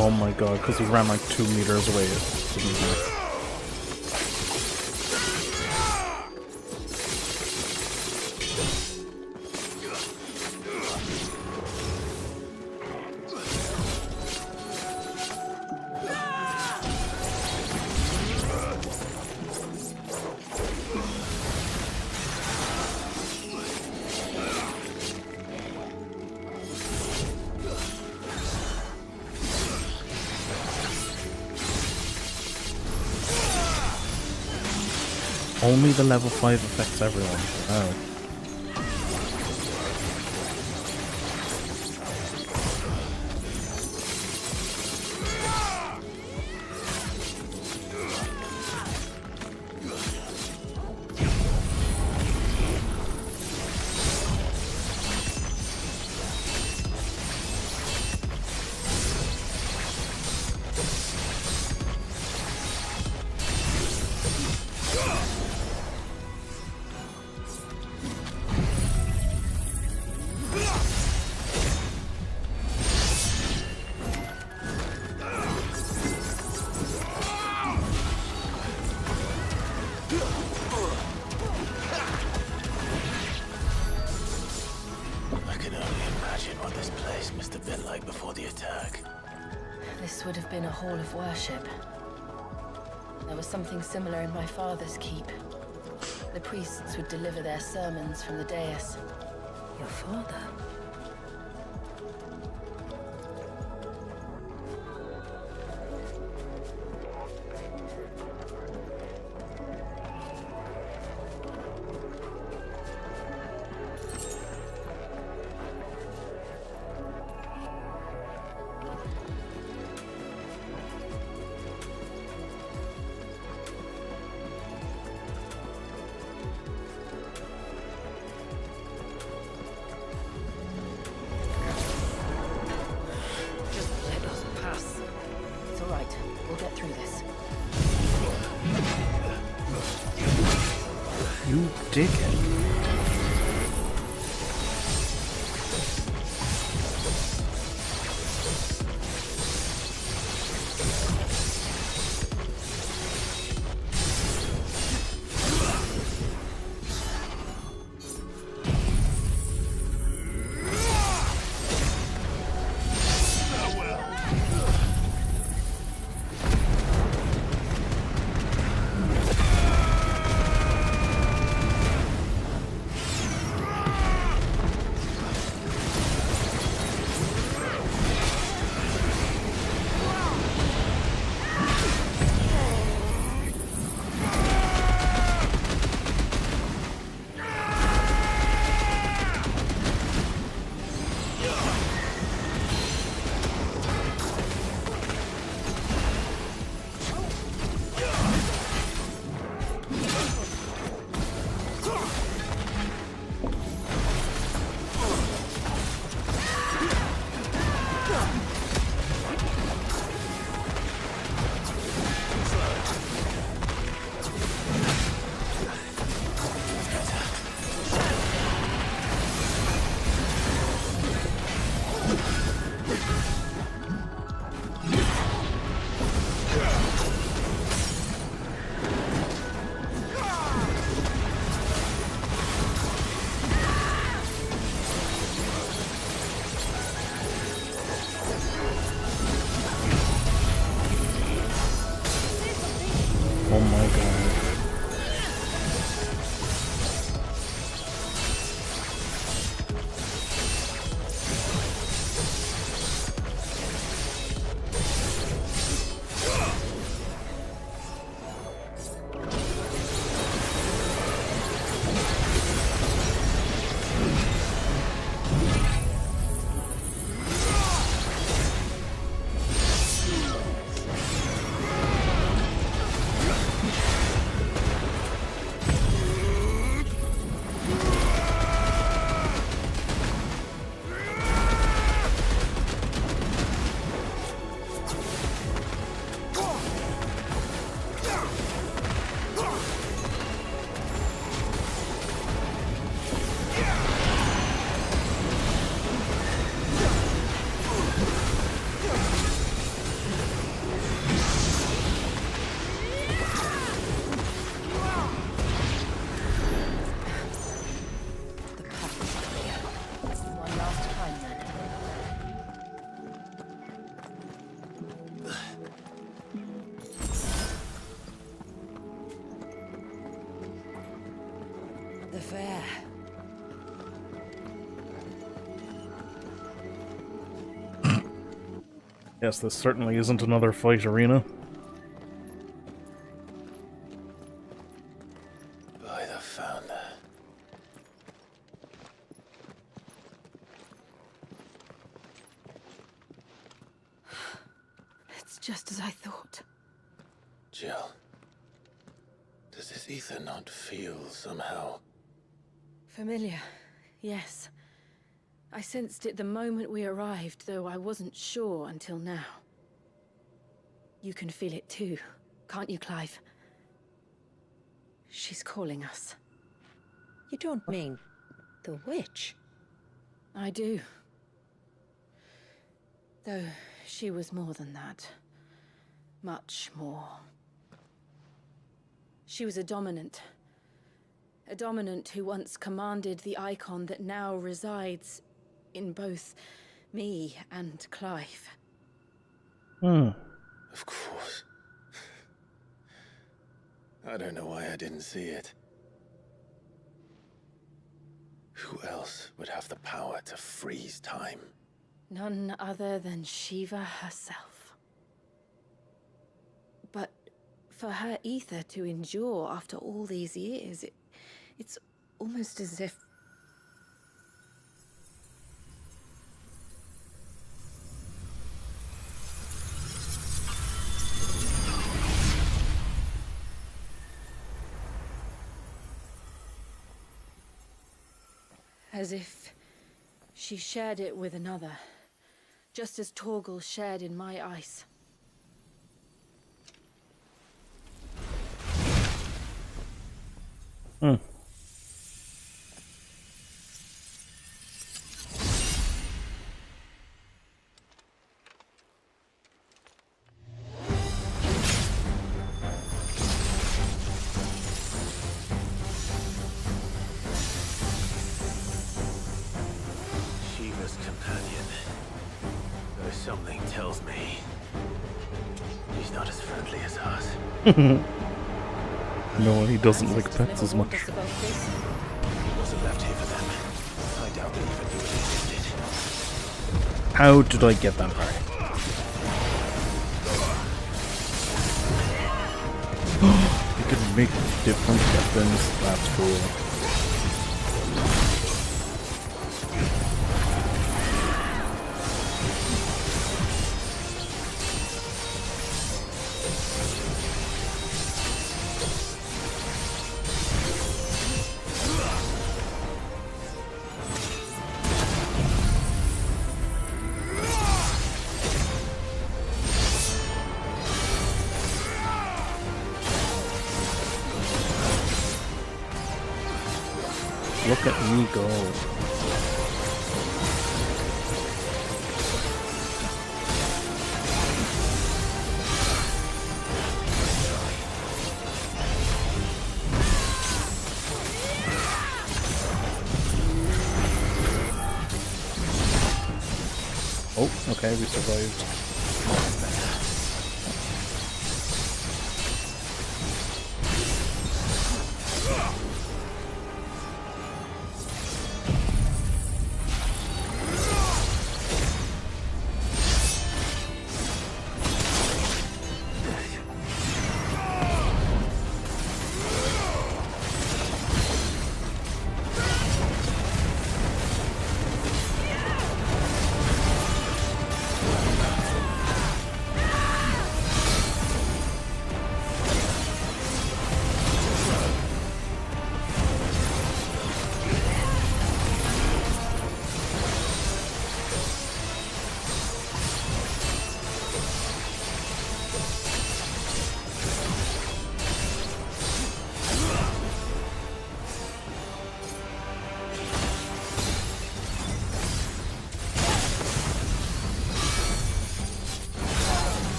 Oh my god, because he ran like 2 meters away. It didn't hurt. Only the level 5 affects everyone. Oh. This would have been a hall of worship. There was something similar in my father's keep. The priests would deliver their sermons from the dais. Your father? You dickhead. Yes, this certainly isn't another fight arena. By the founder. It's just as I thought. Jill, does this ether not feel somehow? Familiar, yes. I sensed it the moment we arrived, though I wasn't sure until now. You can feel it too, can't you, Clive? She's calling us. You don't mean the witch? I do. Though she was more than that. Much more. She was a dominant. A dominant who once commanded the icon that now resides in both me and Clive. Of course. I don't know why I didn't see it. Who else would have the power to freeze time? None other than Shiva herself. But for her ether to endure after all these years, it's almost as if... as if she shared it with another, just as Torgal shared in my ice. Shiva's companion. Though something tells me he's not as friendly as us. No, he doesn't like pets as much. He wasn't left here for them. I doubt they even knew it existed. How did I get that far? You can make different weapons. That's cool. Look at me go. Oh, okay, we survived.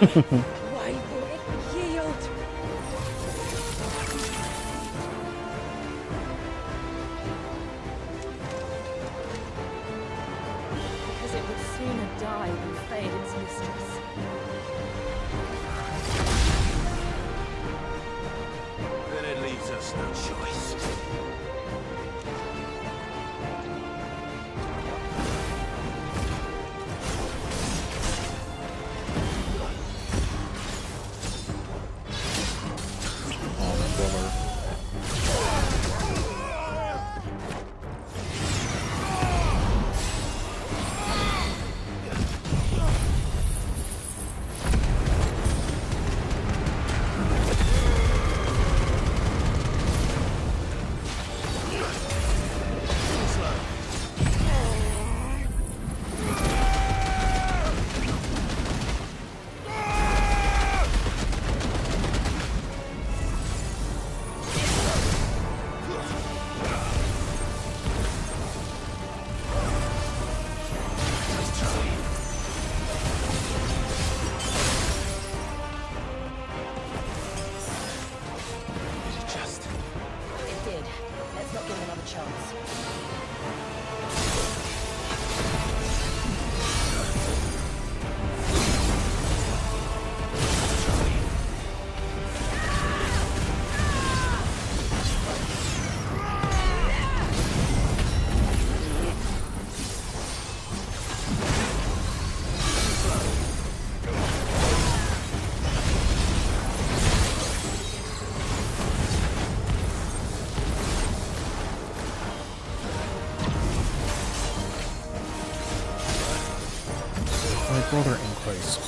Why will it yield? Because it would sooner die than fade its mistress. Then it leaves us no choice. It did. Let's not give it another chance. My brother in Christ.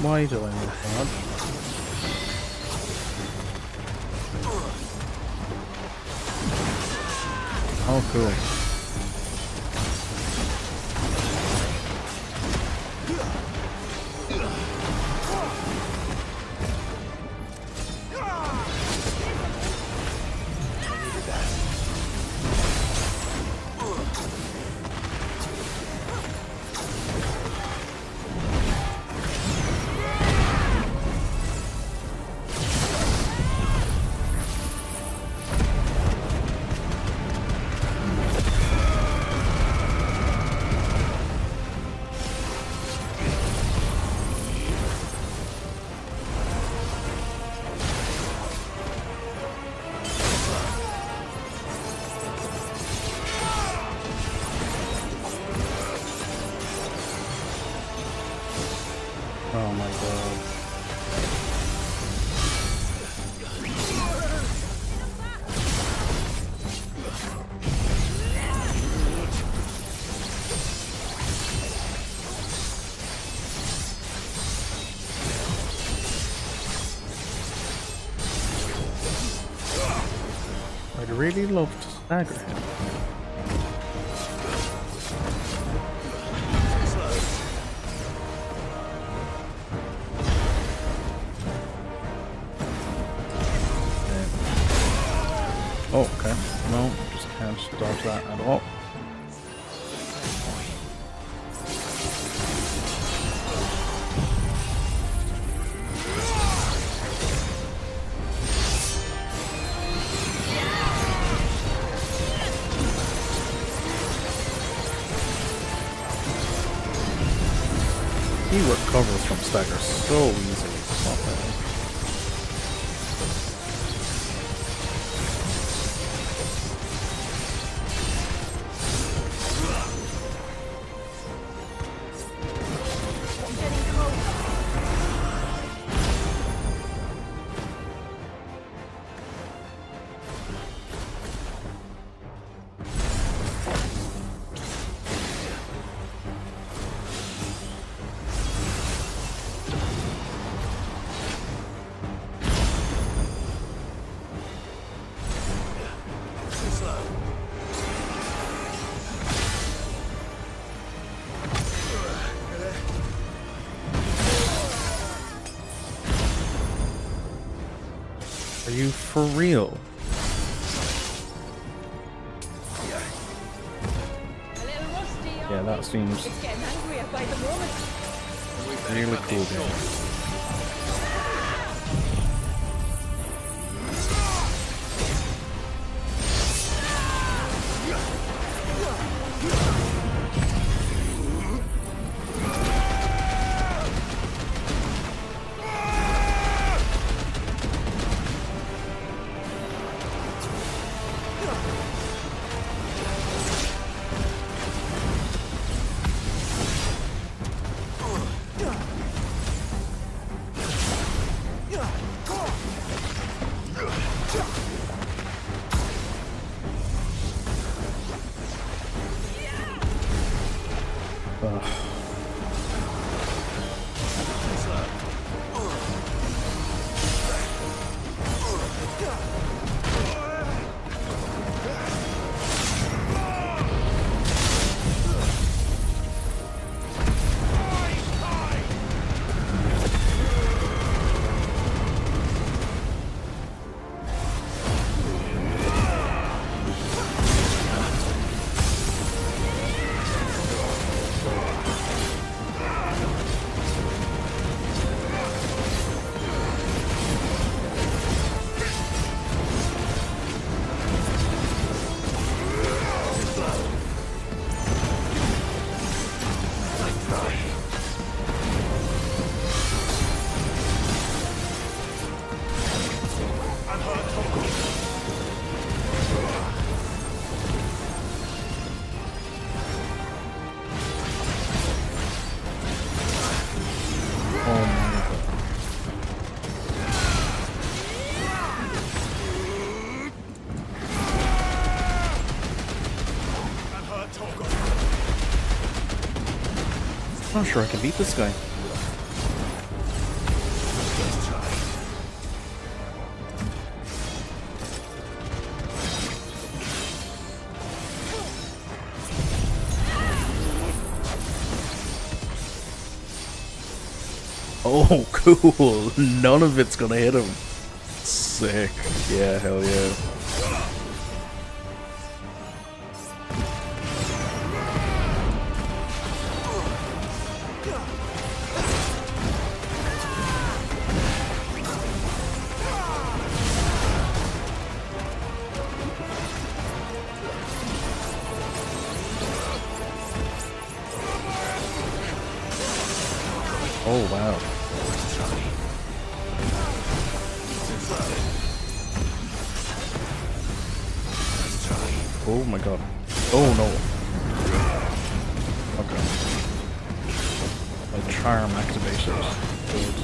Why do I move dodge? Oh, cool. Oh my god. I'd really love to stagger him. Oh, okay. No, just can't dodge that at all. He recovers from stagger so easily. Are you for real? Yeah, that seems It's getting angrier by the moment. really cool game. I'm not sure I can beat this guy. Oh, cool. None of it's gonna hit him. Sick. Yeah, hell yeah. Oh, wow. Oh my god. Oh no. Okay. My charm activated. Good.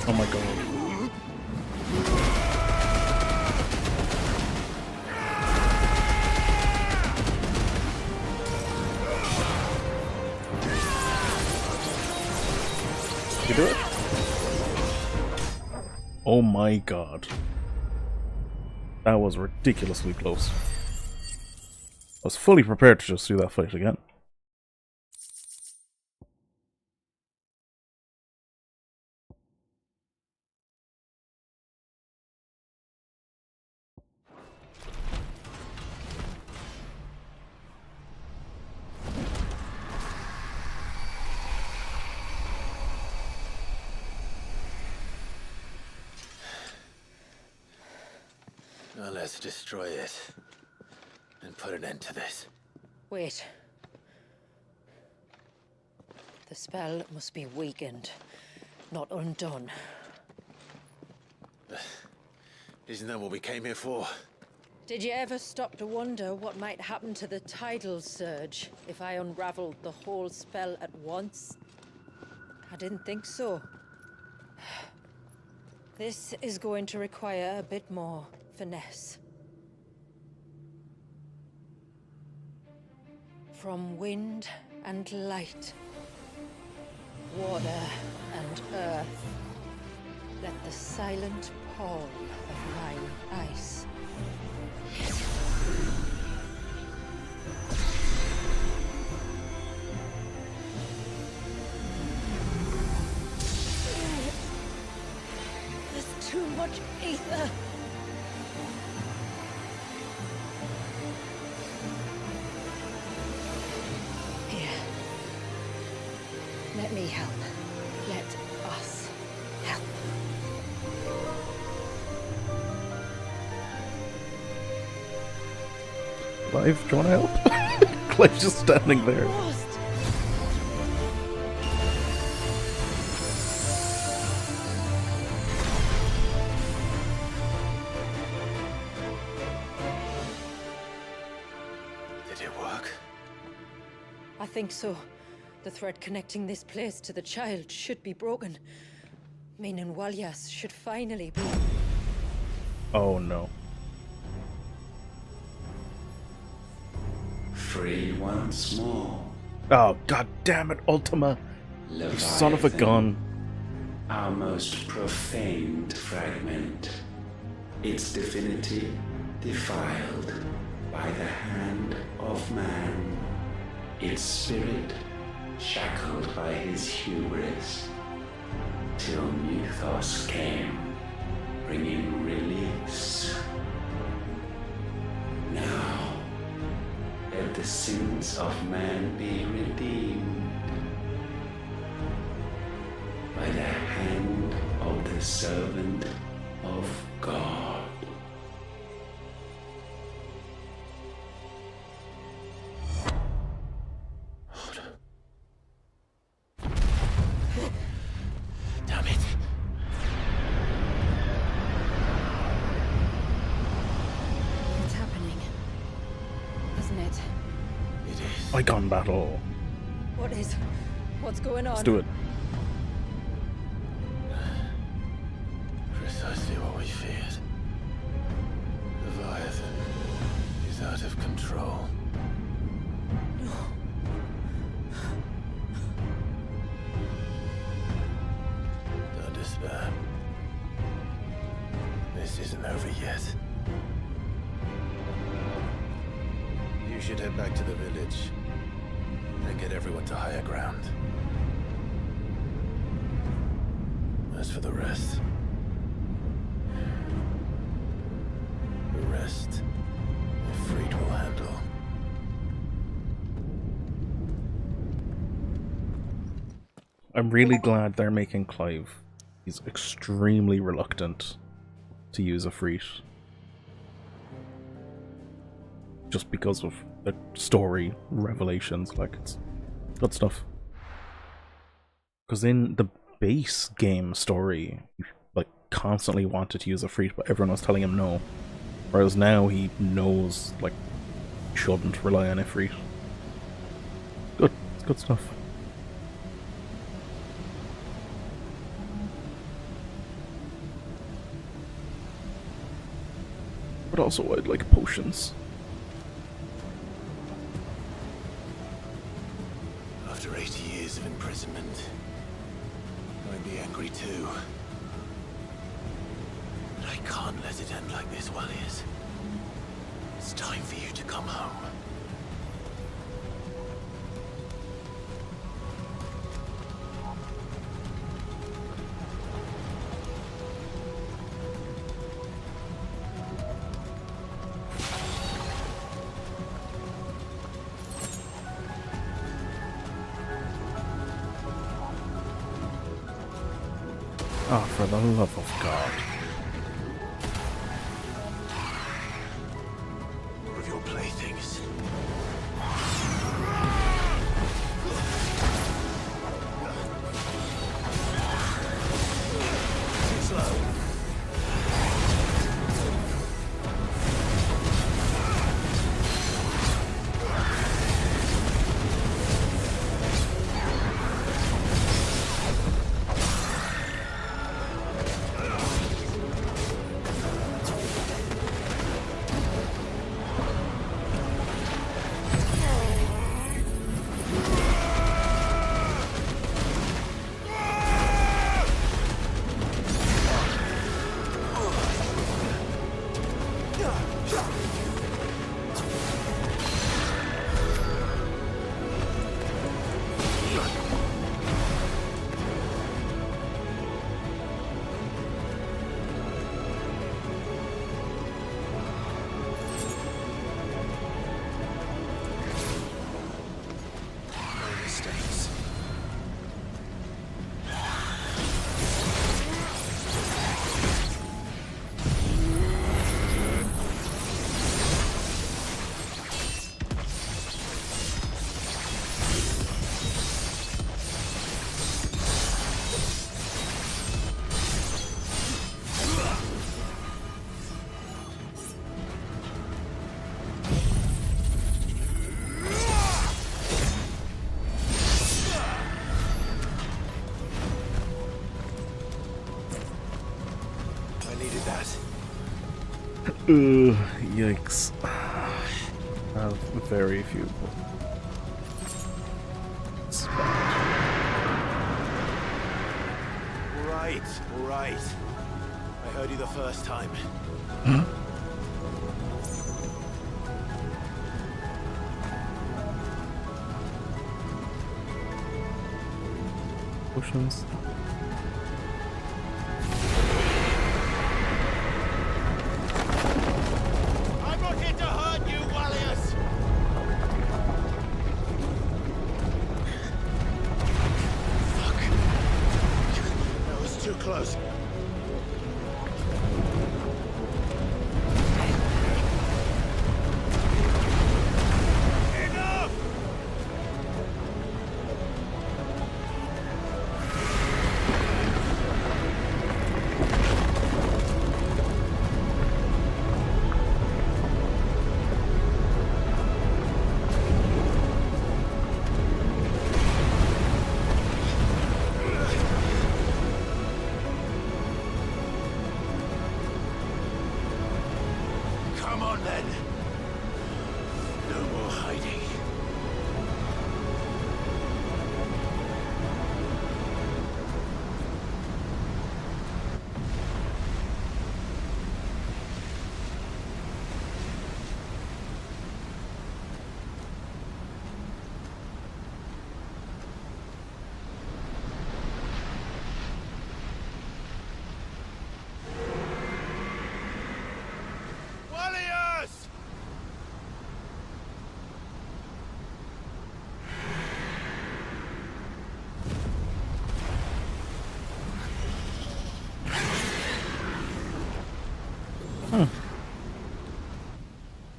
Oh my god. You do it? Oh my god. That was ridiculously close. I was fully prepared to just do that fight again. Now let's destroy it and put an end to this. Wait. The spell must be weakened, not undone. Isn't that what we came here for? Did you ever stop to wonder what might happen to the tidal surge if I unraveled the whole spell at once? I didn't think so. This is going to require a bit more finesse. From wind and light, water and earth. Let the silent palm of mine ice. There's too much ether. Here. Let me help. Let us help. Clive, do you want to help? Clive's just standing there. Did it work? I think so. The thread connecting this place to the child should be broken. Meaning Walyas should finally be... Oh no. Free once more. Oh, god damn it, Ultima. You son of a gun. Our most profaned fragment. Its divinity defiled by the hand of man. Its spirit shackled by his hubris. Till Mythos came, bringing release. Now, let the sins of man be redeemed by the hand of the servant of God. Damn it. It's happening. Isn't it? It is. Icon battle. What is... What's going on? Let's do it. Precisely what we feared. Leviathan is out of control. Don't despair. This isn't over yet. You should head back to the village and get everyone to higher ground. As for the rest, Freed will handle. I'm really glad they're making Clive. He's extremely reluctant to use a Freet. Just because of the story revelations, like, it's good stuff. Because in the base game story, he like constantly wanted to use a Freet, but everyone was telling him no. Whereas now he knows, like, shouldn't rely on a Freet. Good, it's good stuff. But also I'd like potions. After 80 years of imprisonment, I'd be angry too. But I can't let it end like this, Walyas. It's time for you to come home. Oh, for the love of God. More of your playthings. Too slow. Yikes. I have very few. All right. I heard you the first time. Potions. I'm not here to hurt you, Wallius! Fuck. That was too close. Come on, then. No more hiding. Wallius!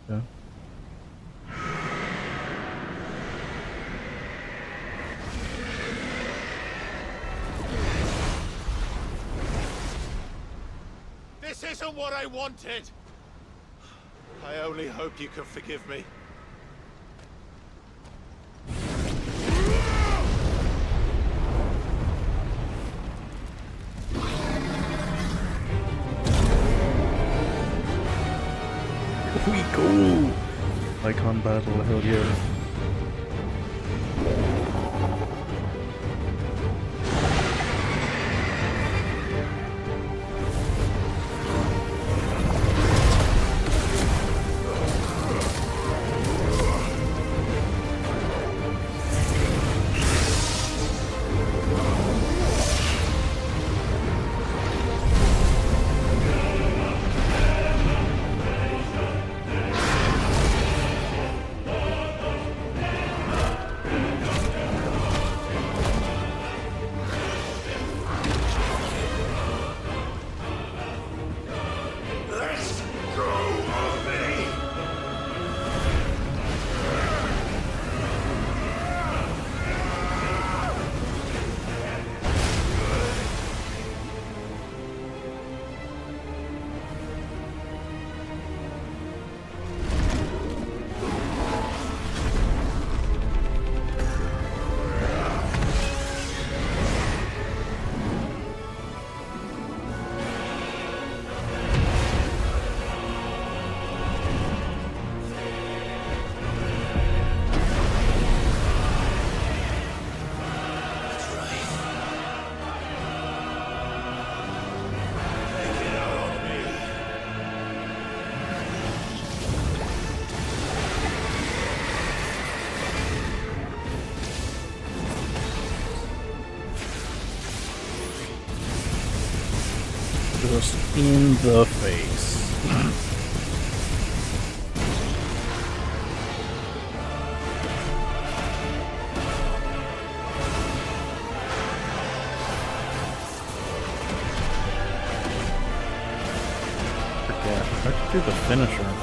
Yeah. This isn't what I wanted! I only hope you can forgive me. We go! Icon battle, hell yeah. Just in the face. Forget. I could do the finisher.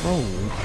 Oh.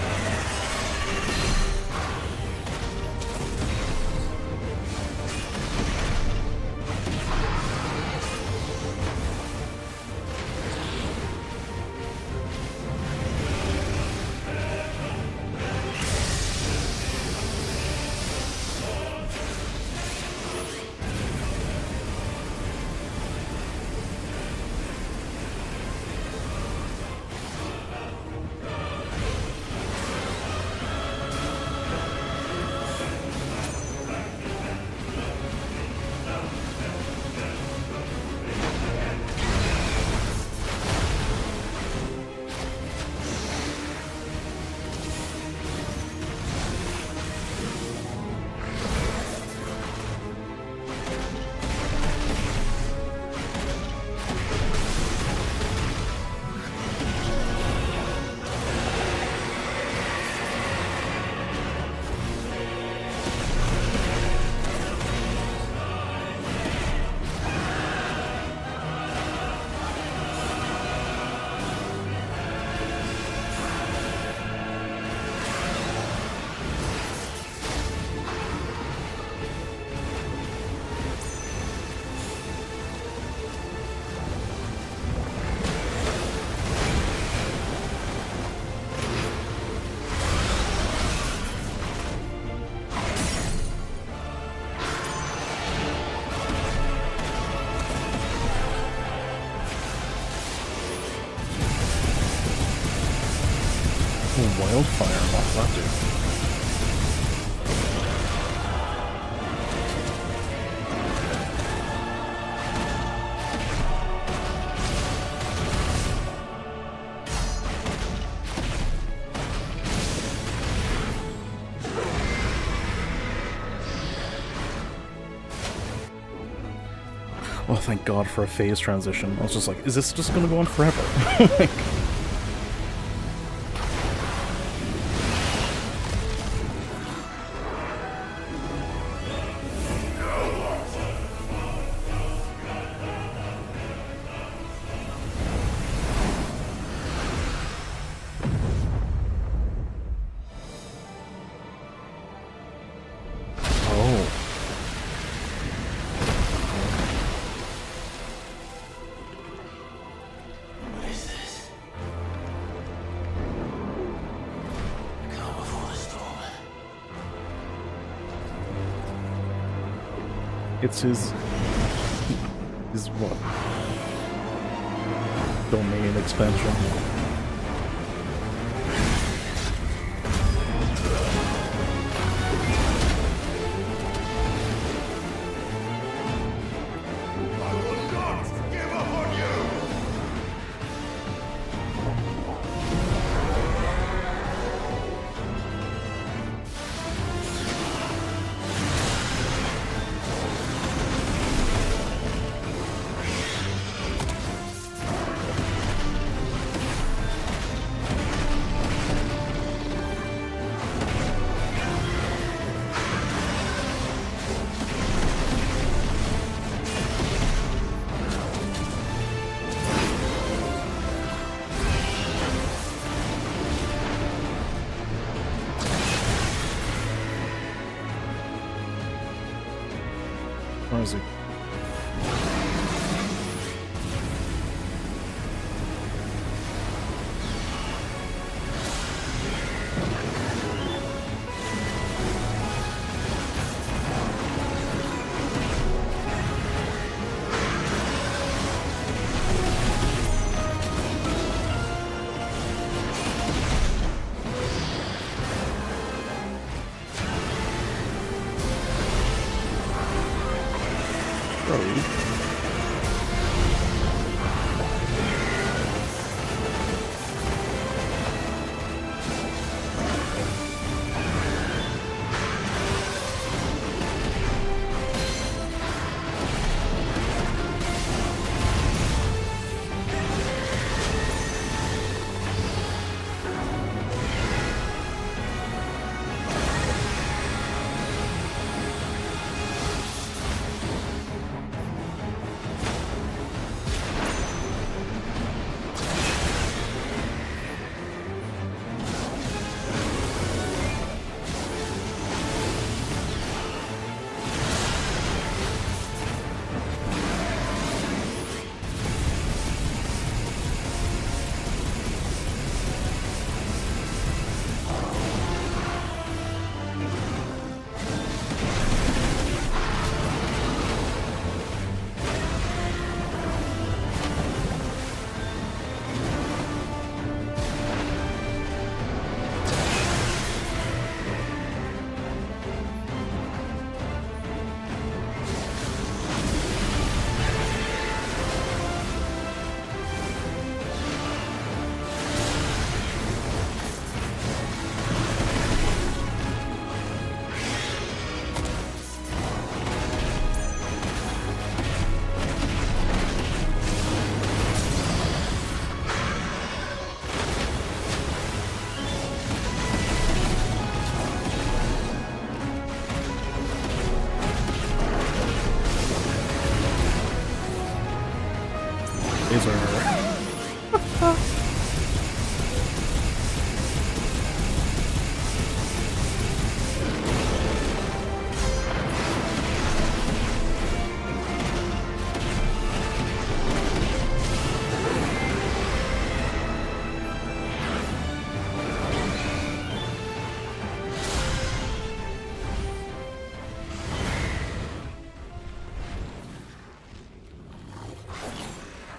Wildfire, what's that do? Well, thank God for a phase transition. I was just like, is this just gonna go on forever? Like, it's his what? Domain expansion. Where is he?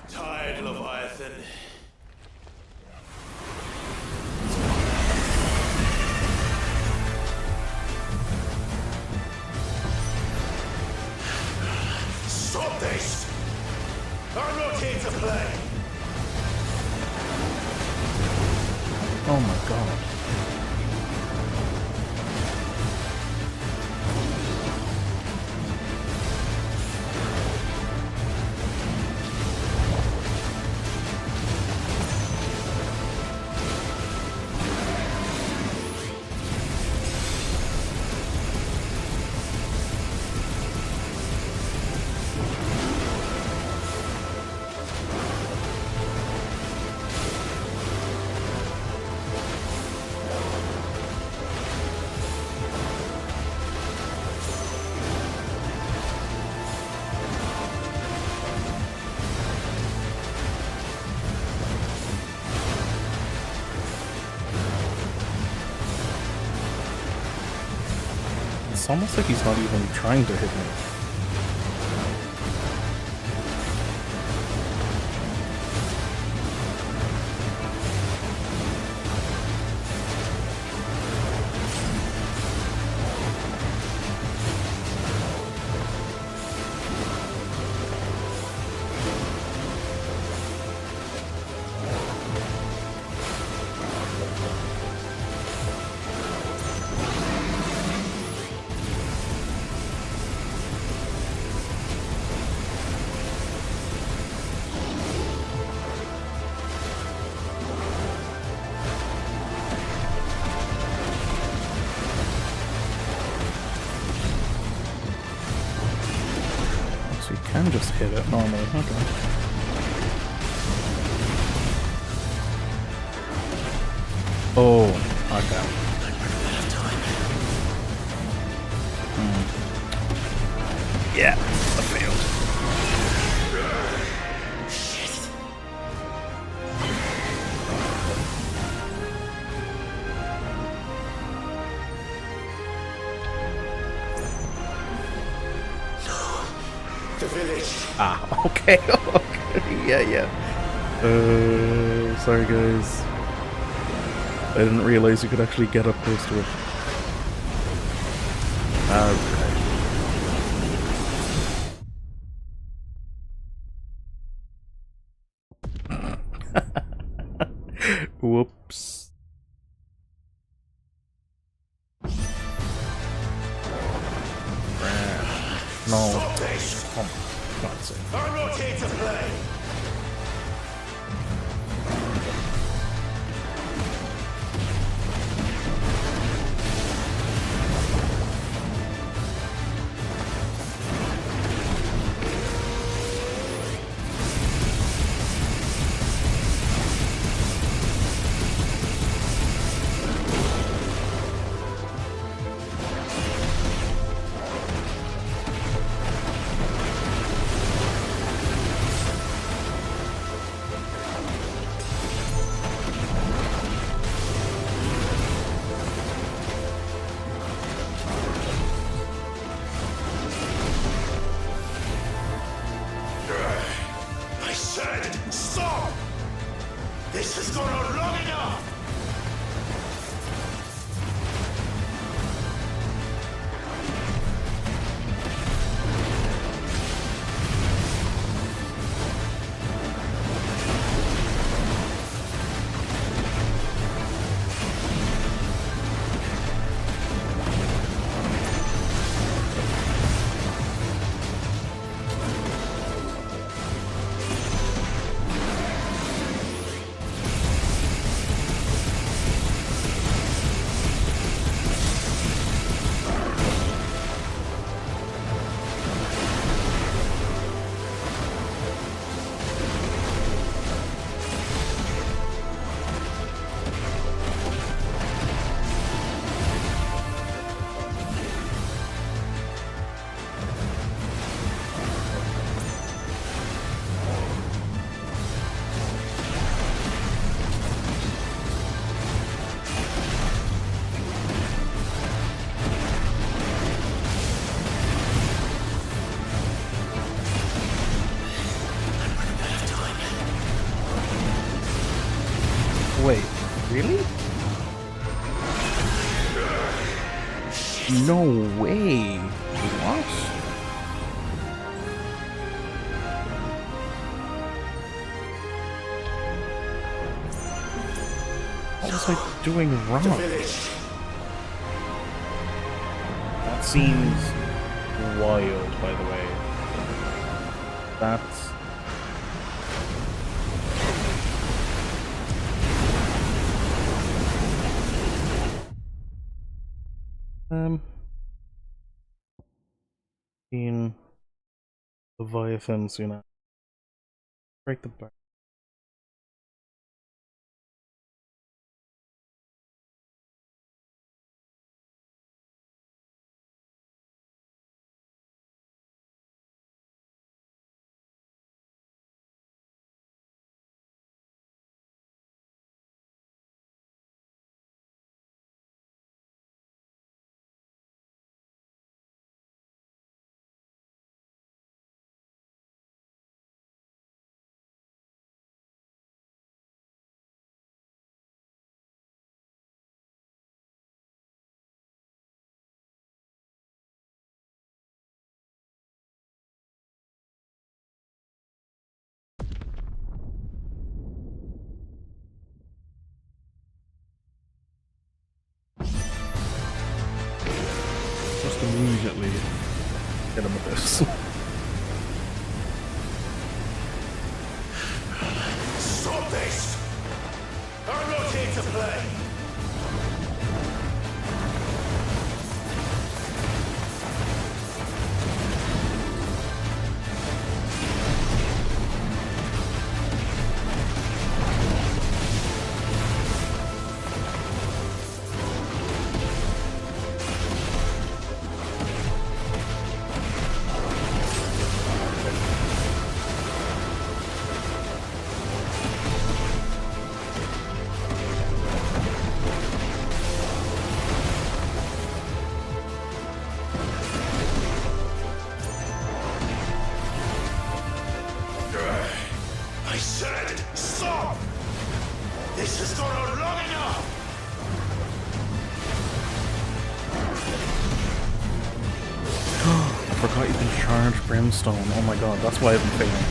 Tired, Leviathan. Stop this! I'm not here to play! Oh my god. It's almost like he's not even trying to hit me. So you can just hit it normally, okay. Oh, okay. Yeah, I failed. The village. Ah, okay, okay, yeah. Sorry guys. I didn't realize you could actually get up close to it. Okay. Whoops. No. Oh, God's sake. I'm not here to play! I said, stop! This has gone on long enough! Wait, really? No way. What? What was I doing wrong? That seems wild, by the way. That's... In Leviathans, you know. Break the back. Just immediately hit him with this. Stop this! I'm not here to play! I said, stop! This has gone on long enough! I forgot you can charge Brimstone. Oh my god, that's why I've been failing.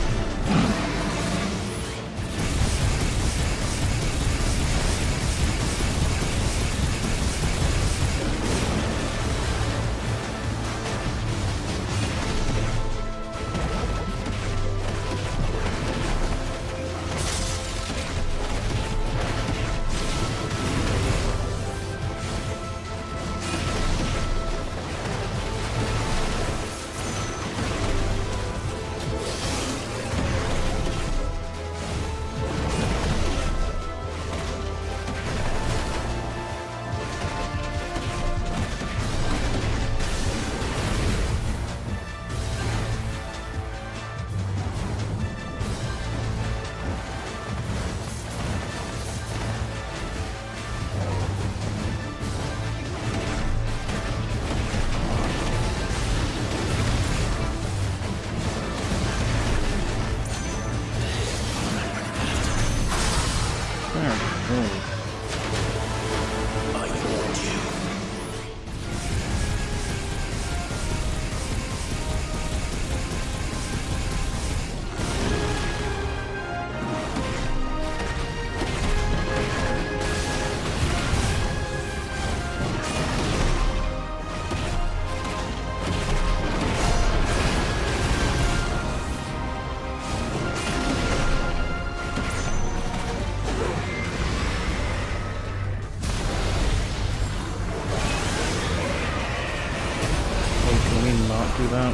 Do that.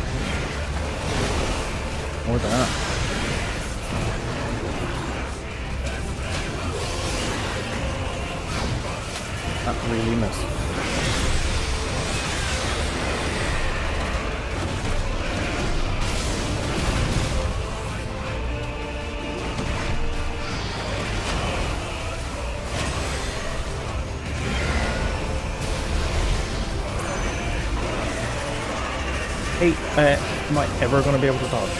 Or that. That really missed. Hey, am I ever going to be able to dodge?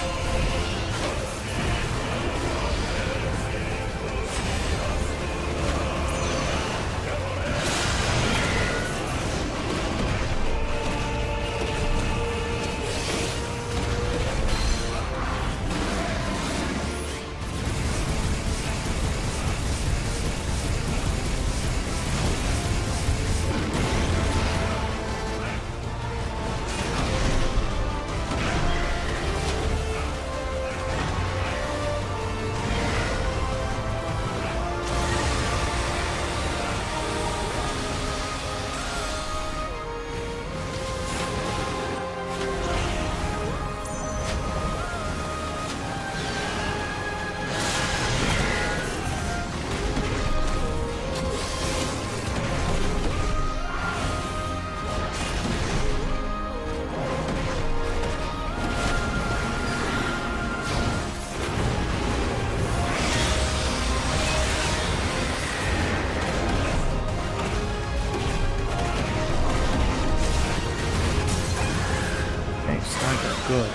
good.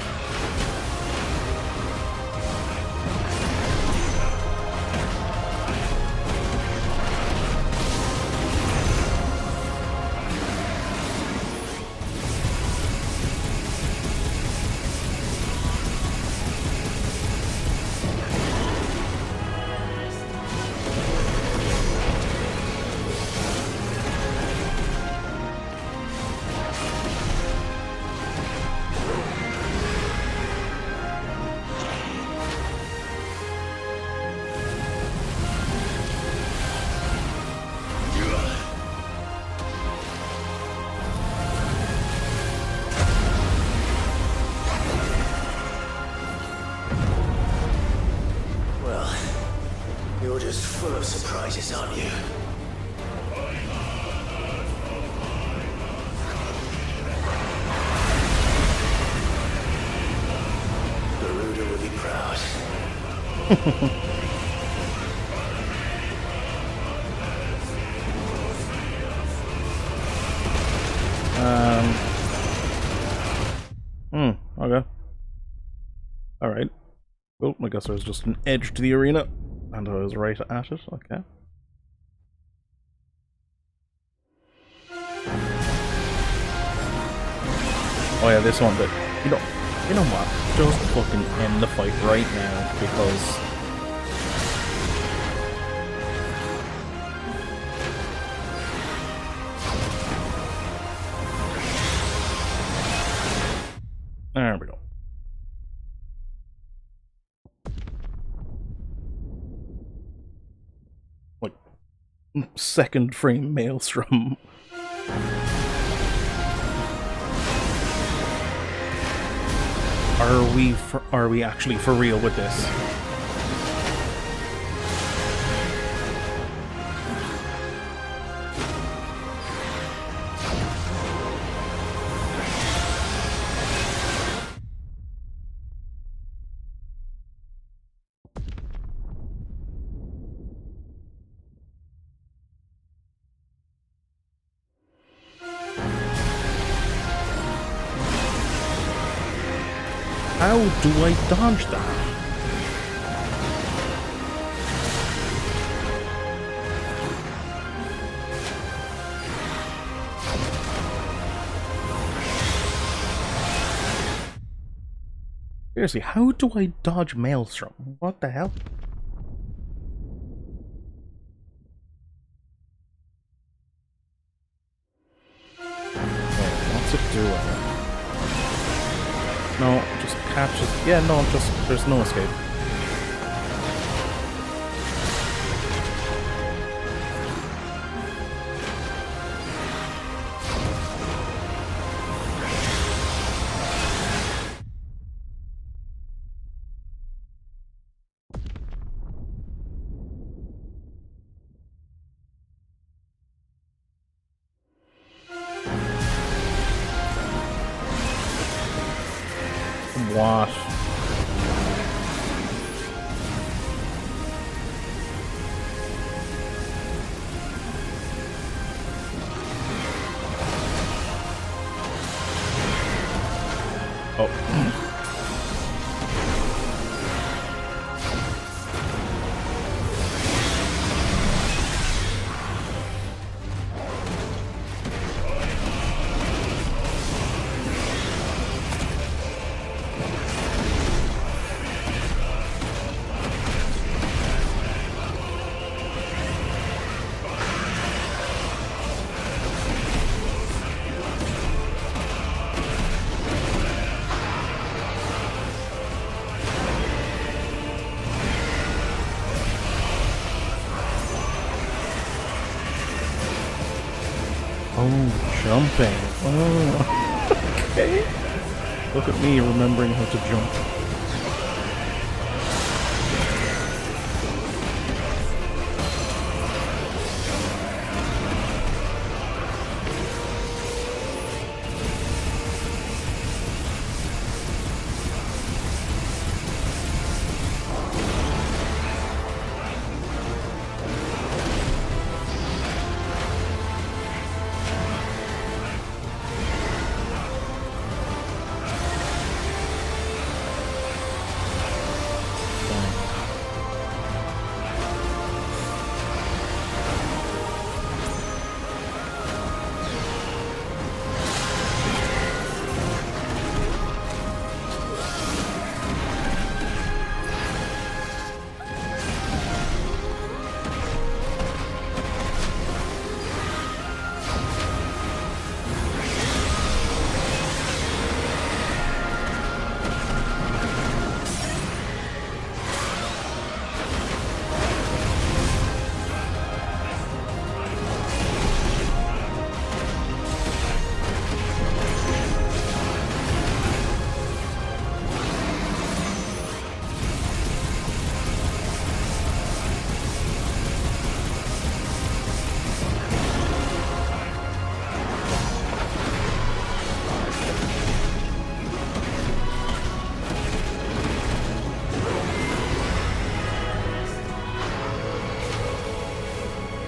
Well, you're just full of surprises, aren't you? Garuda will be proud. Okay. Alright. Well, I guess there's just an edge to the arena, and I was right at it, okay. Oh yeah, this one bit. You know what? Just fucking end the fight right now, because... There we go. Like, second frame Maelstrom. Are we actually for real with this? How do I dodge that? Seriously, how do I dodge Maelstrom? What the hell? What's it doing? No, just catches. Yeah, no, just there's no escape. What? Oh. Oh, jumping. Oh, okay. Look at me remembering how to jump.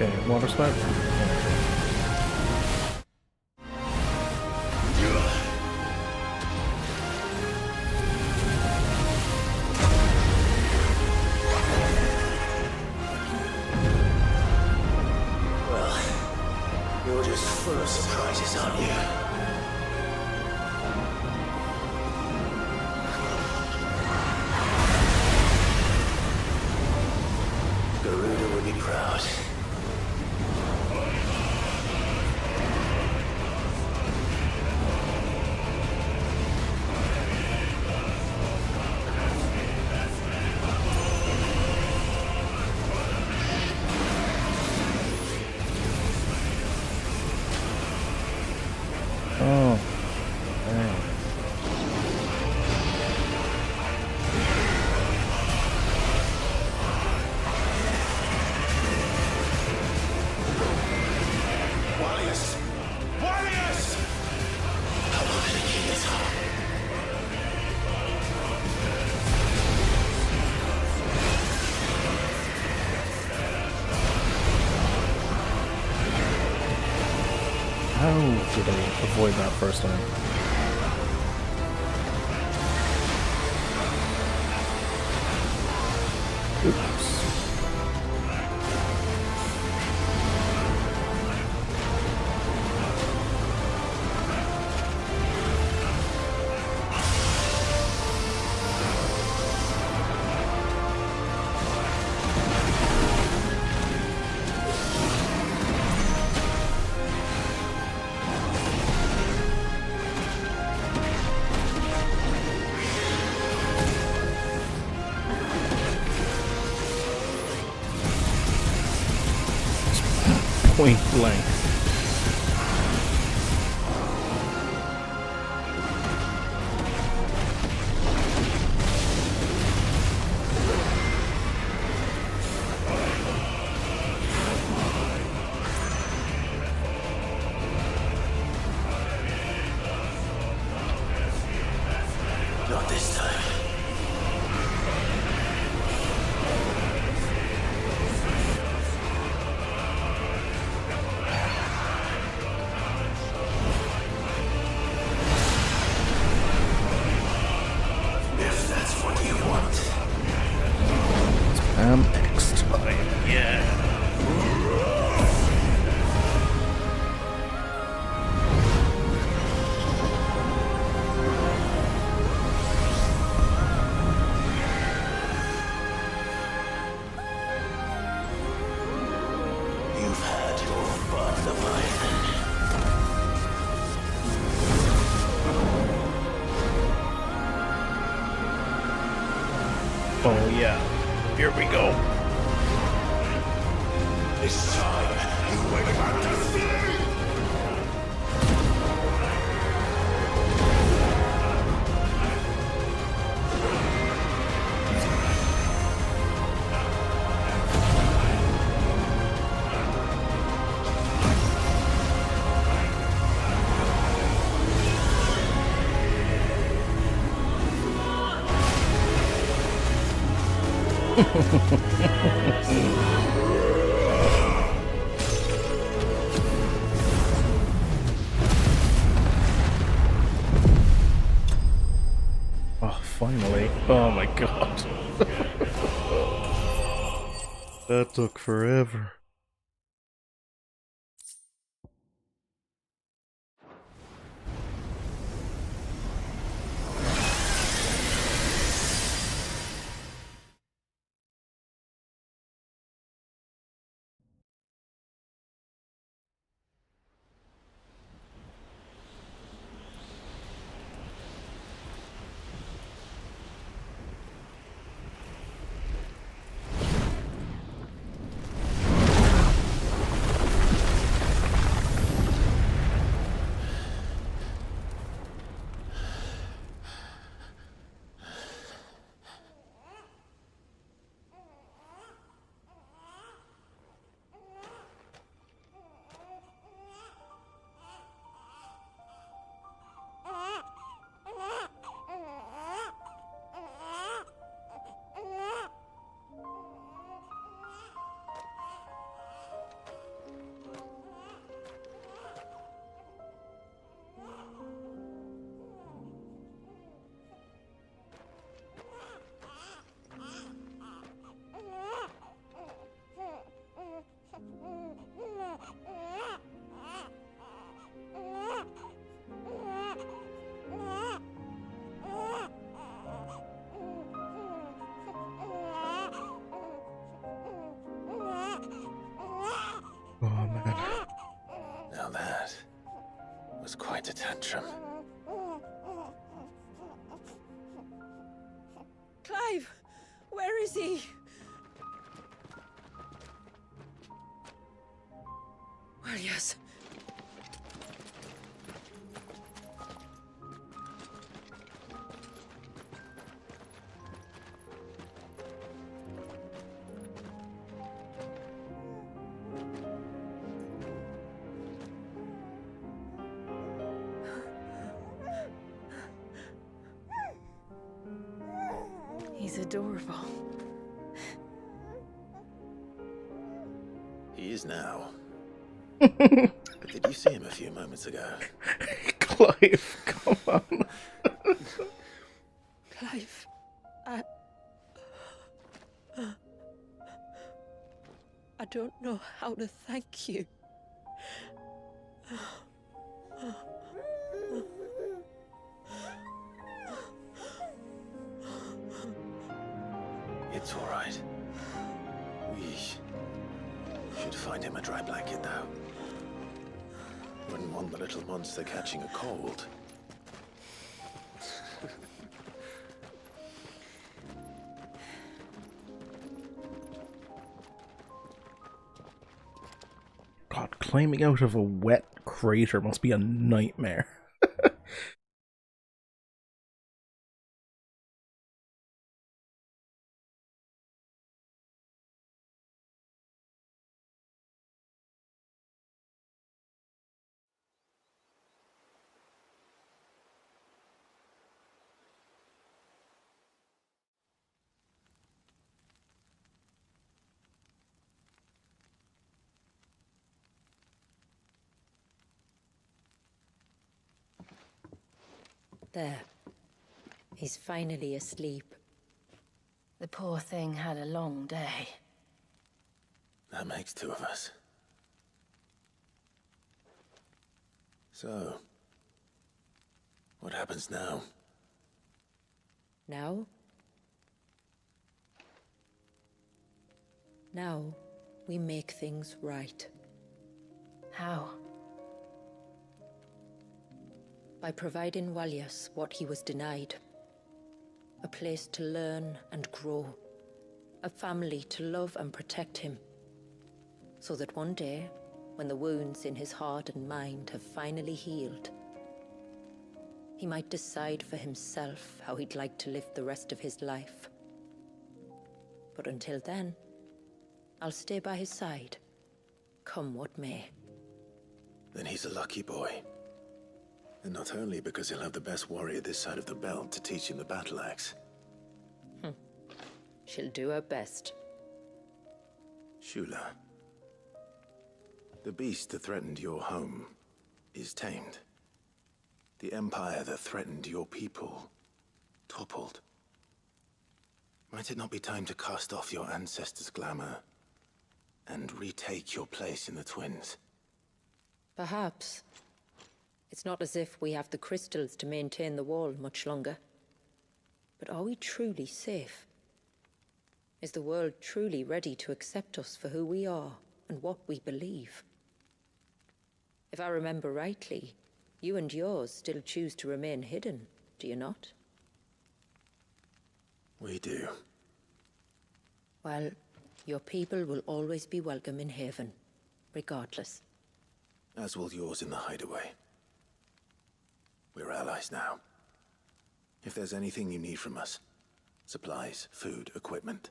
Okay, water spout. Well, you're just full of surprises, aren't you? Garuda would be proud. Oh, dang. Warriors! Warriors! Come on, Achilles. How did I avoid that first time? Oops. Point blank. Not this time. If that's what you want. Next time, yeah. You've had your fun, Leviathan. Oh yeah. Here we go. This time, you wait about destiny! Oh, finally. Oh my god. That took forever. quite a tantrum. Clive! Where is he? Well, yes. He's adorable. He is now. But did you see him a few moments ago? Clive, come on. Clive, I don't know how to thank you. It's all right. We should find him a dry blanket now. Wouldn't want the little monster catching a cold. God, climbing out of a wet crater must be a nightmare. There. He's finally asleep. The poor thing had a long day. That makes two of us. So, what happens now? Now? Now, we make things right. How? By providing Walyas what he was denied. A place to learn and grow. A family to love and protect him. So that one day, when the wounds in his heart and mind have finally healed, he might decide for himself how he'd like to live the rest of his life. But until then, I'll stay by his side, come what may. Then he's a lucky boy. And not only because he'll have the best warrior this side of the belt to teach him the battle axe. She'll do her best. Shula. The beast that threatened your home is tamed. The empire that threatened your people toppled. Might it not be time to cast off your ancestors' glamour and retake your place in the Twins? Perhaps. It's not as if we have the crystals to maintain the wall much longer. But are we truly safe? Is the world truly ready to accept us for who we are and what we believe? If I remember rightly, you and yours still choose to remain hidden, do you not? We do. Well, your people will always be welcome in Haven, regardless. As will yours in the hideaway. We're allies now. If there's anything you need from us, supplies, food, equipment,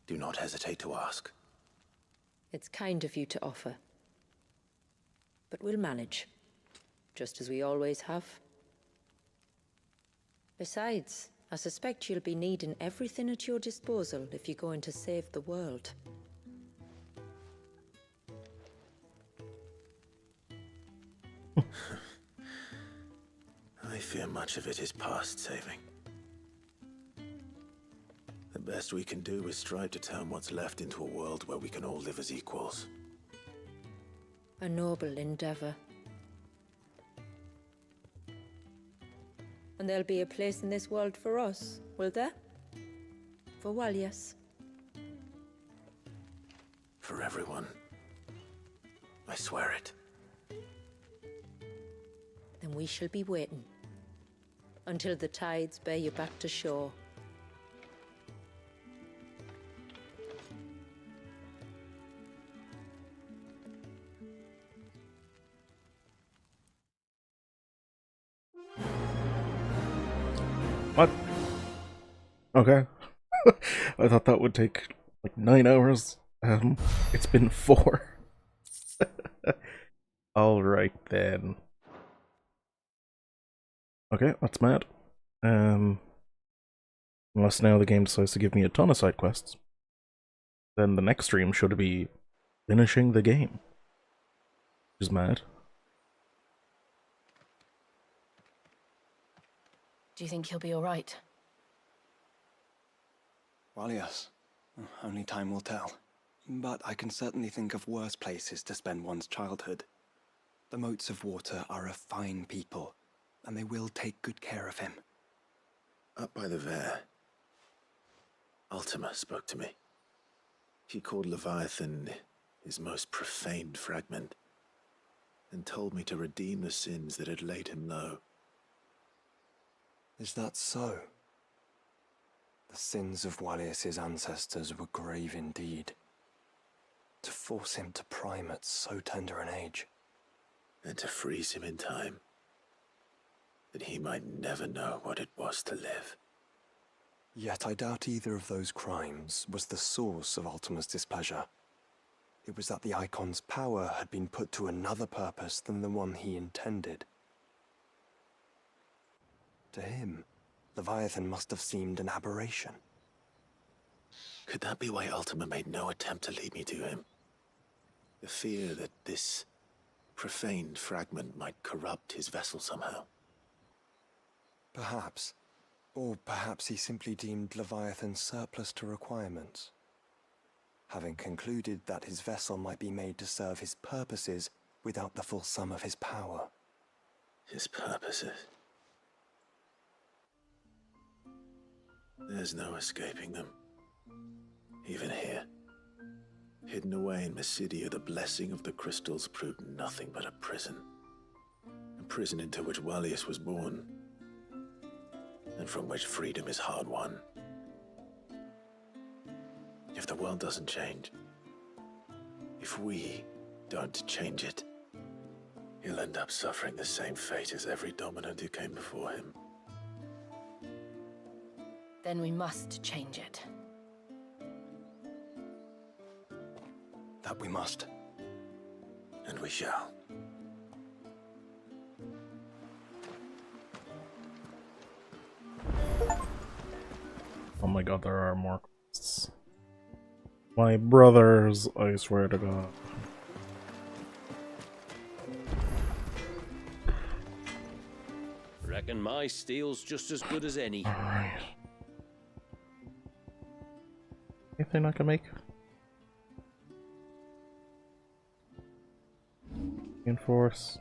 do not hesitate to ask. It's kind of you to offer. But we'll manage, just as we always have. Besides, I suspect you'll be needing everything at your disposal if you're going to save the world. I fear much of it is past saving. The best we can do is strive to turn what's left into a world where we can all live as equals. A noble endeavor. And there'll be a place in this world for us, will there? For Walyas. For everyone. I swear it. then we shall be waiting. Until the tides bear you back to shore. What? Okay. I thought that would take like 9 hours. It's been 4. Alright then. Okay, that's mad. Unless now the game decides to give me a ton of side quests, then the next stream should be finishing the game. Which is mad. Do you think he'll be alright? Well, yes. Only time will tell. But I can certainly think of worse places to spend one's childhood. The Moats of Water are a fine people, and they will take good care of him. Up by the Vare, Ultima spoke to me. He called Leviathan his most profaned fragment, and told me to redeem the sins that had laid him low. Is that so? The sins of Wallius's ancestors were grave indeed. To force him to prime at so tender an age. And to freeze him in time, that he might never know what it was to live. Yet I doubt either of those crimes was the source of Ultima's displeasure. It was that the Icon's power had been put to another purpose than the one he intended. To him, Leviathan must have seemed an aberration. Could that be why Ultima made no attempt to lead me to him? The fear that this profaned fragment might corrupt his vessel somehow. Perhaps. Or perhaps he simply deemed Leviathan surplus to requirements. Having concluded that his vessel might be made to serve his purposes without the full sum of his power. His purposes? There's no escaping them. Even here. Hidden away in Mysidia, the blessing of the crystals proved nothing but a prison. A prison into which Wallius was born, and from which freedom is hard won. If the world doesn't change, if we don't change it, he'll end up suffering the same fate as every dominant who came before him. Then we must change it. That we must. And we shall. Oh my god, there are more quests. My brothers, I swear to god. Reckon my steel's just as good as any. Alright. Anything I can make? Reinforce.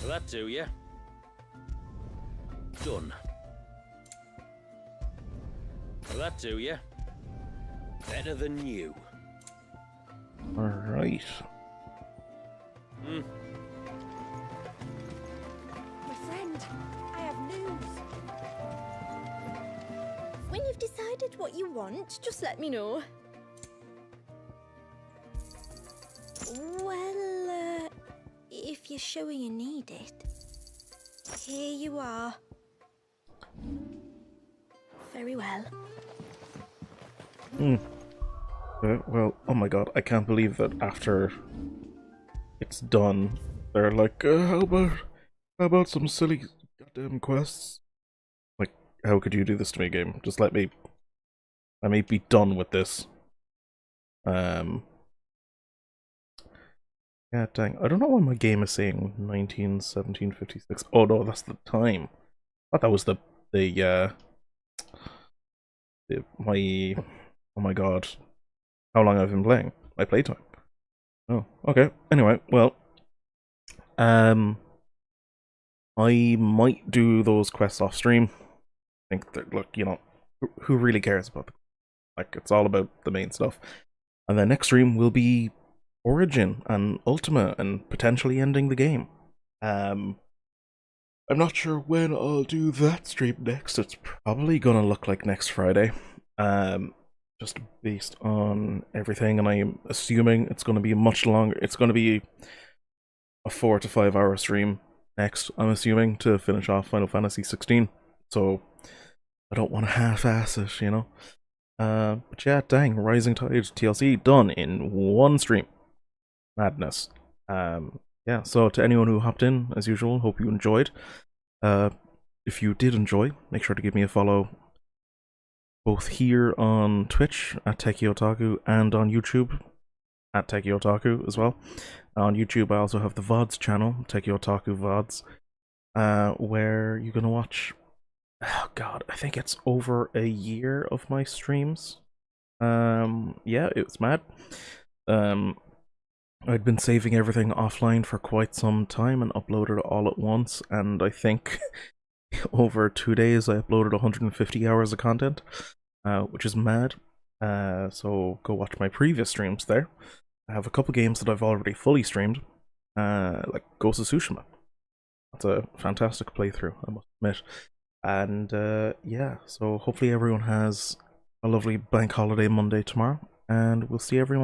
Will that do ya? Done. Will that do ya? Better than you. Alright. Hmm. My friend, I have news. When you've decided what you want, just let me know. Well, if you're sure you need it, here you are. Very well. Well, oh my god, I can't believe that after it's done, they're like, how about some silly goddamn quests? Like, how could you do this to me, game? Just let me be done with this. Yeah, dang. I don't know why my game is saying 191756. Oh no, that's the time. I thought that was my, oh my god, how long I've been playing. My playtime. Oh, okay. Anyway, well, I might do those quests off stream. I think that, look, you know, who really cares about the, like, it's all about the main stuff. And then next stream will be Origin and Ultima and potentially ending the game. I'm not sure when I'll do that stream next. It's probably gonna look like next Friday. Just based on everything, and I'm assuming it's gonna be much longer. It's gonna be a 4 to 5 hour stream next, I'm assuming, to finish off Final Fantasy 16. So I don't want to half-ass it, you know. But yeah, dang, Rising Tide TLC done in one stream. Madness. Yeah, so to anyone who hopped in, as usual, hope you enjoyed. If you did enjoy, make sure to give me a follow both here on Twitch at TechieOtaku and on YouTube at TechieOtaku as well. On YouTube, I also have the VODs channel, TechieOtaku VODs, where you're gonna watch. Oh god, I think it's over a year of my streams. Yeah, it was mad. I'd been saving everything offline for quite some time and uploaded it all at once, and I think over 2 days I uploaded 150 hours of content, which is mad. So go watch my previous streams there. I have a couple games that I've already fully streamed, like Ghost of Tsushima. That's a fantastic playthrough, I must admit. And yeah, so hopefully everyone has a lovely bank holiday Monday tomorrow, and we'll see everyone